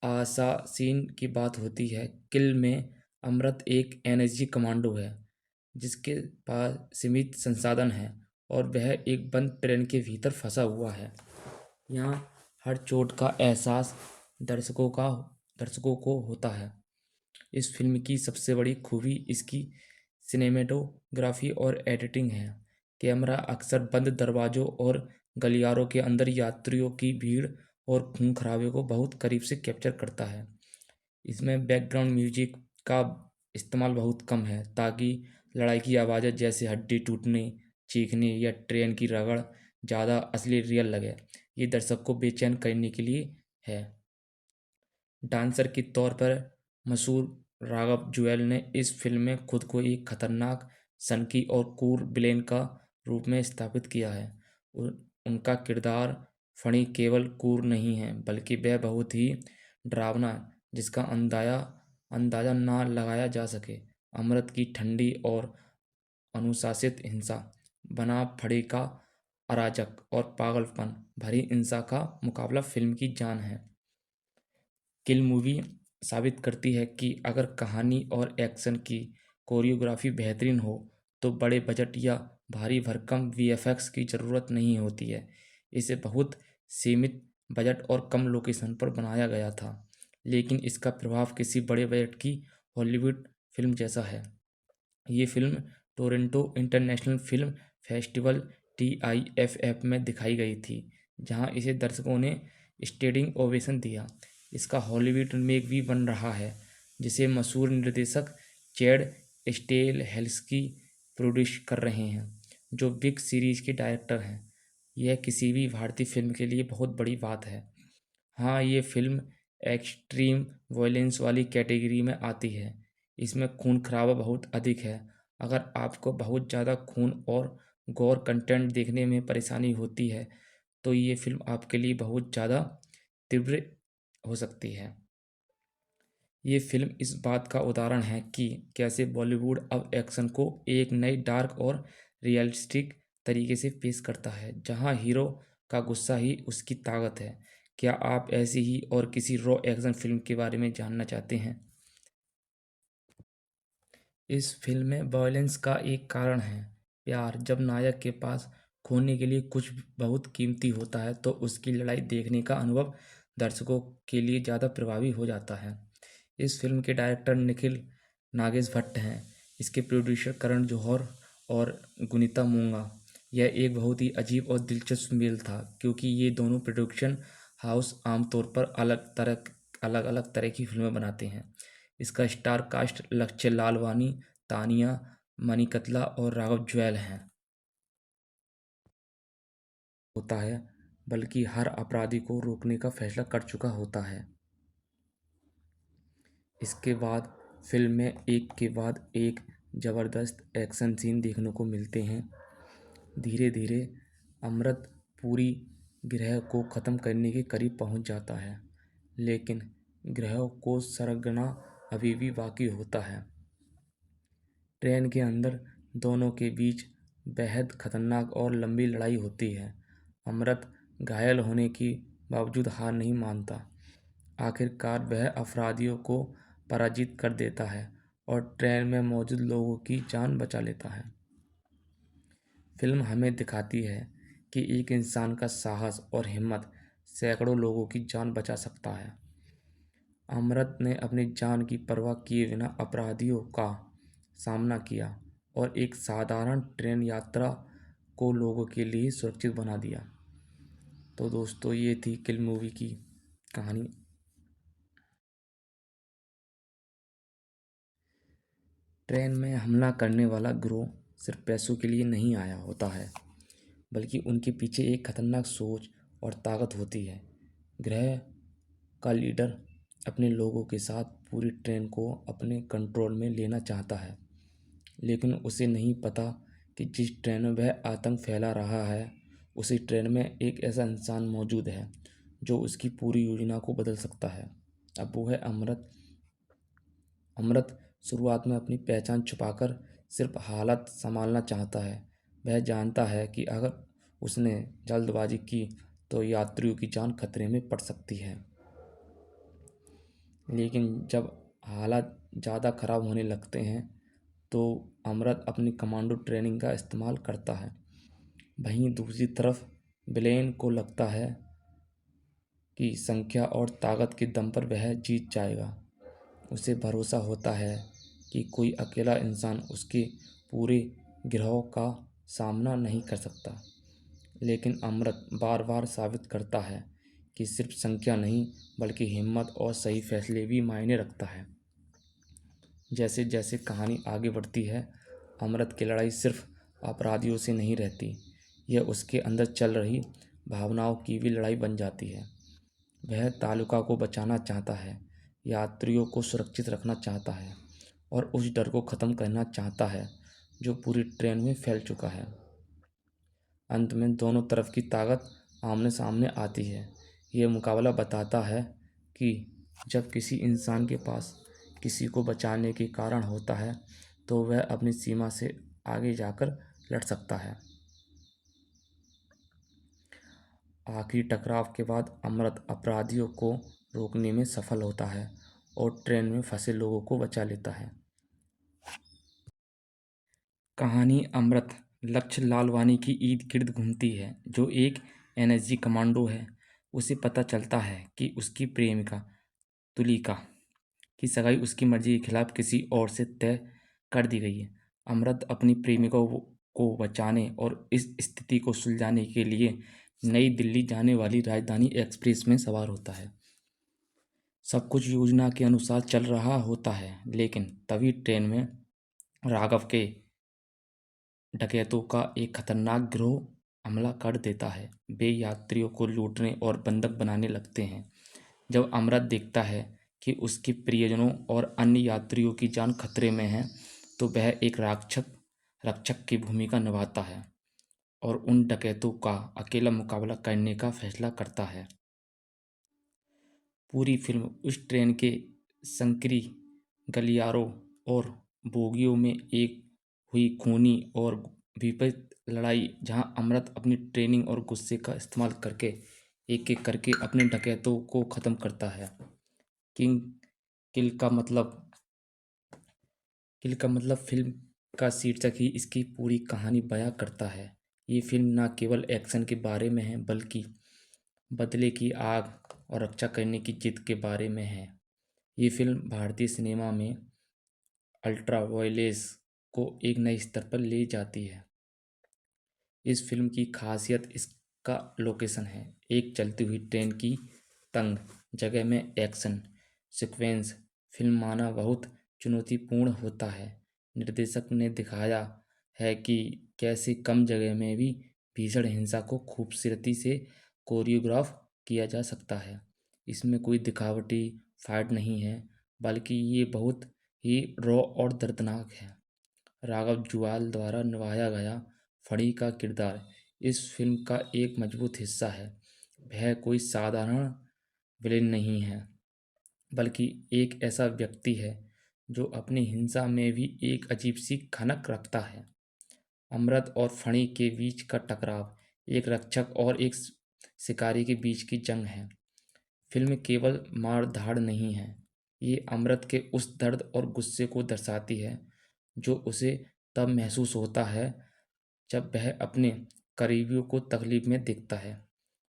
आसासीन की बात होती है, किल में अमृत एक एनएसजी कमांडो है जिसके पास सीमित संसाधन हैं और वह एक बंद ट्रेन के भीतर फंसा हुआ है। यहाँ हर चोट का एहसास दर्शकों का दर्शकों को होता है। इस फिल्म की सबसे बड़ी खूबी इसकी सिनेमेटोग्राफी और एडिटिंग है। कैमरा अक्सर बंद दरवाजों और गलियारों के अंदर यात्रियों की भीड़ और खून खराबे को बहुत करीब से कैप्चर करता है। इसमें बैकग्राउंड म्यूजिक का इस्तेमाल बहुत कम है ताकि लड़ाई की आवाज़ें जैसे हड्डी टूटने, चीखने या ट्रेन की रगड़ ज़्यादा असली रियल लगे। ये दर्शक को बेचैन करने के लिए है। डांसर के तौर पर मशहूर राघव जुएल ने इस फिल्म में खुद को एक खतरनाक, सनकी और क्रूर विलेन का रूप में स्थापित किया है। उनका किरदार फणी केवल क्रूर नहीं है, बल्कि वह बहुत ही डरावना है, जिसका अंदाजा ना लगाया जा सके। अमृत की ठंडी और अनुशासित हिंसा बना फड़ी का अराजक और पागलपन भरी हिंसा का मुकाबला फिल्म की जान है। किल मूवी साबित करती है कि अगर कहानी और एक्शन की कोरियोग्राफी बेहतरीन हो तो बड़े बजट या भारी भरकम वीएफएक्स की ज़रूरत नहीं होती है। इसे बहुत सीमित बजट और कम लोकेशन पर बनाया गया था, लेकिन इसका प्रभाव किसी बड़े बजट की हॉलीवुड फिल्म जैसा है। ये film Toronto international film festival TIFF में दिखाई गई थी, जहां इसे दर्शकों ने स्टैंडिंग ओवेशन दिया। इसका हॉलीवुड रीमेक भी बन रहा है, जिसे मशहूर निर्देशक चैड स्टेलहेल्स्की प्रोड्यूस कर रहे हैं, जो बिग सीरीज के डायरेक्टर हैं। यह किसी भी भारतीय फिल्म के लिए बहुत बड़ी बात है। हाँ, ये फिल्म एक्सट्रीम वॉयलेंस वाली कैटेगरी में आती है। इसमें खून खराबा बहुत अधिक है। अगर आपको बहुत ज़्यादा खून और गोर कंटेंट देखने में परेशानी होती है तो ये फिल्म आपके लिए बहुत ज़्यादा तीव्र हो सकती है। ये फिल्म इस बात का उदाहरण है कि कैसे बॉलीवुड अब एक्शन को एक नई डार्क और रियलिस्टिक तरीके से पेश करता है, जहां हीरो का गुस्सा ही उसकी ताकत है। क्या आप ऐसी ही और किसी रॉ एक्शन फिल्म के बारे में जानना चाहते हैं? इस फिल्म में वायलेंस का एक कारण है प्यार। जब नायक के पास खोने के लिए कुछ बहुत कीमती होता है तो उसकी लड़ाई देखने का अनुभव दर्शकों के लिए ज़्यादा प्रभावी हो जाता है। इस फिल्म के डायरेक्टर निखिल नागेश भट्ट हैं। इसके प्रोड्यूसर करण जौहर और गुनीता मूंगा। यह एक बहुत ही अजीब और दिलचस्प मेल था, क्योंकि ये दोनों प्रोडक्शन हाउस आमतौर पर अलग अलग तरह की फिल्में बनाते हैं। इसका स्टार कास्ट लक्ष्य लालवानी, तानिया मणिकतला और राघव जुएल हैं होता है, बल्कि हर अपराधी को रोकने का फैसला कर चुका होता है। इसके बाद फिल्म में एक के बाद एक ज़बरदस्त एक्शन सीन देखने को मिलते हैं। धीरे धीरे अमृत पूरी ग्रह को ख़त्म करने के करीब पहुंच जाता है, लेकिन ग्रह को सरगना अभी भी बाकी होता है। ट्रेन के अंदर दोनों के बीच बेहद खतरनाक और लंबी लड़ाई होती है। अमृत घायल होने के बावजूद हार नहीं मानता। आखिरकार वह अपराधियों को पराजित कर देता है और ट्रेन में मौजूद लोगों की जान बचा लेता है। फिल्म हमें दिखाती है कि एक इंसान का साहस और हिम्मत सैकड़ों लोगों की जान बचा सकता है। अमृत ने अपनी जान की परवाह किए बिना अपराधियों का सामना किया और एक साधारण ट्रेन यात्रा को लोगों के लिए सुरक्षित बना दिया। तो दोस्तों, ये थी किल मूवी की कहानी। ट्रेन में हमला करने वाला गिरोह सिर्फ पैसों के लिए नहीं आया होता है, बल्कि उनके पीछे एक खतरनाक सोच और ताकत होती है। ग्रह का लीडर अपने लोगों के साथ पूरी ट्रेन को अपने कंट्रोल में लेना चाहता है, लेकिन उसे नहीं पता कि जिस ट्रेन में वह आतंक फैला रहा है, उसी ट्रेन में एक ऐसा इंसान मौजूद है जो उसकी पूरी योजना को बदल सकता है। अब वो है अमृत। अमृत शुरुआत में अपनी पहचान छुपाकर सिर्फ हालत संभालना चाहता है। वह जानता है कि अगर उसने जल्दबाजी की तो यात्रियों की जान खतरे में पड़ सकती है। लेकिन जब हालात ज़्यादा ख़राब होने लगते हैं तो अमृत अपनी कमांडो ट्रेनिंग का इस्तेमाल करता है। वहीं दूसरी तरफ ब्लेन को लगता है कि संख्या और ताकत के दम पर वह जीत जाएगा। उसे भरोसा होता है कि कोई अकेला इंसान उसके पूरे गिरोह का सामना नहीं कर सकता। लेकिन अमृत बार बार साबित करता है कि सिर्फ संख्या नहीं बल्कि हिम्मत और सही फैसले भी मायने रखता है। जैसे जैसे कहानी आगे बढ़ती है, अमृत की लड़ाई सिर्फ अपराधियों से नहीं रहती, यह उसके अंदर चल रही भावनाओं की भी लड़ाई बन जाती है। वह तालुका को बचाना चाहता है, यात्रियों को सुरक्षित रखना चाहता है और उस डर को ख़त्म करना चाहता है जो पूरी ट्रेन में फैल चुका है। अंत में दोनों तरफ की ताकत आमने सामने आती है। यह मुकाबला बताता है कि जब किसी इंसान के पास किसी को बचाने के कारण होता है तो वह अपनी सीमा से आगे जाकर लड़ सकता है। आखिरी टकराव के बाद अमृत अपराधियों को रोकने में सफल होता है और ट्रेन में फंसे लोगों को बचा लेता है। कहानी अमृत लक्ष्य लालवानी की ईद गिर्द घूमती है, जो एक एनएसजी कमांडो है। उसे पता चलता है कि उसकी प्रेमिका तुलिका की सगाई उसकी मर्जी के खिलाफ किसी और से तय कर दी गई है। अमृत अपनी प्रेमिका को बचाने और इस स्थिति को सुलझाने के लिए नई दिल्ली जाने वाली राजधानी एक्सप्रेस में सवार होता है। सब कुछ योजना के अनुसार चल रहा होता है, लेकिन तभी ट्रेन में राघव के डकैतों का एक खतरनाक गिरोह हमला कर देता है। वे यात्रियों को लूटने और बंधक बनाने लगते हैं। जब अमृत देखता है कि उसके प्रियजनों और अन्य यात्रियों की जान खतरे में है, तो वह एक रक्षक की भूमिका निभाता है और उन डकैतों का अकेला मुकाबला करने का फैसला करता है। पूरी फिल्म उस ट्रेन के संकरी गलियारों और बोगियों में एक हुई खूनी और विपरीत लड़ाई, जहां अमृत अपनी ट्रेनिंग और गुस्से का इस्तेमाल करके एक एक करके अपने डकैतों को ख़त्म करता है। किंग किल का मतलब किल का मतलब फिल्म का शीर्षक ही इसकी पूरी कहानी बयां करता है। ये फिल्म न केवल एक्शन के बारे में है बल्कि बदले की आग और रक्षा करने की जिद के बारे में है। ये फिल्म भारतीय सिनेमा में अल्ट्रा वायलेंस को एक नए स्तर पर ले जाती है। इस फिल्म की खासियत इसका लोकेशन है। एक चलती हुई ट्रेन की तंग जगह में एक्शन सीक्वेंस फिल्माना बहुत चुनौतीपूर्ण होता है। निर्देशक ने दिखाया है कि कैसे कम जगह में भी भीषण हिंसा को खूबसूरती से कोरियोग्राफ किया जा सकता है। इसमें कोई दिखावटी फाइट नहीं है, बल्कि ये बहुत ही रॉ और दर्दनाक है। राघव जुआल द्वारा निभाया गया फणी का किरदार इस फिल्म का एक मजबूत हिस्सा है। वह कोई साधारण विलेन नहीं है, बल्कि एक ऐसा व्यक्ति है जो अपनी हिंसा में भी एक अजीब सी खनक रखता है। अमृत और फणी के बीच का टकराव एक रक्षक और एक शिकारी के बीच की जंग है। फिल्म केवल मार धाड़ नहीं है, ये अमृत के उस दर्द और गुस्से को दर्शाती है जो उसे तब महसूस होता है जब वह अपने करीबियों को तकलीफ में देखता है।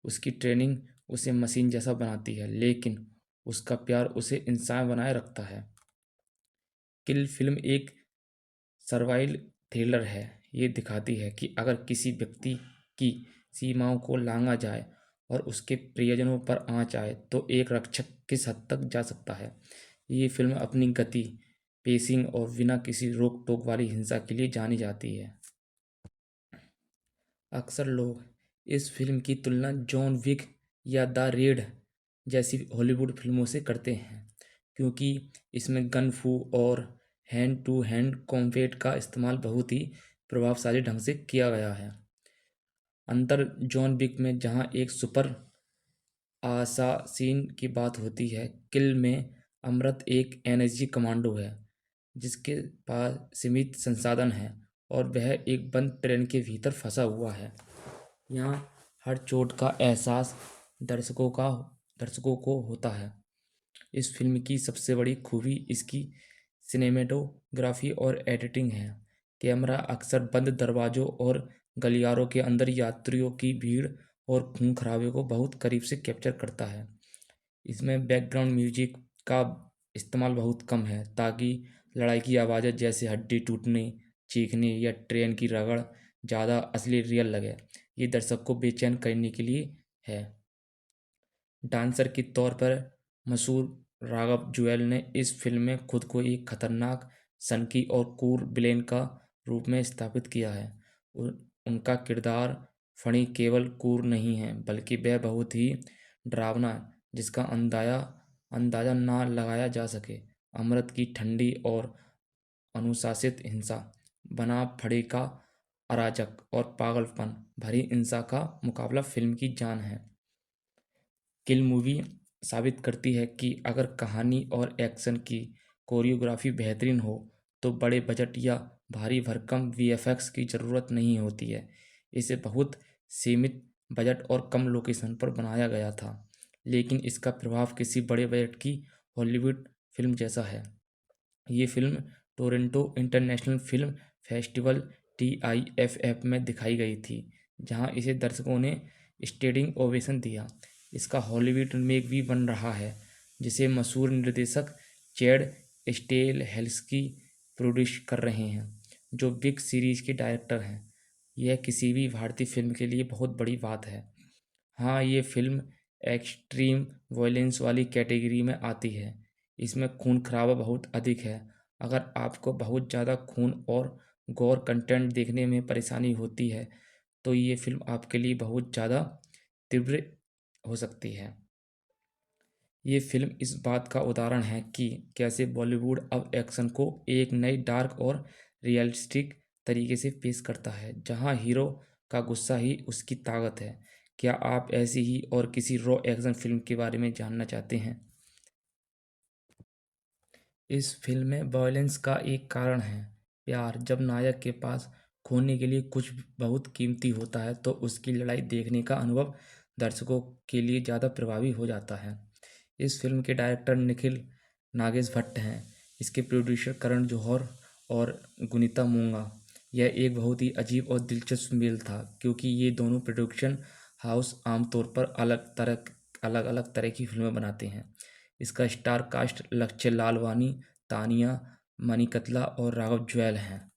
उसकी ट्रेनिंग उसे मशीन जैसा बनाती है, लेकिन उसका प्यार उसे इंसान बनाए रखता है। किल फिल्म एक सर्वाइवल थ्रिलर है। ये दिखाती है कि अगर किसी व्यक्ति की सीमाओं को लांघा जाए और उसके प्रियजनों पर आँच आए तो एक रक्षक किस हद तक जा सकता है। ये फिल्म अपनी गति, पेसिंग और बिना किसी रोक टोक वाली हिंसा के लिए जानी जाती है। अक्सर लोग इस फिल्म की तुलना जॉन विक या द रेड जैसी हॉलीवुड फिल्मों से करते हैं, क्योंकि इसमें गन फू और हैंड टू हैंड कॉम्बैट का इस्तेमाल बहुत ही प्रभावशाली ढंग से किया गया है। अंतर जॉन विक में जहां एक सुपर असासिन की बात होती है, किल में अमृत एक एनएसजी कमांडो है जिसके पास सीमित संसाधन है और वह एक बंद ट्रेन के भीतर फंसा हुआ है। यहाँ हर चोट का एहसास दर्शकों को होता है। इस फिल्म की सबसे बड़ी खूबी इसकी सिनेमेटोग्राफी और एडिटिंग है। कैमरा अक्सर बंद दरवाज़ों और गलियारों के अंदर यात्रियों की भीड़ और खून खराबे को बहुत करीब से कैप्चर करता है। इसमें बैकग्राउंड म्यूजिक का इस्तेमाल बहुत कम है ताकि लड़ाई की आवाज़ें जैसे हड्डी टूटने, चीखने या ट्रेन की रगड़ ज़्यादा असली रियल लगे। ये दर्शक को बेचैन करने के लिए है। डांसर के तौर पर मशहूर राघव जुएल ने इस फिल्म में खुद को एक खतरनाक, सनकी और क्रूर विलेन का रूप में स्थापित किया है। उनका किरदार फणी केवल क्रूर नहीं है, बल्कि वह बहुत ही डरावना है, जिसका अंदाजा ना लगाया जा सके। अमृत की ठंडी और अनुशासित हिंसा बनाम फड़ी का अराजक और पागलपन भरी हिंसा का मुकाबला फिल्म की जान है। किल मूवी साबित करती है कि अगर कहानी और एक्शन की कोरियोग्राफी बेहतरीन हो तो बड़े बजट या भारी भरकम वीएफएक्स की ज़रूरत नहीं होती है। इसे बहुत सीमित बजट और कम लोकेशन पर बनाया गया था, लेकिन इसका प्रभाव किसी बड़े बजट की हॉलीवुड फिल्म जैसा है। ये film Toronto international film festival TIFF में दिखाई गई थी, जहां इसे दर्शकों ने स्टैंडिंग ओवेशन दिया। इसका हॉलीवुड रीमेक भी बन रहा है, जिसे मशहूर निर्देशक चैड स्टेलहेल्स्की प्रोड्यूस कर रहे हैं, जो बिग सीरीज के डायरेक्टर हैं। यह किसी भी भारतीय फिल्म के लिए बहुत बड़ी बात है। हाँ, ये फिल्म एक्सट्रीम वॉयलेंस वाली कैटेगरी में आती है। इसमें खून खराबा बहुत अधिक है। अगर आपको बहुत ज़्यादा खून और गोर कंटेंट देखने में परेशानी होती है तो ये फिल्म आपके लिए बहुत ज़्यादा तीव्र हो सकती है। ये फिल्म इस बात का उदाहरण है कि कैसे बॉलीवुड अब एक्शन को एक नई डार्क और रियलिस्टिक तरीके से पेश करता है, जहां हीरो का गुस्सा ही उसकी ताकत है। क्या आप ऐसी ही और किसी रॉ एक्शन फिल्म के बारे में जानना चाहते हैं? इस फिल्म में वॉयलेंस का एक कारण है प्यार। जब नायक के पास खोने के लिए कुछ बहुत कीमती होता है तो उसकी लड़ाई देखने का अनुभव दर्शकों के लिए ज़्यादा प्रभावी हो जाता है। इस फिल्म के डायरेक्टर निखिल नागेश भट्ट हैं। इसके प्रोड्यूसर करण जौहर और गुनीता मूंगा। यह एक बहुत ही अजीब और दिलचस्प मेल था, क्योंकि ये दोनों प्रोडक्शन हाउस आमतौर पर अलग अलग तरह की फिल्में बनाते हैं। इसका स्टार कास्ट लक्ष्य लालवानी, तानिया मणिकतला और राघव जुएल हैं।